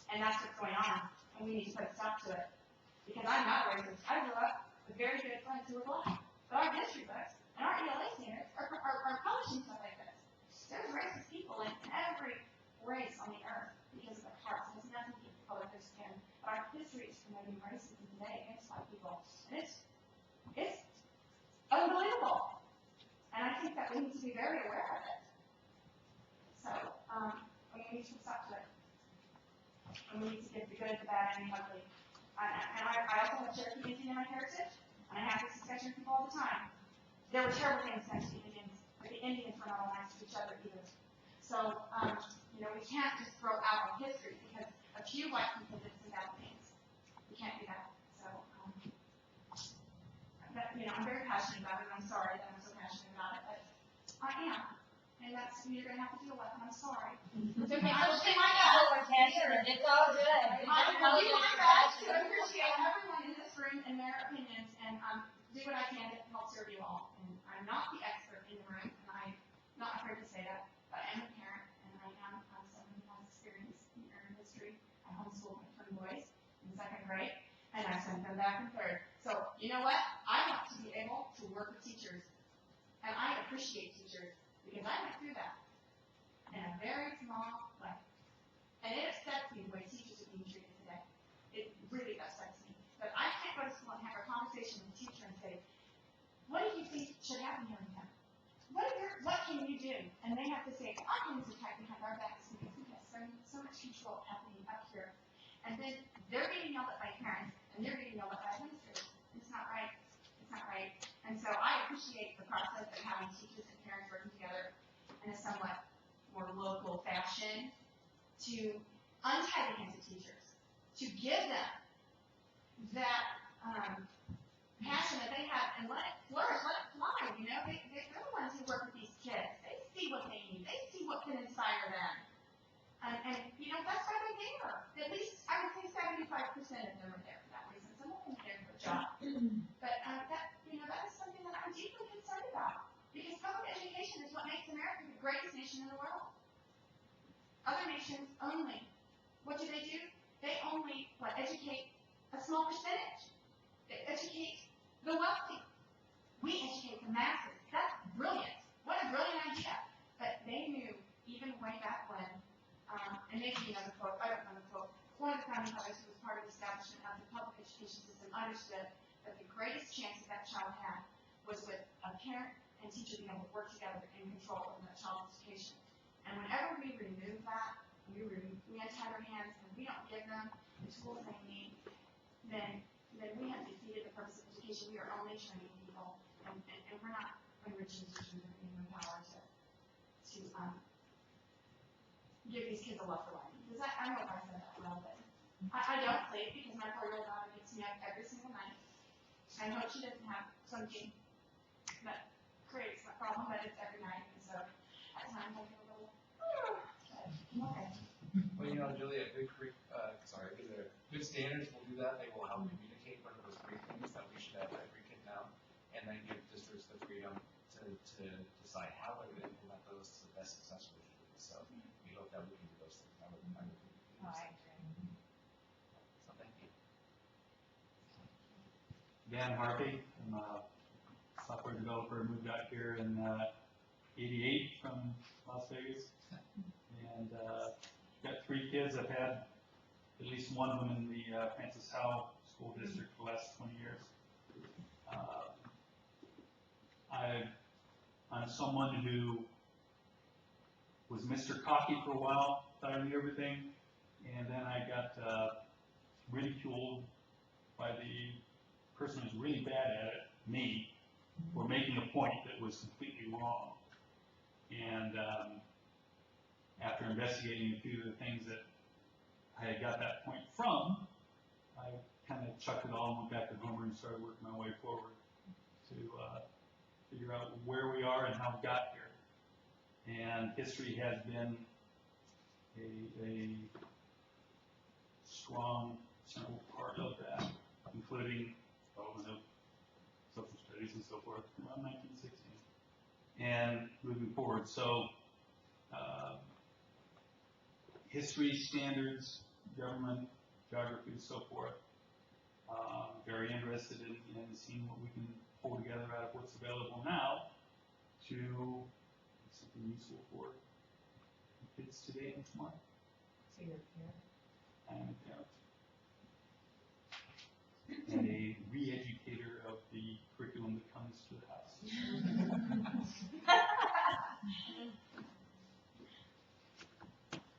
And that's what's going on, and we need to put a stop to it. Because I'm not racist. I grew up with very good friends who were black. But our history books and our ELA standards are publishing stuff like this. There's racist people in every race on the earth because of their hearts. It has nothing to do with the color of their skin. But our history is promoting racism today against white people. And it's unbelievable. And I think that we need to be very aware of it. So, we need to stop to it. And we need to get the good, the bad, and the ugly. And I also have Cherokee Indian in my heritage, and I have this discussion with people all the time. There were terrible things done to the Indians, but the Indians were not all nice to each other either. So, we can't just throw out our history because a few white people did some bad things. We can't do that. So, I'm very passionate about it, and I'm sorry that I'm so passionate about it, but I am. And that's who you're going to have to deal with, and I'm sorry. It's okay. I will do my best. It's all good. I will do my best to appreciate everyone in this room and their opinions, and do what I can to help serve you all. And I'm not the expert in the room, and I'm not afraid to say that, but I am a parent, and I am someone who has experience in urban history. I homeschooled my twin boys in 2nd grade, and I sent them back in 3rd. So, you know what? I want to be able to work with teachers, and I appreciate teachers. Because I went through that in a very small way. And it upsets me the way teachers are being treated today. It really upsets me. But I can't go to school and have a conversation with a teacher and say, what do you think should happen here in town? What can you do? And they have to say, our hands are tied behind our backs because we have so much control happening up here. And then they're getting yelled at by parents, and they're getting yelled at by administrators. It's not right. It's not right. And so I appreciate the process of having teachers and parents working together in a somewhat more local fashion to untie the hands of teachers, to give them that passion that they have and let it flourish, let it fly. They're the ones who work with these kids. They see what they need. They see what can inspire them. And that's why they're there. At least I would say 75% of them are there for that reason. Some of them are there for a job. But that is something that I'm deeply concerned about. Because public education is what makes America the greatest nation in the world. Other nations only. What do? They only, educate a small percentage. They educate the wealthy. We educate the masses. That's brilliant. What a brilliant idea. But they knew, even way back when, and maybe you know the quote, I don't know the quote, one of the founding fathers who was part of the establishment of the public education work together in control of that child's education. And whenever we remove that, we untie their hands and we don't give them the tools they need, then we have defeated the purpose of education. We are only training people, and we're not enriching teachers or giving them power to give these kids a love for learning. Because I don't know if I said that well, but I don't say it because my 4-year-old daughter gets me up every single night. I hope she doesn't have something that creates a problem, but it's every night, and so at times I get a little, okay. Well, you know, Julia, good standards will do that. They will help communicate what are those 3 things that we should have every kid know, and then give districts the freedom to decide how they would implement those to the best success we should do. So we hope that we can do those things. I would agree. Oh, I agree. So thank you. Dan Harvey, I'm a software developer, moved out here in '88 from Las Vegas, and got 3 kids. I've had at least one of them in the Francis Howe School District for the last 20 years. I'm someone who was Mr. Cocky for a while, thought I knew everything, and then I got ridiculed by the person who's really bad at it, me, for making a point that was completely wrong. And after investigating a few of the things that I had got that point from, I kind of chucked it all and went back to Homer and started working my way forward to figure out where we are and how we got here. And history has been a strong, central part of that, including social studies and so forth, around 1960, and moving forward. So, history, standards, government, geography, and so forth. Very interested in seeing what we can pull together out of what's available now to make something useful for kids today and tomorrow. So you're a parent? I am a parent. And a re-educator of the curriculum that comes to the house.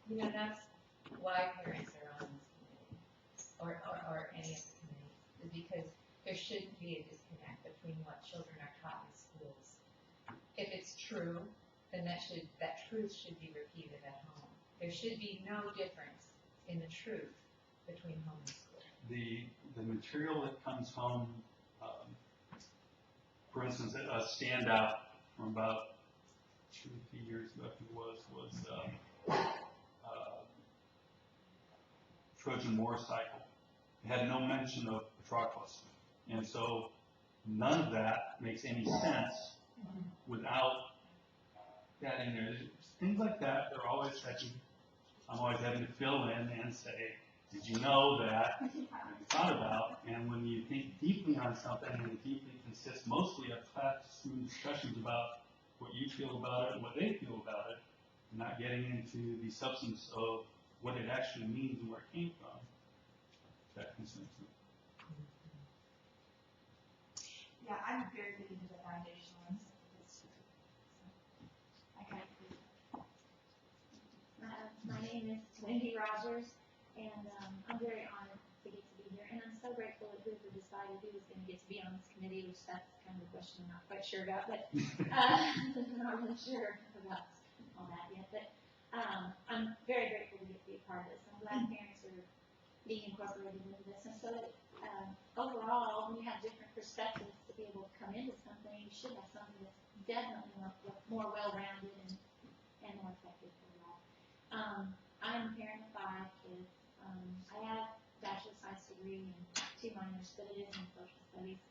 You know, that's why parents are on this committee, or any of the committees, is because there shouldn't be a disconnect between what children are taught in schools. If it's true, then that truth should be repeated at home. There should be no difference in the truth between home and school. The material that comes home, for instance, a standout from about 2 or 3 years ago, I think it was Trojan War cycle. It had no mention of Patroclus. And so none of that makes any sense without that in there. Things like that, I'm always having to fill in and say, did you know that? Have you thought about? And when you think deeply on something, and it deeply consists mostly of classroom discussions about what you feel about it and what they feel about it, and not getting into the substance of what it actually means and where it came from, that concerns me. Yeah, I'm very big into the foundational. I kind of agree. My name is Wendy Rogers, and I'm very honored to get to be here. And I'm so grateful that whoever decided who was going to get to be on this committee, which that's kind of a question I'm not quite sure about, but I'm not really sure about all that yet. But I'm very grateful to get to be a part of this. I'm glad parents are being incorporated into this. And so that overall, when you have different perspectives to be able to come into something, you should have something that's definitely more well-rounded and more effective for that. I'm a parent of 5 kids. I have a bachelor's science degree and 2 minors, but it is in social studies.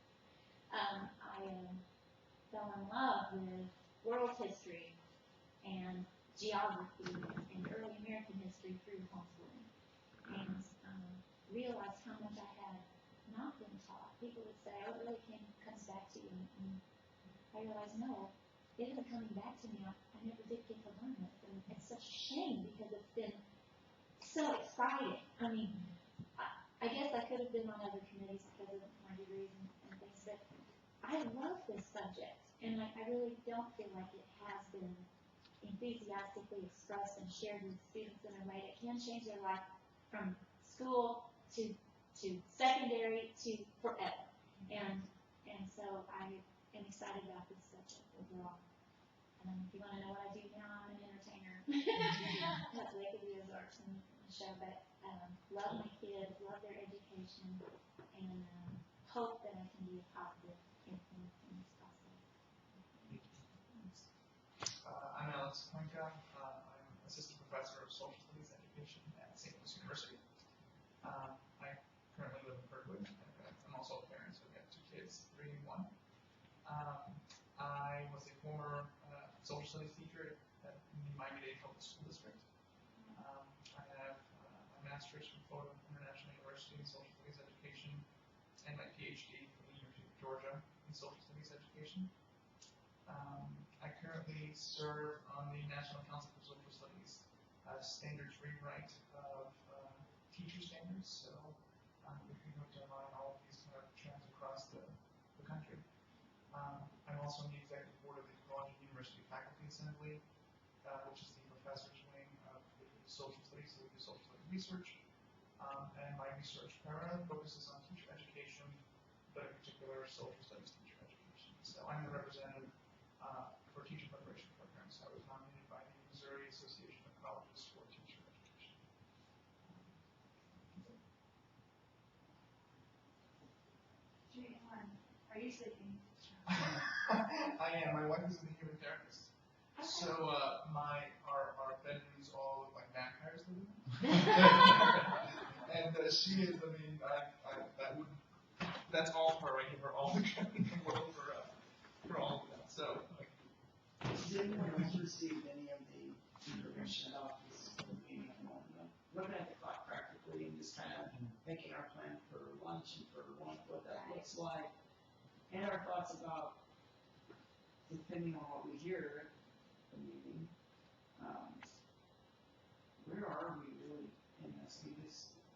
I fell in love with world history and geography and early American history through homeschooling, and realized how much I had not been taught. People would say, oh, it really comes back to you, and I realized, no, it isn't coming back to me. I never did get to learn it, and it's such a shame because it's been so exciting. I mean, I guess I could have been on other committees because of my degrees and things, but I love this subject, and I really don't feel like enthusiastically express and share with students in a way that can change their life from school to secondary to forever. And so I am excited about this subject overall. If you want to know what I do now, I'm an entertainer. That's what I can do as arts and show, but love my kids, love their education, and hope that I can be a positive influence in this process. I'm Alex Cuenca. I'm assistant professor of social studies education at St. Louis University. I currently live in Berkeley. I'm also a parent, so I've got 2 kids, 3 and 1. I was a former social studies teacher at the Miami-Dade Public School District. I have a master's from Florida International University in social studies education and my PhD from the University of Georgia in social studies education. I currently serve on the National Council for Social Studies standards rewrite of teacher standards. So if you're going to align all of these kind of trends across the country. I'm also on the executive board of the College and University Faculty Assembly, which is the professor's wing of the social studies, so we do social studies research. And my research primarily focuses on teacher education, but in particular social studies teacher education. So I'm the representative for teacher preparation programs. I was nominated by the Missouri Association of Colleges for teacher education. Are you sleeping? I am. My wife is a human therapist. So our bedrooms all look like vampires to me. And she is. I mean, that's all her. I give her all the credit in the world for all of that. So. Has anyone else received any of the information about this meeting at the moment? Looking at the clock practically and just kind of making our plan for lunch and for what that looks like, and our thoughts about, depending on what we hear at the meeting, where are we really in this?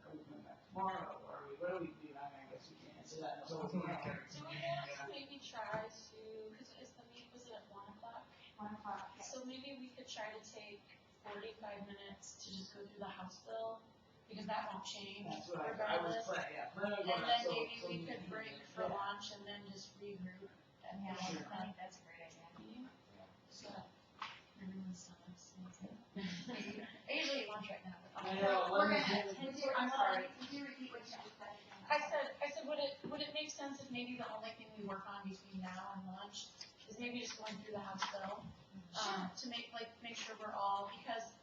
Are we going back tomorrow? What do we do? I mean, I guess we can't answer that until we know. Do we want to maybe try to, because the meet was at 1 o'clock? 1 o'clock. So maybe we could try to take 45 minutes to just go through the House bill, because that won't change That's what I was regardless. planning. And then maybe we could break for lunch and then just regroup. Yeah, Sure. I think that's a great idea. So, everyone's done. I usually eat lunch right now. But I know, We're lunch gonna, is- I'm sorry, could you repeat what you just said again? I said, would it make sense if maybe the only thing we work on between now and lunch is maybe just going through the House bill? To make sure we're all, because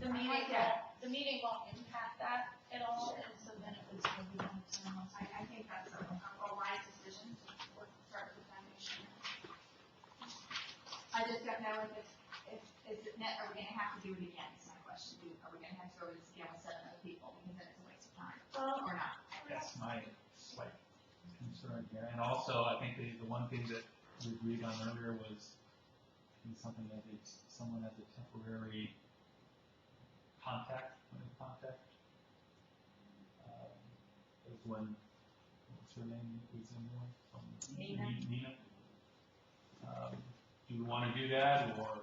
the meeting won't impact that at all, and so then it would still be on the time. I think that's a wise decision. We'll start with the foundation. I just don't know if are we gonna have to do it again, is my question. Are we gonna have to go over this again with 7 other people, because then it's a waste of time, or not? That's my slight concern here. And also, I think the one thing that we agreed on earlier was something that someone as a temporary point of contact. Is when, what's her name, was in one? Nina. Do you want to do that, or?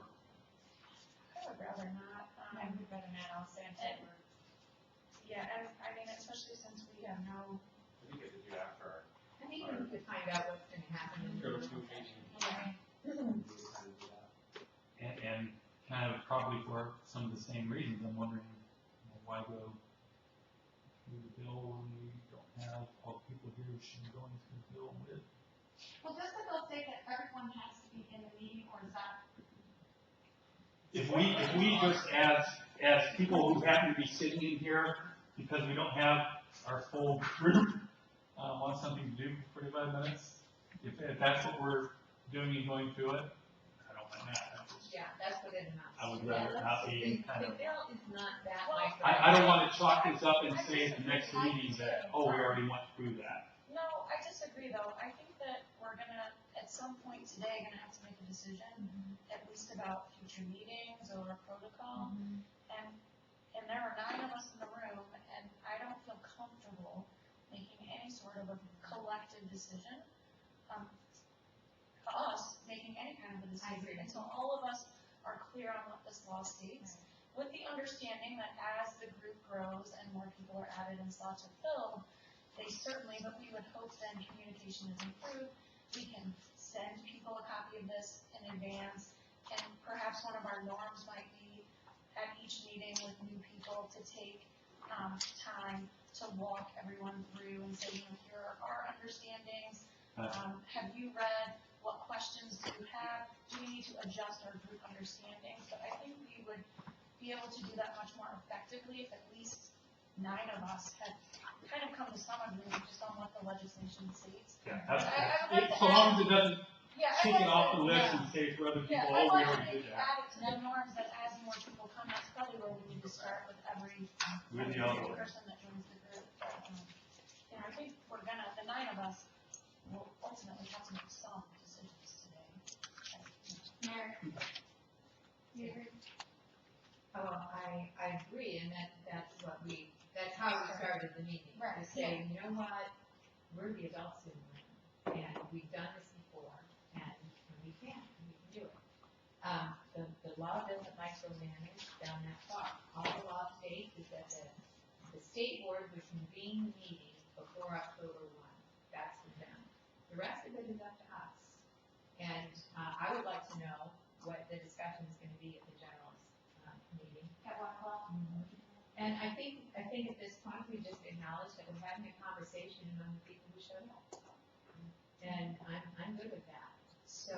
I would rather not. I would rather not, I'll say in favor. Yeah, and I mean, especially since we have no. I think we could do after I think we need to find out what's going to happen. our go-to meeting. And kind of probably for some of the same reasons, I'm wondering, why go through the bill when we don't have all the people here who should be going through the bill with? Well, does the bill say that everyone has to be in the meeting, or is that? If we just as people who happen to be sitting in here, because we don't have our full group, want something to do for 45 minutes, if that's what we're doing and going through it, I don't mind that. Yeah, that's what it amounts to. I would rather not be kind of. The bill is not that like. I don't want to chalk this up and say at the next meeting that, oh, we already went through that. No, I disagree though. I think that we're gonna, at some point today, gonna have to make a decision, at least about future meetings or protocol. And there are 9 of us in the room, and I don't feel comfortable making any sort of a collective decision. Us making any kind of a decision until all of us are clear on what the this law states, with the understanding that as the group grows and more people are added and slots are filled, they certainly, but we would hope then communication is improved. We can send people a copy of this in advance, and perhaps one of our norms might be at each meeting with new people to take time to walk everyone through and say, here are our understandings. Have you read? What questions do you have? Do we need to adjust our group understandings? But I think we would be able to do that much more effectively if at least 9 of us had kind of come to some agreement just on what the legislation states. Yeah, So long as it doesn't kick it off the list yeah. and say for other people, Yeah, oh, I'd like we to already maybe did that. add it to the norms that as more people come, that's probably where we need to start with every person that joins the group. But, I think we're gonna, the 9 of us will ultimately have to make some decisions today. Mayor, you agree? Oh, I agree, and that's how we started the meeting. Right, To say, you know what, we're the adults in the room, and we've done this before, and we can do it. The law doesn't micromanage down that far. All the law states is that the state board would convene the meeting before October 1. That's been done. The rest of it is up to us. And I would like to know what the discussion is going to be at the general meeting. At 1 o'clock? And I think at this point we just acknowledge that we're having a conversation among the people who showed up. And I'm good with that. So,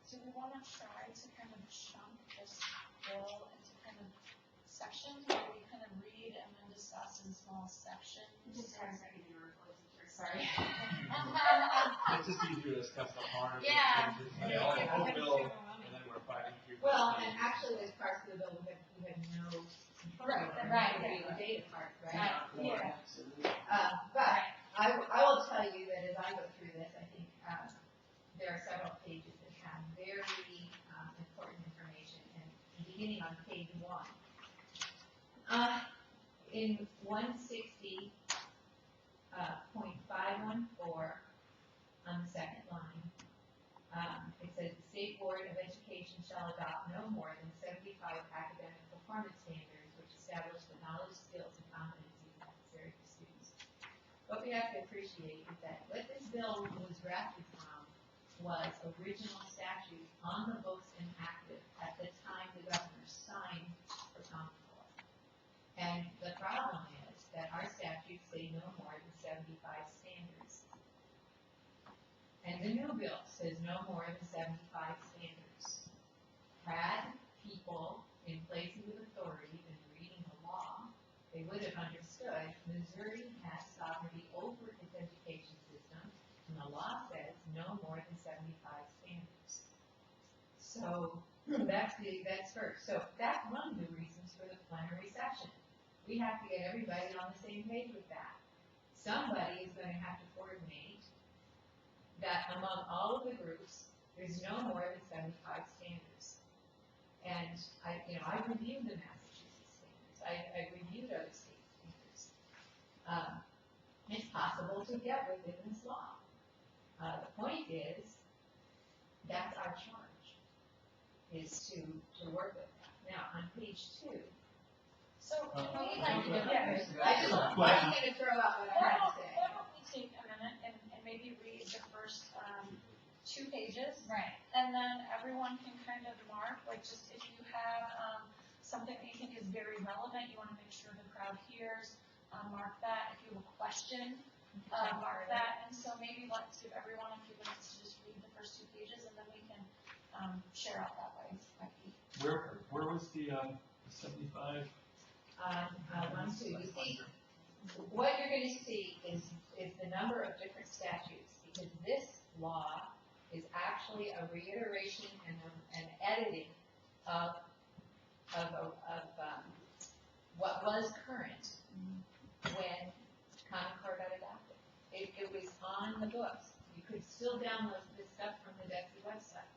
do we want to try to kind of chunk this bill into kind of sections where we kind of read and then discuss in small sections? Just hard to get your voice, sorry. It's just easier to discuss the harm. Yeah. The whole bill, and then we're fighting through. well, and actually as parts of the bill, we have no control over. Right. The data part, right? Yeah. But I will tell you that as I go through this, I think there are several pages that have very important information, and beginning on page 1. In 160.514, on the second line, it says the State Board of Education shall adopt no more than 75 academic performance standards which establish the knowledge, skills, and competencies necessary for students. What we have to appreciate is that what this bill was drafted from was original statutes on the books and active at the time the governor signed for Common Core. And the problem is that our statutes say no more than 75 standards. And the new bill says no more than 75 standards. Had people in places of authority been reading the law, they would have understood Missouri has sovereignty over its education system, and the law says no more than 75 standards. So that's first. So that's one of the reasons for the plenary session. We have to get everybody on the same page with that. Somebody is going to have to coordinate that among all of the groups, there's no more than 75 standards. And I reviewed the Massachusetts standards. I reviewed other state standards. It's possible to get within this law. The point is, that's our charge, is to work with that. Now, on page 2. So, can we I like, just wanted to throw out what I had to say. why don't we take a minute and maybe read the first 2 pages? Right. And then everyone can kind of mark, like just if you have something that you think is very relevant, you want to make sure the crowd hears, mark that. If you have a question, mark that. And so maybe let's give everyone a few minutes to just read the first 2 pages, and then we can share out that way. Where was the 75? 1, 2. You see, what you're going to see is the number of different statutes, because this law is actually a reiteration and an editing of what was current when Common Core got adopted. It was on the books. You could still download this stuff from the DESI website.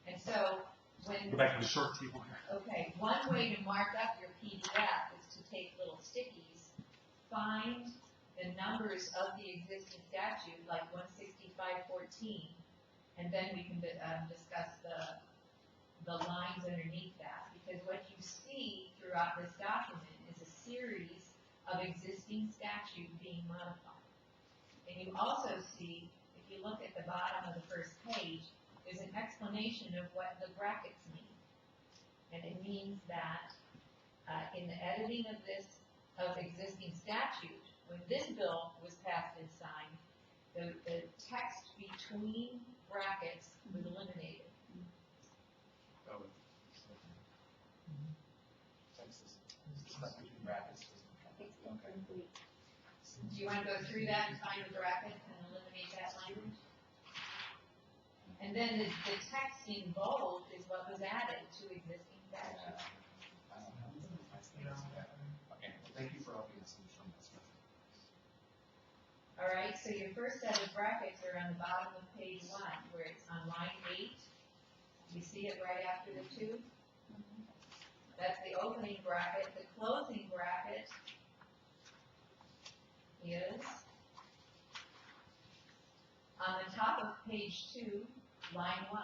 And so when Go back to the short table here. okay, one way to mark up your PDF is to take little stickies find the numbers of the existing statute, like 165.14, and then we can discuss the lines underneath that. Because what you see throughout this document is a series of existing statute being modified. And you also see, if you look at the bottom of the first page, there's an explanation of what the brackets mean. And it means that in the editing of existing statute, when this bill was passed and signed, the text between brackets was eliminated. Do you want to go through that and find the brackets and eliminate that language? And then the text in bold is what was added to existing statute. Okay, thank you for helping us understand this. All right, so your first set of brackets are on the bottom of page 1, where it's on line 8. You see it right after the 2? That's the opening bracket. The closing bracket is on the top of page 2, line 1,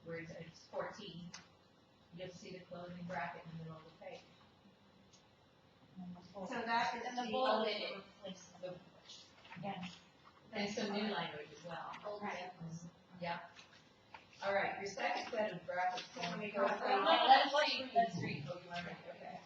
where it's 14. You'll see the closing bracket in the middle of the page. So that is And the the bold old- it replaces the Yes. And some new language as well. Right. Yep. All right, your second set of brackets. Can we go go through- through? Let's read. Oh, you want to read? Okay.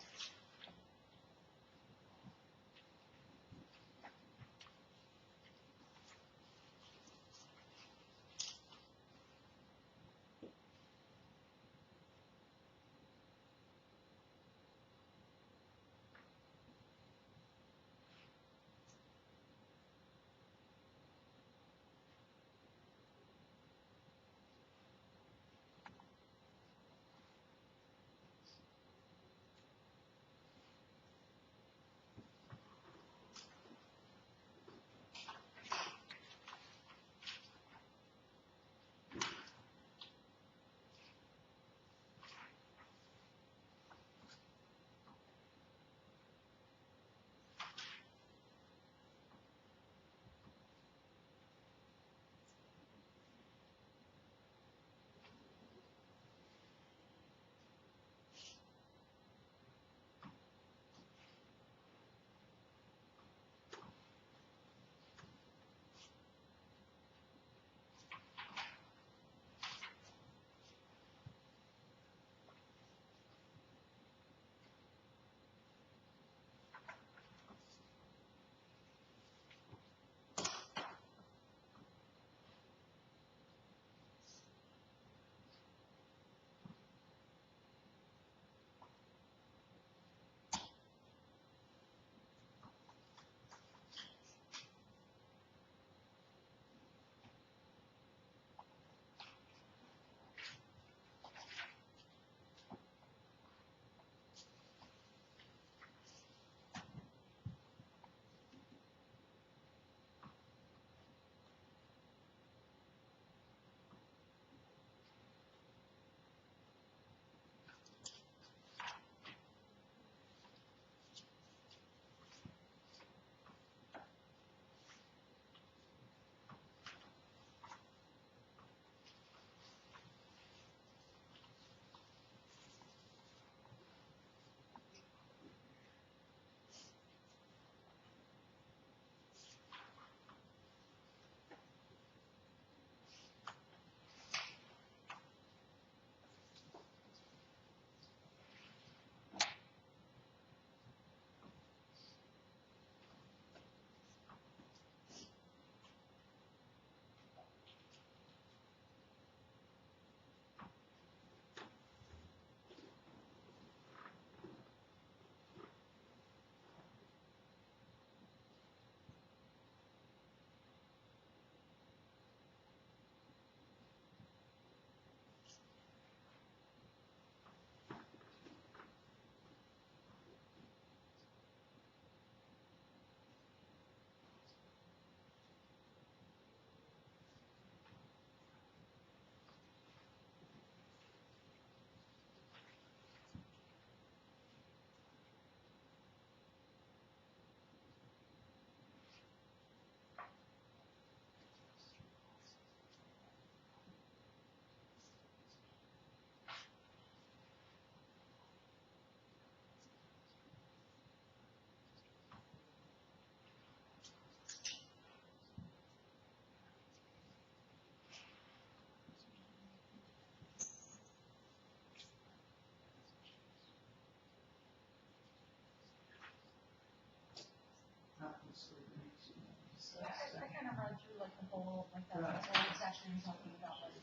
topics we're going to discuss. I kind of read through like the whole, like that whole section talking about like.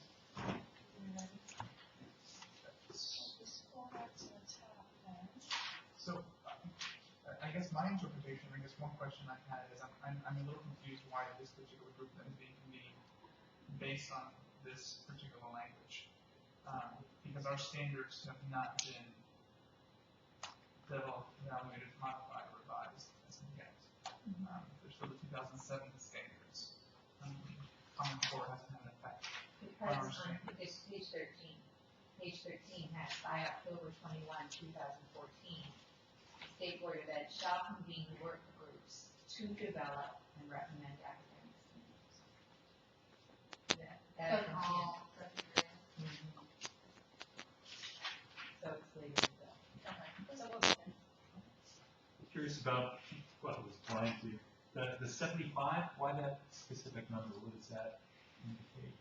Just go back to the top then. So, I guess my interpretation, I guess one question I had is I'm a little confused why this particular group then is being convened based on this particular language. Because our standards have not been developed, evaluated, modified, or revised as of yet. They're still the 2007 standards. Common Core hasn't had an effect. Because on page 13 has by October 21, 2014, the State Board of Ed shall convene work groups to develop and recommend academic standards. That's all. So it's later in the bill. Curious about what was applied to. The 75, why that specific number? What does that indicate?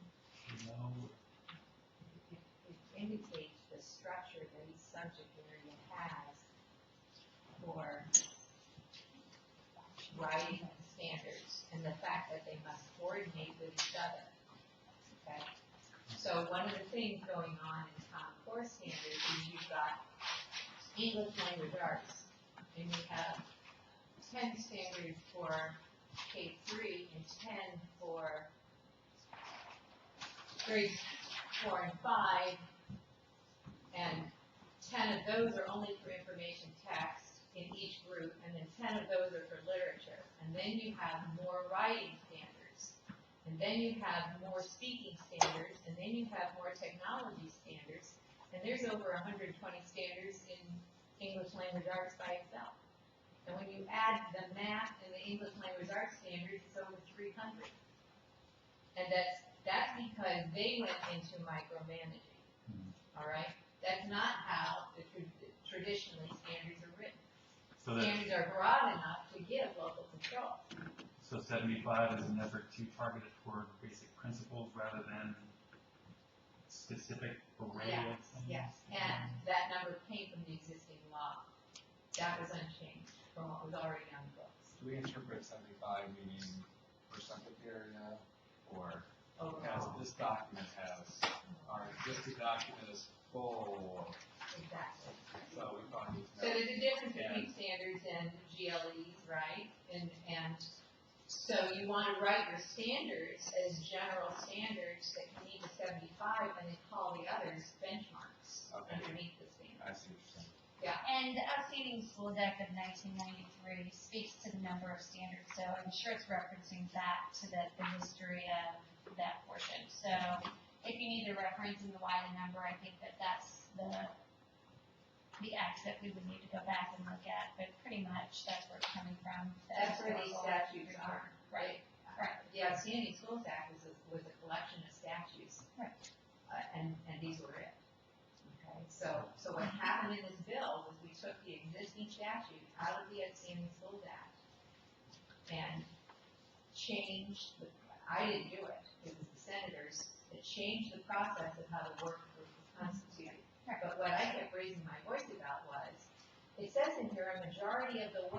Do you know? It indicates the structure that each subject area has for writing standards and the fact that they must coordinate with each other. Okay? So one of the things going on in Common Core standards is you've got English language arts, and you have 10 standards for K3 and 10 for grades 4 and 5, and 10 of those are only for information text in each group, and then 10 of those are for literature. And then you have more writing standards, and then you have more speaking standards, and then you have more technology standards, and there's over 120 standards in English language arts by itself. And when you add the math and the English language arts standards, it's over 300. And that's because they went into micromanaging. All right? That's not how traditionally standards are written. So Standards are broad enough to give local control. So 75 is an effort to target it toward basic principles rather than specific array of things? Yes, and that number came from the existing law. That was unchanged from what was already on the books. Do we interpret 75 meaning per subject area, or as this document has, our existing document is full? Exactly. So we probably need to So know. there's a difference between standards and GLEs, right? And so you want to write your standards as general standards that can meet the 75, and then call the others benchmarks underneath the standard. I see what you're saying. Yeah. And the Outstanding Schools Act of 1993 speaks to the number of standards, so I'm sure it's referencing back to the history of that portion. So if you need a reference into why the number, I think that's the act that we would need to go back and look at, but pretty much that's where it's coming from. That's where these statutes are, right? Right. The Outstanding Schools Act was a collection of statutes. Right. And these were it. Okay, so what happened in this bill was we took the existing statute out of the Outstanding Schools Act and changed I didn't do it, it was the senators that changed the process of how the work group was constituted. But what I kept raising my voice about was, it says in here a majority of the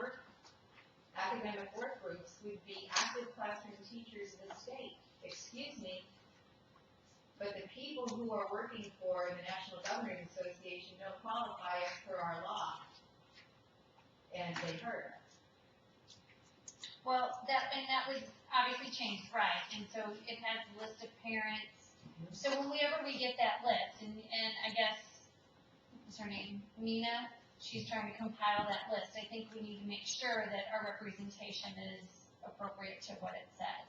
academic work groups would be active classroom teachers in the state. Excuse me, but the people who are working for the National Governing Association don't qualify as per our law. And they heard us. Well, that was obviously changed, right, and so it has a list of parents. So whenever we get that list, and I guess, what's her name, Nina, she's trying to compile that list, I think we need to make sure that our representation is appropriate to what it says.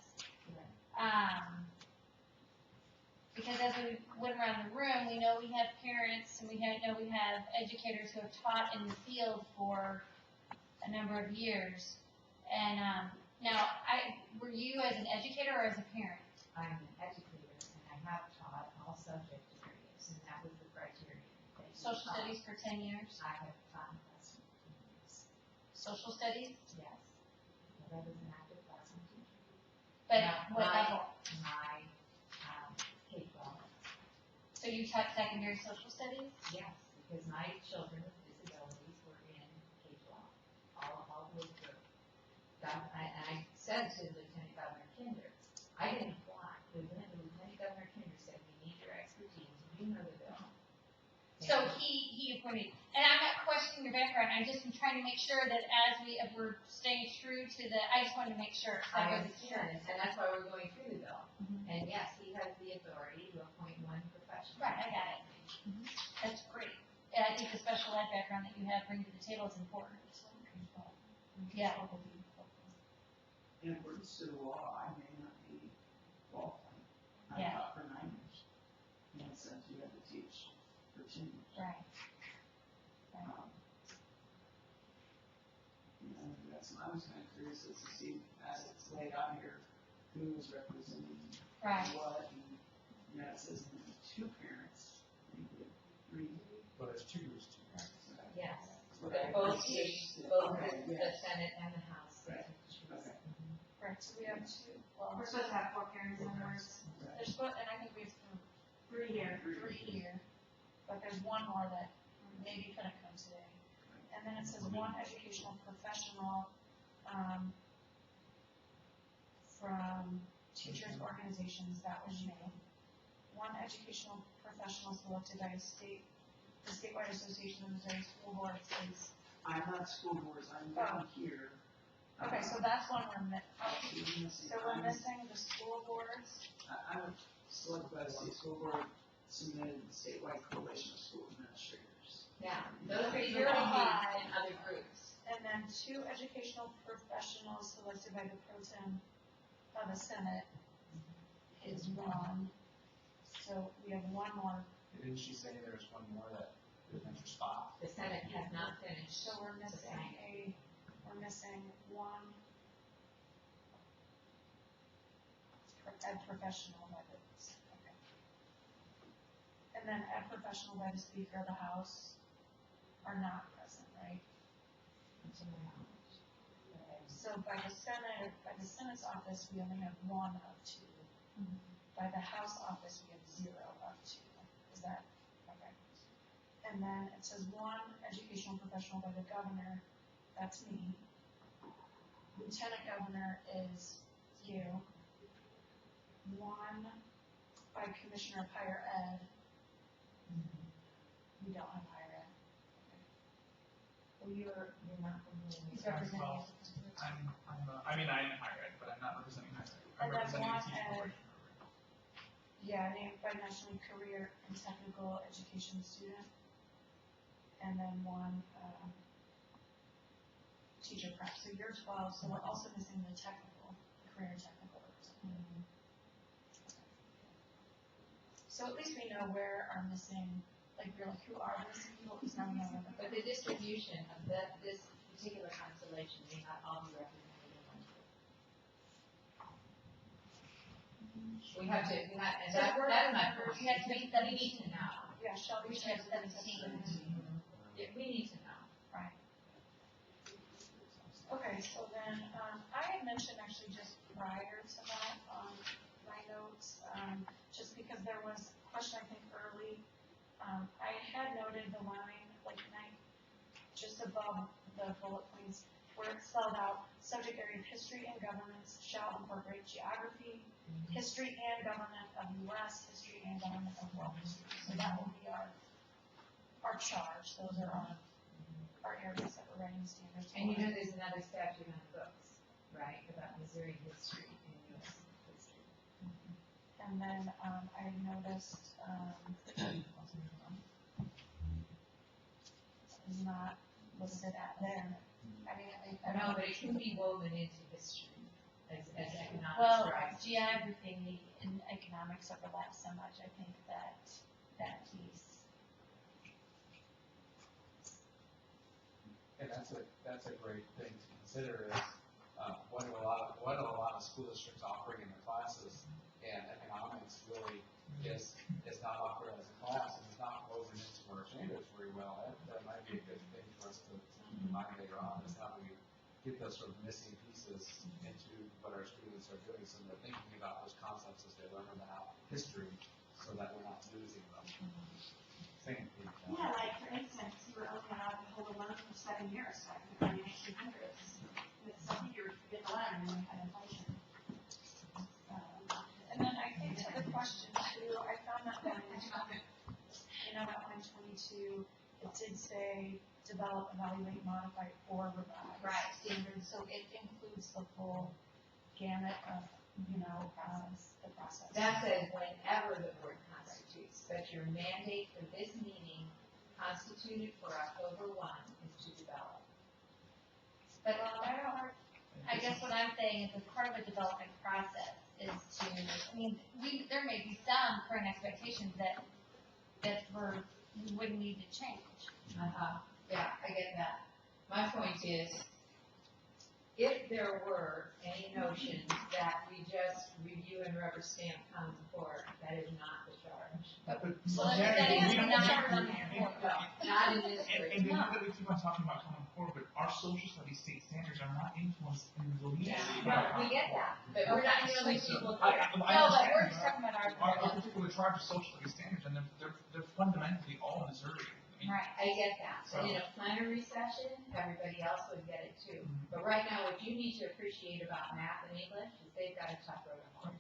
Because as we went around the room, we know we have parents, and we know we have educators who have taught in the field for a number of years. And now, were you as an educator or as a parent? I'm an educator, and I have taught all subject areas, and that was the criteria. Social studies for 10 years? I have taught classroom for 10 years. Social studies? Yes. That was an active classroom teacher. But now, what level? My K-12. So you taught secondary social studies? Yes, because my children with disabilities were in K-12, all the way through. And said to Lieutenant Governor Kinder, I didn't apply. Lieutenant Governor Kinder said, we need your expertise, you know the bill. So he appointed, and I'm not questioning your background, I'm just trying to make sure that if we're staying true to I just wanted to make sure. I understand, and that's why we're going through the bill. And yes, he has the authority to appoint one professional. Right, I got it. That's great. And I think the special ed background that you have bring to the table is important. Yeah. In accordance to the law, I may not be qualified. I Yeah. taught for 9 years. And it says you have to teach for 10 years. Right. And that's what I was kind of curious as to see, as it's laid out here, who is representing what, and, you know, it says 2 parents, maybe 3. Well, there's two parents. Yes. Okay. Both Okay, the yes. Senate and the House. Right. Okay. Right, so we have 2, well, We're supposed to have 4 parents members. there's, and I think we have 3 here. 3 here, but there's one more that maybe couldn't come today. And then it says 1 educational professional, from teachers' organizations, that was me. 1 educational professional selected by the statewide association of Missouri School Boards is. I'm not school boards, I'm down here. Okay, so that's one we're missing. So we're missing the school boards. I would select by the state school board submitted the statewide coalition of school administrators. Yeah, those are You're belong five. in other groups. And then 2 educational professionals selected by the pro tem of the Senate is 1. So we have 1 more. Didn't she say there's one more that didn't enter spot? The Senate has not finished. So we're missing one ed professional by the, okay. And then ed professional by the Speaker of the House are not present, right? So by the Senate's office, we only have 1 of 2. By the House office, we have 0 of 2. Is that, okay? And then it says 1 educational professional by the governor, that's me. Lieutenant governor is you. 1 by commissioner of higher ed. We don't have higher ed. Okay. Well, you're not He's representing. Well, I'm in higher ed, but I'm not representing higher ed. I'm representing a teaching corporation. Yeah, named by nationally career and technical education student. And then 1 teacher prep. So you're 12, so we're also missing the career and technical representative. So at least we know where our missing, like we're like, who are the missing people? Because now we know them. But the distribution of this particular constellation may not all be represented in one group. We have to, and that's my first. We need to know. Yeah, Shelby said 17. Yeah, we need to know. Right. Okay, so then, I had mentioned actually just prior to that on my notes, just because there was a question, I think, early. I had noted the line, like, just above the bullet points, where it spelled out, subject area of history and governance shall incorporate geography, history and government of U.S., history and government of world history. So that will be our charge. Those are our areas that we're writing standards for. And you know there's another statute on the books, right, about Missouri history and U.S. history. And then I noticed is not listed at there. I mean, I No, but it can be woven into history as economics. Well, drives. geography and economics overlap so much. I think that piece. And that's a great thing to consider is, what do a lot of school districts offering in their classes, and economics really is not offered as a class and is not woven into our standards very well. That might be a good thing for us to keep in mind later on, is how do we get those sort of missing pieces into what our students are doing, so they're thinking about those concepts as they learn about history, so that we're not losing them. Same thing. Yeah, like for instance, you were only allowed to hold a loan for 7 years back in the 1800s. With some years, you get the loan and then you had inflation. did say develop, evaluate, modify, or revise. Right. Standards, so it includes the full gamut of, you know, the process. That says whenever the board constitutes, but your mandate for this meeting constituted for October 1 is to develop. But I guess what I'm saying is as part of a development process is to, I mean, there may be some current expectations that we wouldn't need to change. Yeah, I get that. My point is, if there were any notions that we just review and rubber stamp common core, that is not the charge. So Well, Mary, that is we don't not have from to- the board. Not in this And group. we know that we keep on talking about Common Core, but our social studies state standards are not influenced in the least. Yeah, no, we get that, but we're not the only people I here. No, but we're understand just that. talking about Our particular charge of social studies standards, and they're fundamentally all Missouri. I mean, Right. I get that, but in a plenary session, everybody else would get it too. But right now, what you need to appreciate about math and English is they've got a tough road to hoe.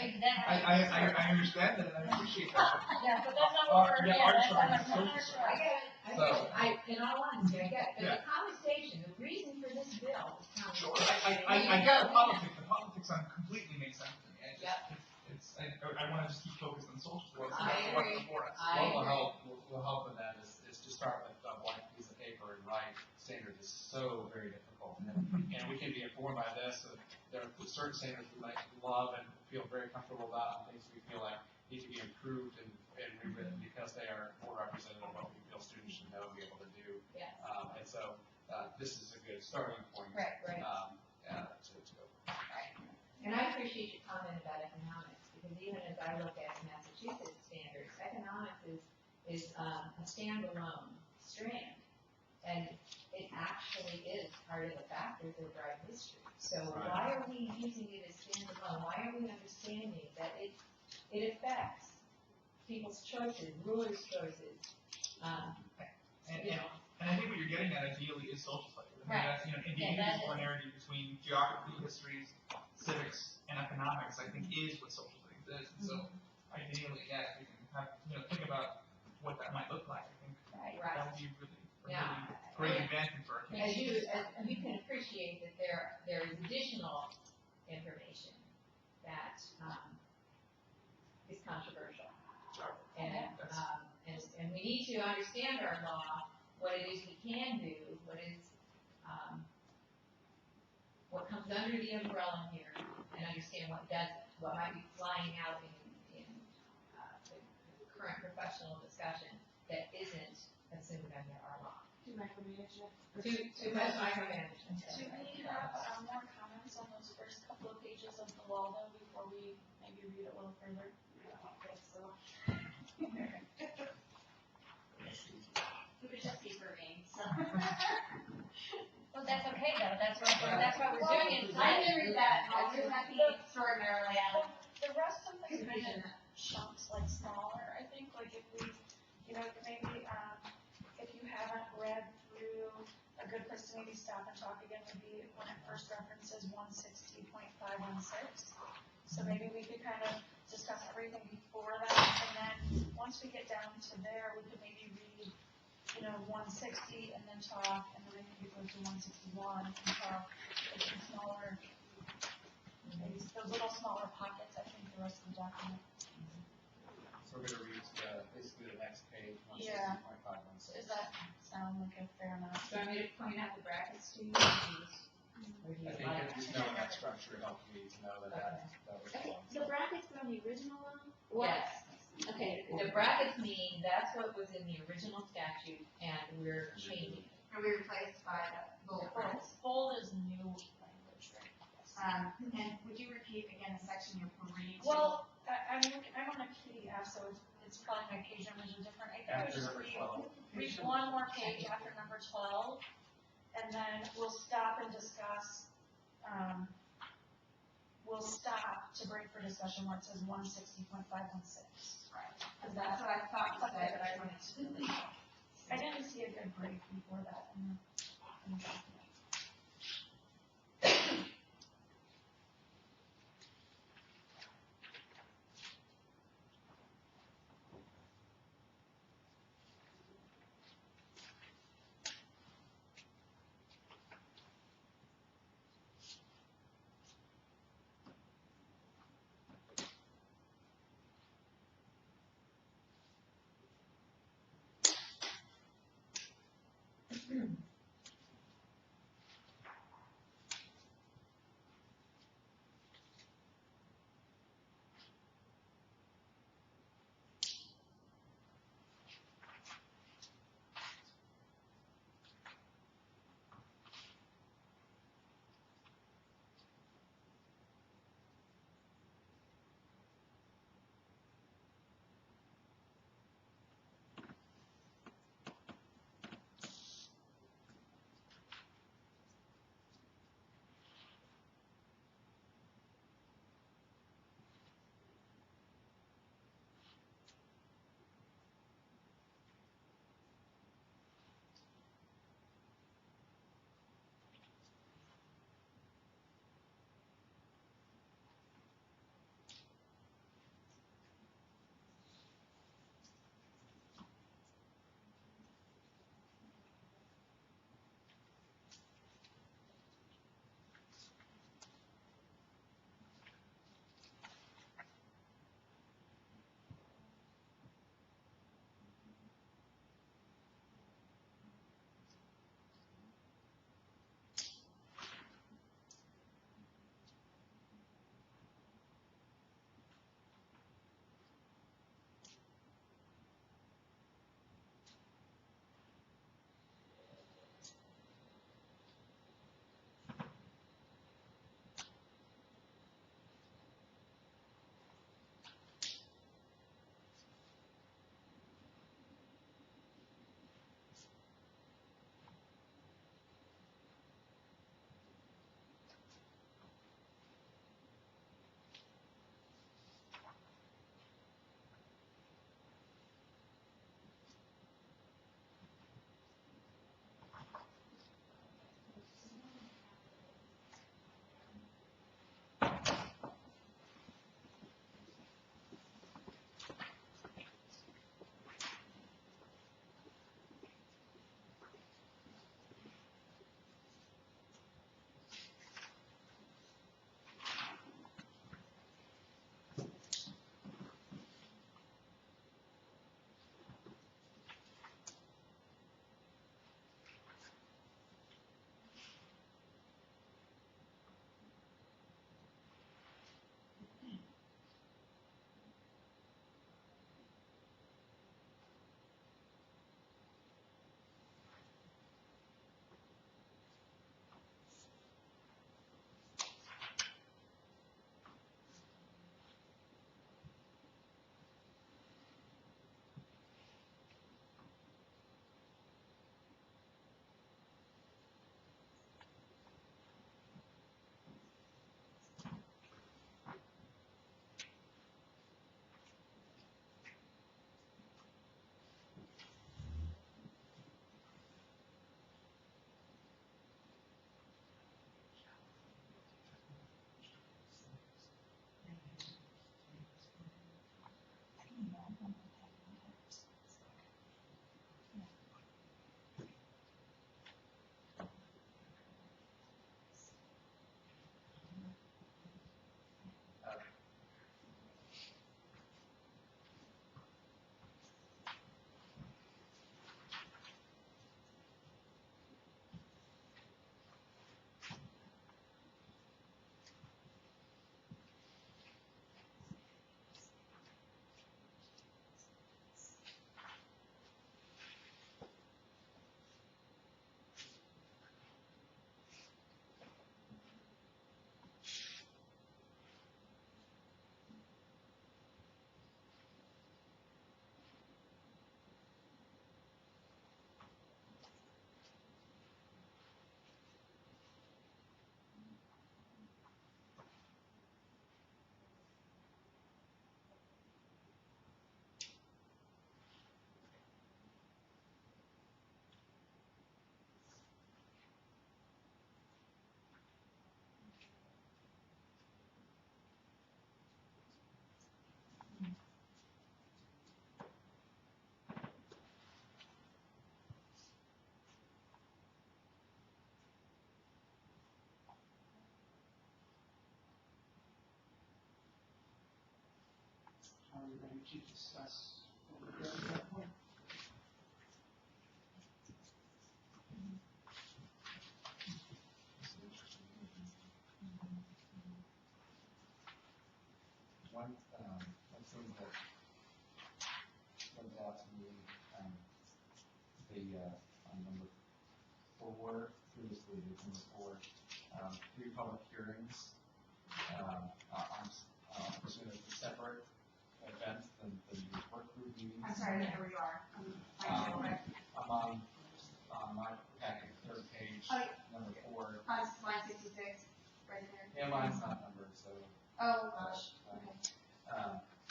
Exactly. I understand that, and I appreciate that. Yeah, but that's not what we're, Yeah, yeah, our that's charge not is what social we're studies. I get it, I get it, in all honesty, I get it, but the conversation, the reason for this bill is common Sure, core. I get the politics, completely makes sense to me. I wanna just keep focused on social studies. I agree. What will help with that is to start with a blank piece of paper and write standards is so very difficult. And we can be informed by this, there are certain standards we might love and feel very comfortable about, and things we feel like need to be improved and rewritten because they are more representative of what we feel students should know and be able to do. Yes. And so, this is a good starting point. Right. To go. Right. And I appreciate your comment about economics, because even as I look at Massachusetts standards, economics is a standalone strand. And it actually is part of the factors that drive history. So why are we using it as standalone? Why are we understanding that it affects people's choices, rulers' choices? And I think what you're getting at ideally is social studies. I mean, Right. that's, interdisciplinarity between geography, history, civics, and economics, I think is what social studies is. And so ideally, yeah, if we can have, think about what that might look like, I think that would be really great advancement for our kids. As you can appreciate that there is additional information that is controversial. And we need to understand our law, what it is we can do, what comes under the umbrella here, and understand what doesn't, what might be flying out in the current professional discussion that isn't assumed under our law. Too micromanagement. Too much micromanagement. Do we have more comments on those first couple of pages of the law though, before we maybe read it a little further? I don't think so. It was just paper me, so. Well, that's okay though, that's what we're doing is. I can read that, and I'll do that extraordinarily out. The rest of them kind of chunks like smaller, I think, like if we, maybe, if you haven't read through, a good place to maybe stop and talk again would be when it first references 160.516. So maybe we could kind of discuss everything before that, and then once we get down to there, we could maybe read 160 and then talk, and then I think it goes to 161 and talk, some smaller, maybe those little smaller pockets, I think the rest of the document. So we're gonna read basically the next page, Yeah. 160.516. Does that sound like a fair amount? Do you want me to point out the brackets to you? I think if you know that structure, it helps me to know that was Okay, wrong. the brackets from the original one? Yes. Okay. The brackets mean that's what was in the original statute, and we're changing it. And we replaced by the bullet points. Fold is new language, right? And would you repeat again the section you're reading? Well, I'm on a PDF, so it's probably my page numbers are different. I think I After just number read one more page after number 12, and then we'll stop and discuss, we'll stop to break for discussion where it says 160.516. Right. Because that's what I thought you said, but I wanted to delete it. I didn't see a good break before that in the document. Are we ready to discuss what we're doing at that point? one thing that comes out to me, on number 4, previously number 4, 3 public hearings. I'm pursuing a separate event than the work group meetings. I'm sorry, there we are. I'm on my packet, 3rd page, number 4. On line 66, right there. Yeah, mine's not numbered, so. Oh, gosh.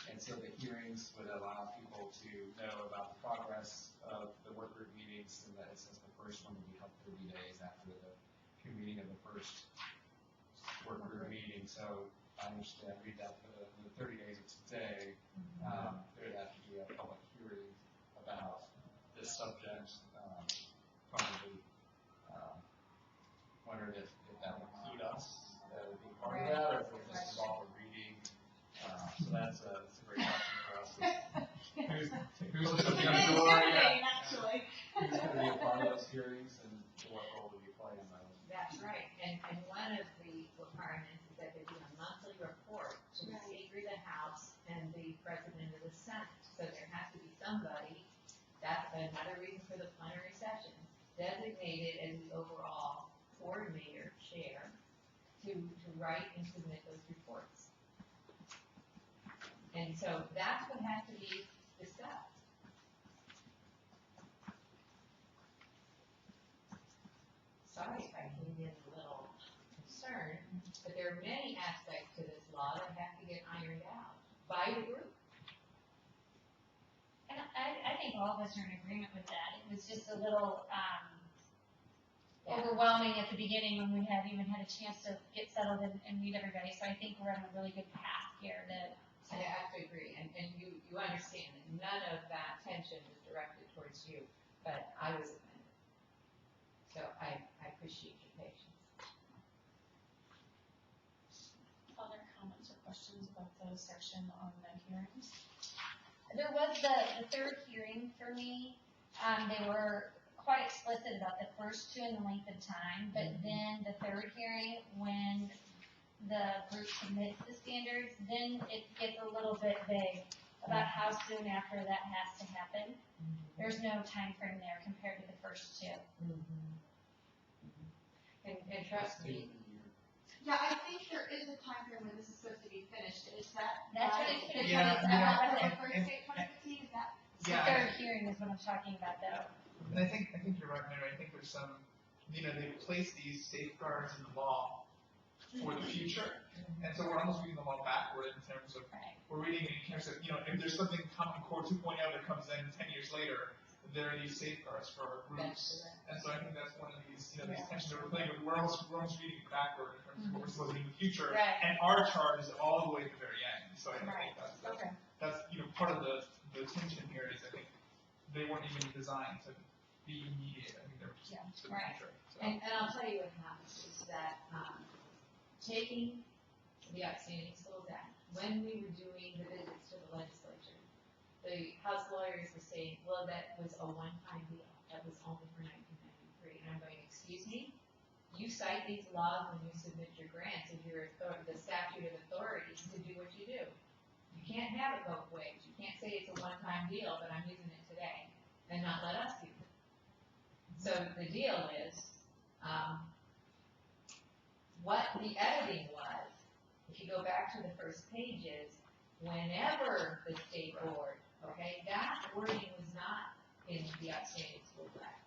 And so the hearings would allow people to know about the progress of the work group meetings, and that it says the first one will be held 30 days after the convening of the first work group meeting. So I understand, read that for the 30 days of today, there would have to be a public hearing about this subject. Probably wondered if that would include us, that would be part of that, or if it would just involve a reading. So that's a great option for us. Who's going to be on the board? Actually. Who's going to be a part of those hearings, and what role do you play in those? That's right, and one of the requirements is that there be a monthly report to the Speaker of the House and the President of the Senate. So there has to be somebody, that's another reason for the plenary sessions, designated as the overall coordinator, chair, to write and submit those reports. And so that's what has to be discussed. Sorry if I came in a little concerned, but there are many aspects to this law that have to get ironed out by the group. And I think all of us are in agreement with that. It was just a little, overwhelming at the beginning when we hadn't even had a chance to get settled and meet everybody. So I think we're on a really good path here I have to agree, and you understand that none of that tension is directed towards you, but I was offended. So I appreciate your patience. Other comments or questions about the section on the hearings? There was the 3rd hearing for me. They were quite explicit about the first 2 and the length of time, but then the 3rd hearing, when the group submits the standards, then it gets a little bit vague about how soon after that has to happen. There's no time frame there compared to the first 2. And trust me. Yeah, I think there is a time frame when this is supposed to be finished. Is that? That's what it's finished. Yeah, The first date, 2015, is that? The 3rd hearing is what I'm talking about, though. And I think you're right, Mary. I think there's some, they place these safeguards in the law for the future, and so we're almost reading the law backward in terms of, we're reading it in terms of, if there's something Common Core 2.0 that comes in 10 years later, there are these safeguards for our groups, and so I think that's one of these, these tensions that we're playing with. We're almost reading backward in terms of what we're supposed to do in the future, and our charge is all the way at the very end. So I think that's part of the tension here is I think they weren't even designed to be immediate. I mean, they're just for the future. So. And I'll tell you what happens is that taking the Outstanding Schools Act, when we were doing the visits to the legislature, the House lawyers were saying, well, that was a one-time deal. That was only for 1993. And I'm going, excuse me? You cite these laws when you submit your grants as your the statute of authority to do what you do. You can't have it both ways. You can't say it's a one-time deal, but I'm using it today, and not let us use it. So the deal is, what the editing was, if you go back to the first pages, whenever the state board, that wording was not in the Outstanding Schools Act.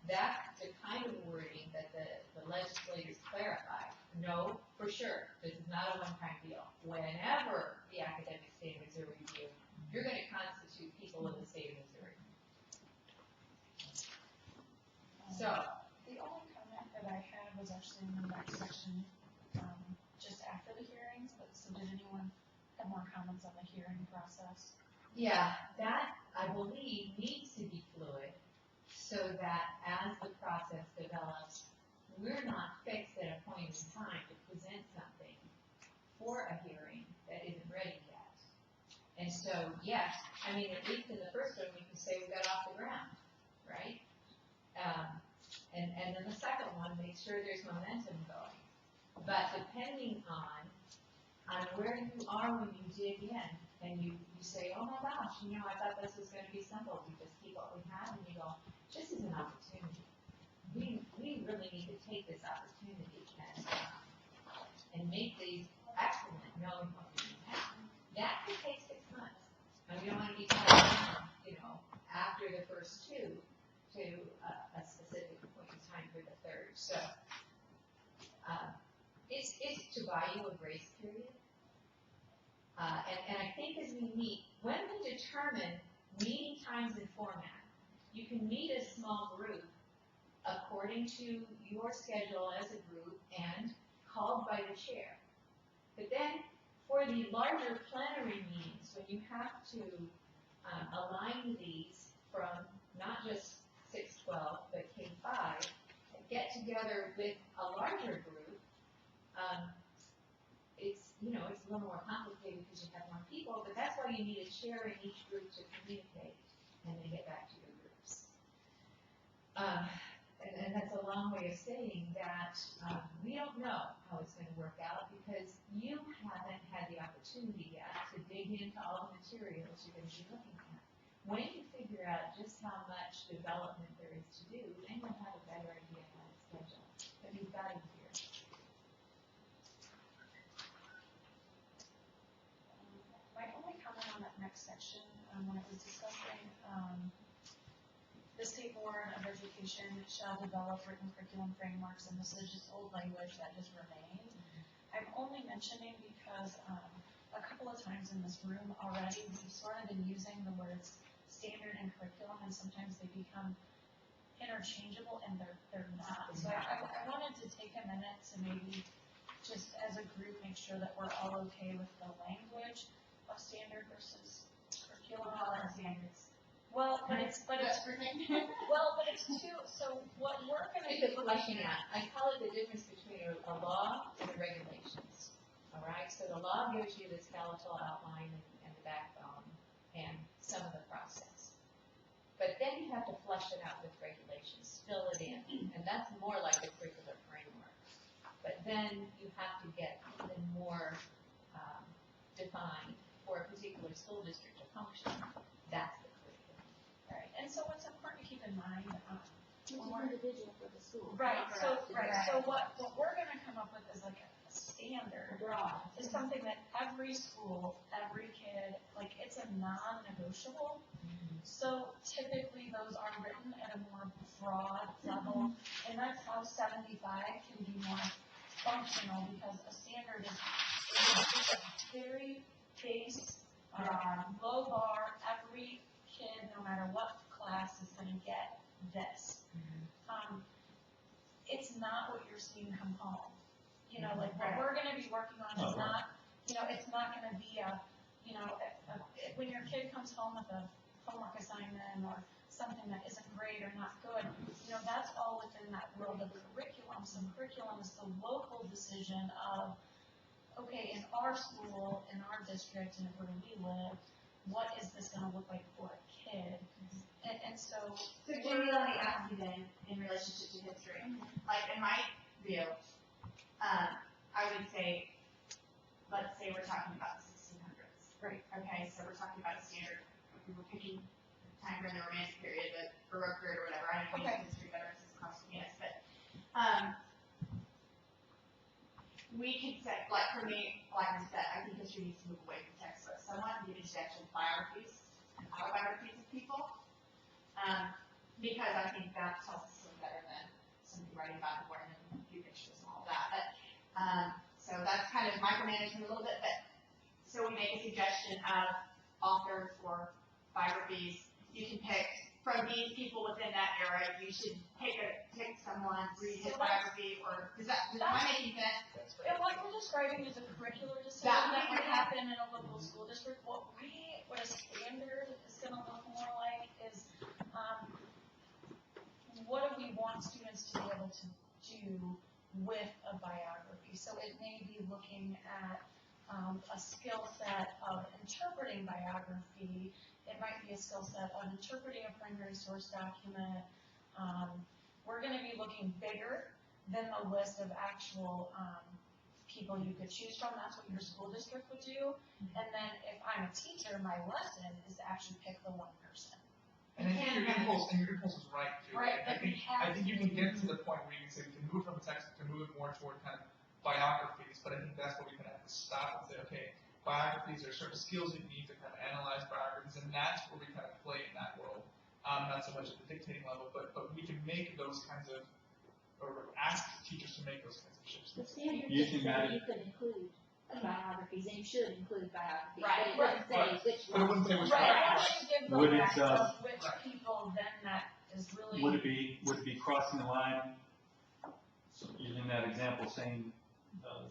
That's the kind of wording that the legislators clarified. No, for sure, this is not a one-time deal. Whenever the academic standards are reviewed, you're going to constitute people in the state of Missouri. So, the only comment that I had was actually in the next section, just after the hearings, but so did anyone have more comments on the hearing process? Yeah, that, I believe, needs to be fluid, so that as the process develops, we're not fixed at a point in time to present something for a hearing that isn't ready yet. And so, yes, I mean, at least in the first one, we can say we got off the ground, right? And then the second one, make sure there's momentum going. But depending on, on where you are when you dig in, and you say, oh my gosh, I thought this was gonna be simple, we just keep what we have, and you go, this is an opportunity. We really need to take this opportunity and make these excellent, knowing what we have. That could take 6 months, and we don't wanna be tied, after the first 2 to a specific point in time for the third. So, it's to buy you a grace period. And I think as we meet, when we determine meeting times and format, you can meet a small group according to your schedule as a group and called by the chair. But then for the larger plenary meetings, when you have to align these from not just 612, but K5, get together with a larger group, it's a little more complicated because you have more people, but that's why you need a chair in each group to communicate and then get back to your groups. And that's a long way of saying that we don't know how it's going to work out because you haven't had the opportunity yet to dig into all the materials you're going to be looking at. When you figure out just how much development there is to do, then you'll have a better idea how to schedule. But you've got a year. My only comment on that next section, when it was discussing, the State Board of Education shall develop written curriculum frameworks, and this is just old language that just remained. I'm only mentioning because a couple of times in this room already, we've sort of been using the words standard and curriculum, and sometimes they become interchangeable, and they're not. So I wanted to take a minute to maybe just as a group make sure that we're all okay with the language of standard versus curriculum. Standards. Well, but it's well, but it's two. So what we're going to do, I call it the difference between a law and the regulations. All right. So the law gives you the skeletal outline and the backbone and some of the process. But then you have to flesh it out with regulations, fill it in, and that's more like the curricular framework. But then you have to get even more defined for a particular school district to function. That's the curriculum. Right. And so what's important to keep in mind, More individual for the school. right. So what we're going to come up with is like a standard. Is something that every school, every kid, like it's a non-negotiable. So typically those are written at a more broad level, and that's how 75 can be more functional, because a standard is a very base, low bar. Every kid, no matter what class, is going to get this. It's not what you're seeing come home. Like what we're going to be working on is not, it's not going to be when your kid comes home with a homework assignment or something that isn't great or not good, that's all within that world of curriculum. So curriculum is the local decision of, okay, in our school, in our district, and where we live, what is this going to look like for a kid? And so Jimmy, let me ask you then, in relationship to history. Like, in my view, I would say, let's say we're talking about the 1600s. Right. Okay, so we're talking about a standard. We were picking time during the Romantic period, the Baroque period, or whatever. I don't know history better since it's costing us, but we could say, like for me, like I said, I think history needs to move away from textbooks. So I want to get into actual biographies and autobiographies of people, because I think that tells us a little better than somebody writing about the war and a few pictures and all that. But so that's kind of micromanagement a little bit. But so we make a suggestion of authors or biographies. You can pick from these people within that era. You should pick someone, read his biography, or am I making sense? And what we're describing is a curricular decision that would happen in a local school district. What a standard is going to look more like is, what do we want students to be able to do with a biography? So it may be looking at a skill set of interpreting biography. It might be a skill set of interpreting a primary source document. We're going to be looking bigger than the list of actual people you could choose from, that's what your school district would do. And then if I'm a teacher, my lesson is to actually pick the one person. And I think your impulse is right too. Right, I think you can get to the point where you can say we can move from text to move more toward kind of biographies, but I think that's what we kind of have to stop and say, okay, biographies are certain skills you need to kind of analyze biographies, and that's where we kind of play in that world. Not so much at the dictating level, but we can make those kinds of, or ask teachers to make those kinds of shifts. The standard just said you could include biographies, and you should include biographies, Right, but it doesn't say which But it wouldn't say which Right, biography. once you give the Would it, list of which people, then that is really. Would it be crossing the line, using that example, saying,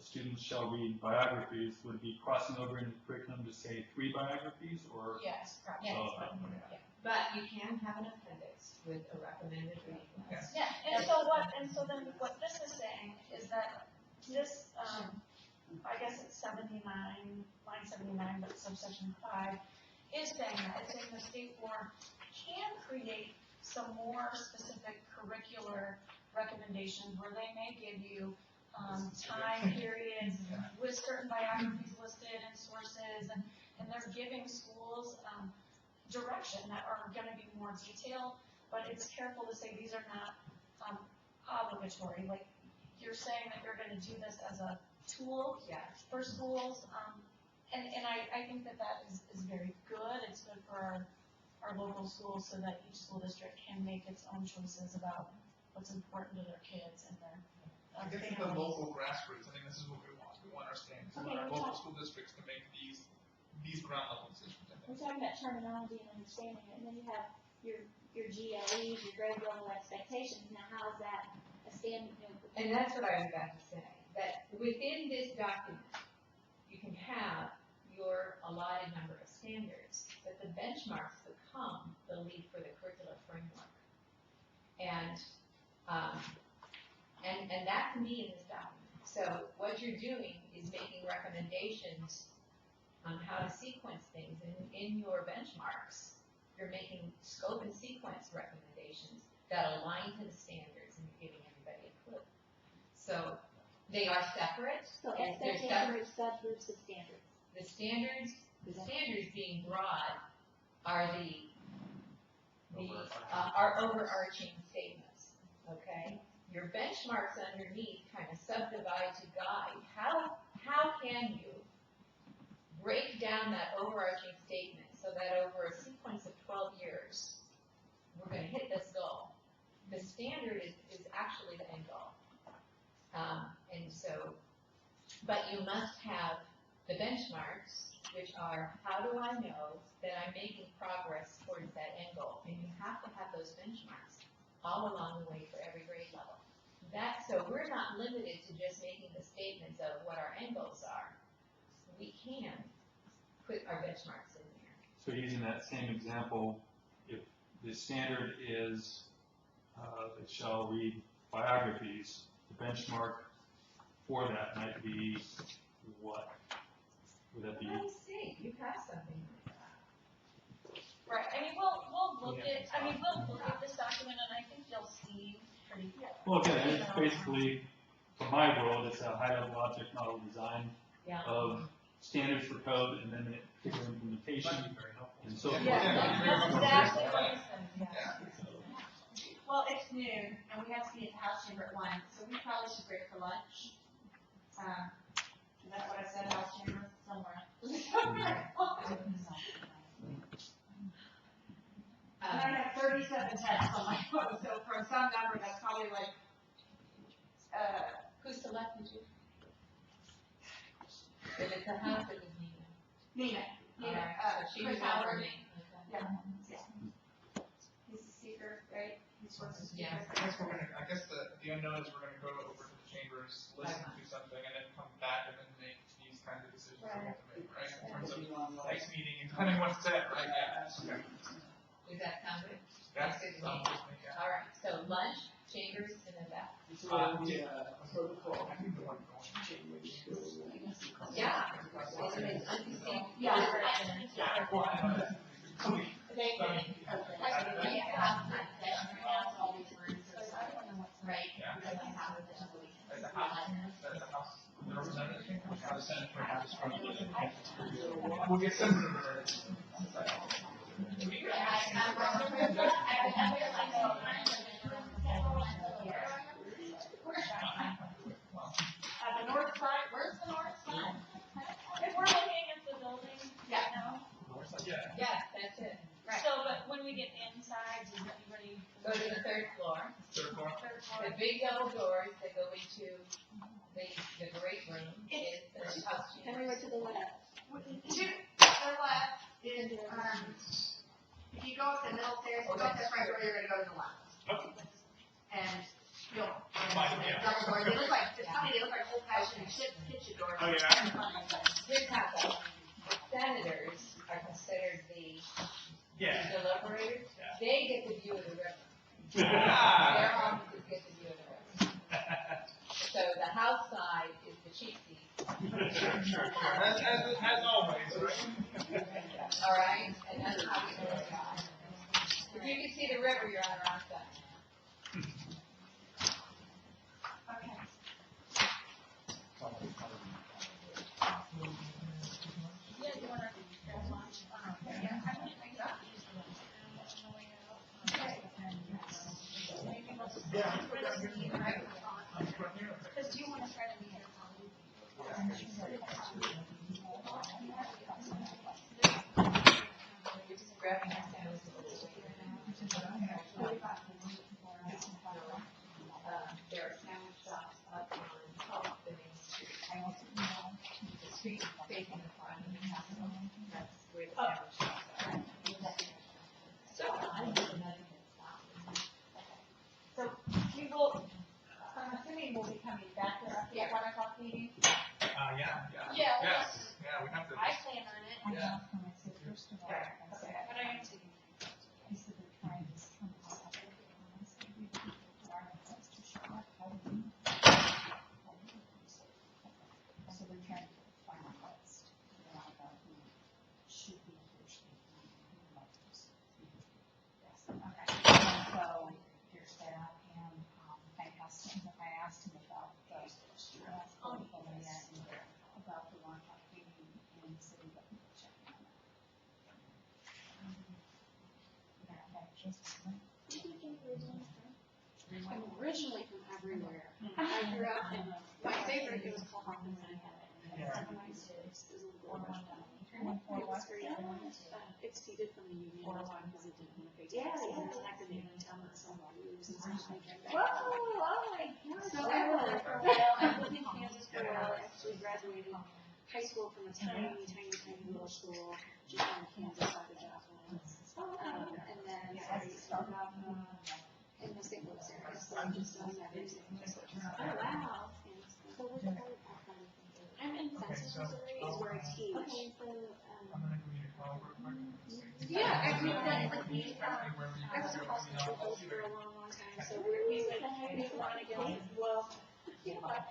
students shall read biographies, would it be crossing over into the curriculum to say 3 biographies, or? Yes, probably. Oh, But you can have an appendix with a recommended reading list. Yeah, and so then what this is saying is that this, I guess it's 79, line 79, but subsection 5, is saying that, it's saying the state board can create some more specific curricular recommendations where they may give you time periods with certain biographies listed and sources, and they're giving schools direction that are going to be more detailed, but it's careful to say these are not obligatory. Like, you're saying that you're going to do this as a tool for schools, and I think that is very good. It's good for our local schools so that each school district can make its own choices about what's important to their kids and their I guess at the local grassroots, I think this is what we want. We want our standards, we want our local school districts to make these ground level decisions. We're talking about terminology and understanding it, and then you have your GLEs, your grade level expectations. Now, how is that a standard? And that's what I was about to say, that within this document, you can have your allotted number of standards, but the benchmarks become the lead for the curricular framework. And that can be in this document. So what you're doing is making recommendations on how to sequence things. And in your benchmarks, you're making scope and sequence recommendations that align to the standards, and you're giving everybody a clue. So they are separate. So They're expectations are subgroups of standards. The standards being broad are are overarching statements. Okay. Your benchmarks underneath kind of subdivide to guide. How can you break down that overarching statement so that over a sequence of 12 years, we're going to hit this goal? The standard is actually the end goal. And so, but you must have the benchmarks, which are, how do I know that I'm making progress towards that end goal? And you have to have those benchmarks all along the way for every grade level. So we're not limited to just making the statements of what our end goals are. We can put our benchmarks in there. So using that same example, if the standard is, it shall read biographies, the benchmark for that might be what? Would that be? Let's see, you have something like that. Right, I mean, we'll look at this document, and I think you'll see pretty. Well, again, it's basically, for my world, it's a high-level object model design of standards for code, and then the particular implementation, and so forth. Exactly. Well, it's noon, and we have to be at the House Chamber at 1, so we probably should break for lunch. Is that what I said, House Chamber? Somewhere. And I have 37 texts on my phone, so from some number, that's probably like, Who selected you? If it's a house, it was Nina. She was Chris our Howard. name. Yeah. He's the speaker, right? He's supposed to speak. Yeah. I guess the unknown is we're gonna go over to the chambers, listen to something, and then come back and then make these kinds of decisions that we have to make, right? In terms of next meeting, and depending on what's said, right? Yeah. Okay. Does that sound good? That's good to sounds me. good to me, yeah. All right, so lunch, chambers, and then that. Protocol. I think the one going to chambers. Yeah. As a house, the representative. percent perhaps from the cafeteria. We'll get some. The north side, where's the north side? If we're looking at the building, Yeah. no? Yeah. Yes, that's it. So, but when we get inside, does anybody? Go to the third floor. Third floor. The big double doors that go into the great room is the house. And we were to the left. To the left is, if you go up the middle stairs, you go up the front door, you're gonna go to the left. Okay. And you'll, Fine, yeah. double doors, they look like, it's funny, they look like old fashioned kitchen doors. Oh, yeah. Here's how the senators are considered the deliberators. Yeah. They get the view of the river. Yeah. Their offices get the view of the river. So the house side is the cheap seat. Sure. As always, right? All right, and that's how we go about it. If you can see the river, you're on the wrong side. Okay. Yeah, you wanna grab lunch? Yeah, I think I got these. Yeah. Because do you want to try to meet her? You're just grabbing your sandwich. There are sandwich shops up on the main street. The street facing the front of the castle. That's where the sandwich shops are. So we will, I'm assuming we'll be coming back here after the 1 o'clock meeting. Yeah. Yeah. Yes. Yeah, we have to. I plan on it. Yeah. First of all, Okay. But I am too. I said they're trying to come up with a so we people who are supposed to show up, how do we? So we're trying to find a list, about who should be here, should be who might be. Yes, okay. And so here's that, and, I asked him about the, about the one meeting in the city, but we will check on that. I'm originally from everywhere. I grew up in, my favorite, it was called Hawkins, and I had it. Exceeded from the union because it didn't want to pay taxes. And it's like the name town that someone moves and stuff like that. Whoa, oh my God. So I lived for a while. I lived in Kansas for a while. I actually graduated high school from a tiny little school just on Kansas side of Joplin. And then I started off in the St. Louis area, so I just done everything. Oh, wow. So I'm in Census, Missouri, is where I teach. Yeah, I mean, I was a cross country coach for a long time, so we went, hey, do you want to go? Well, you know what?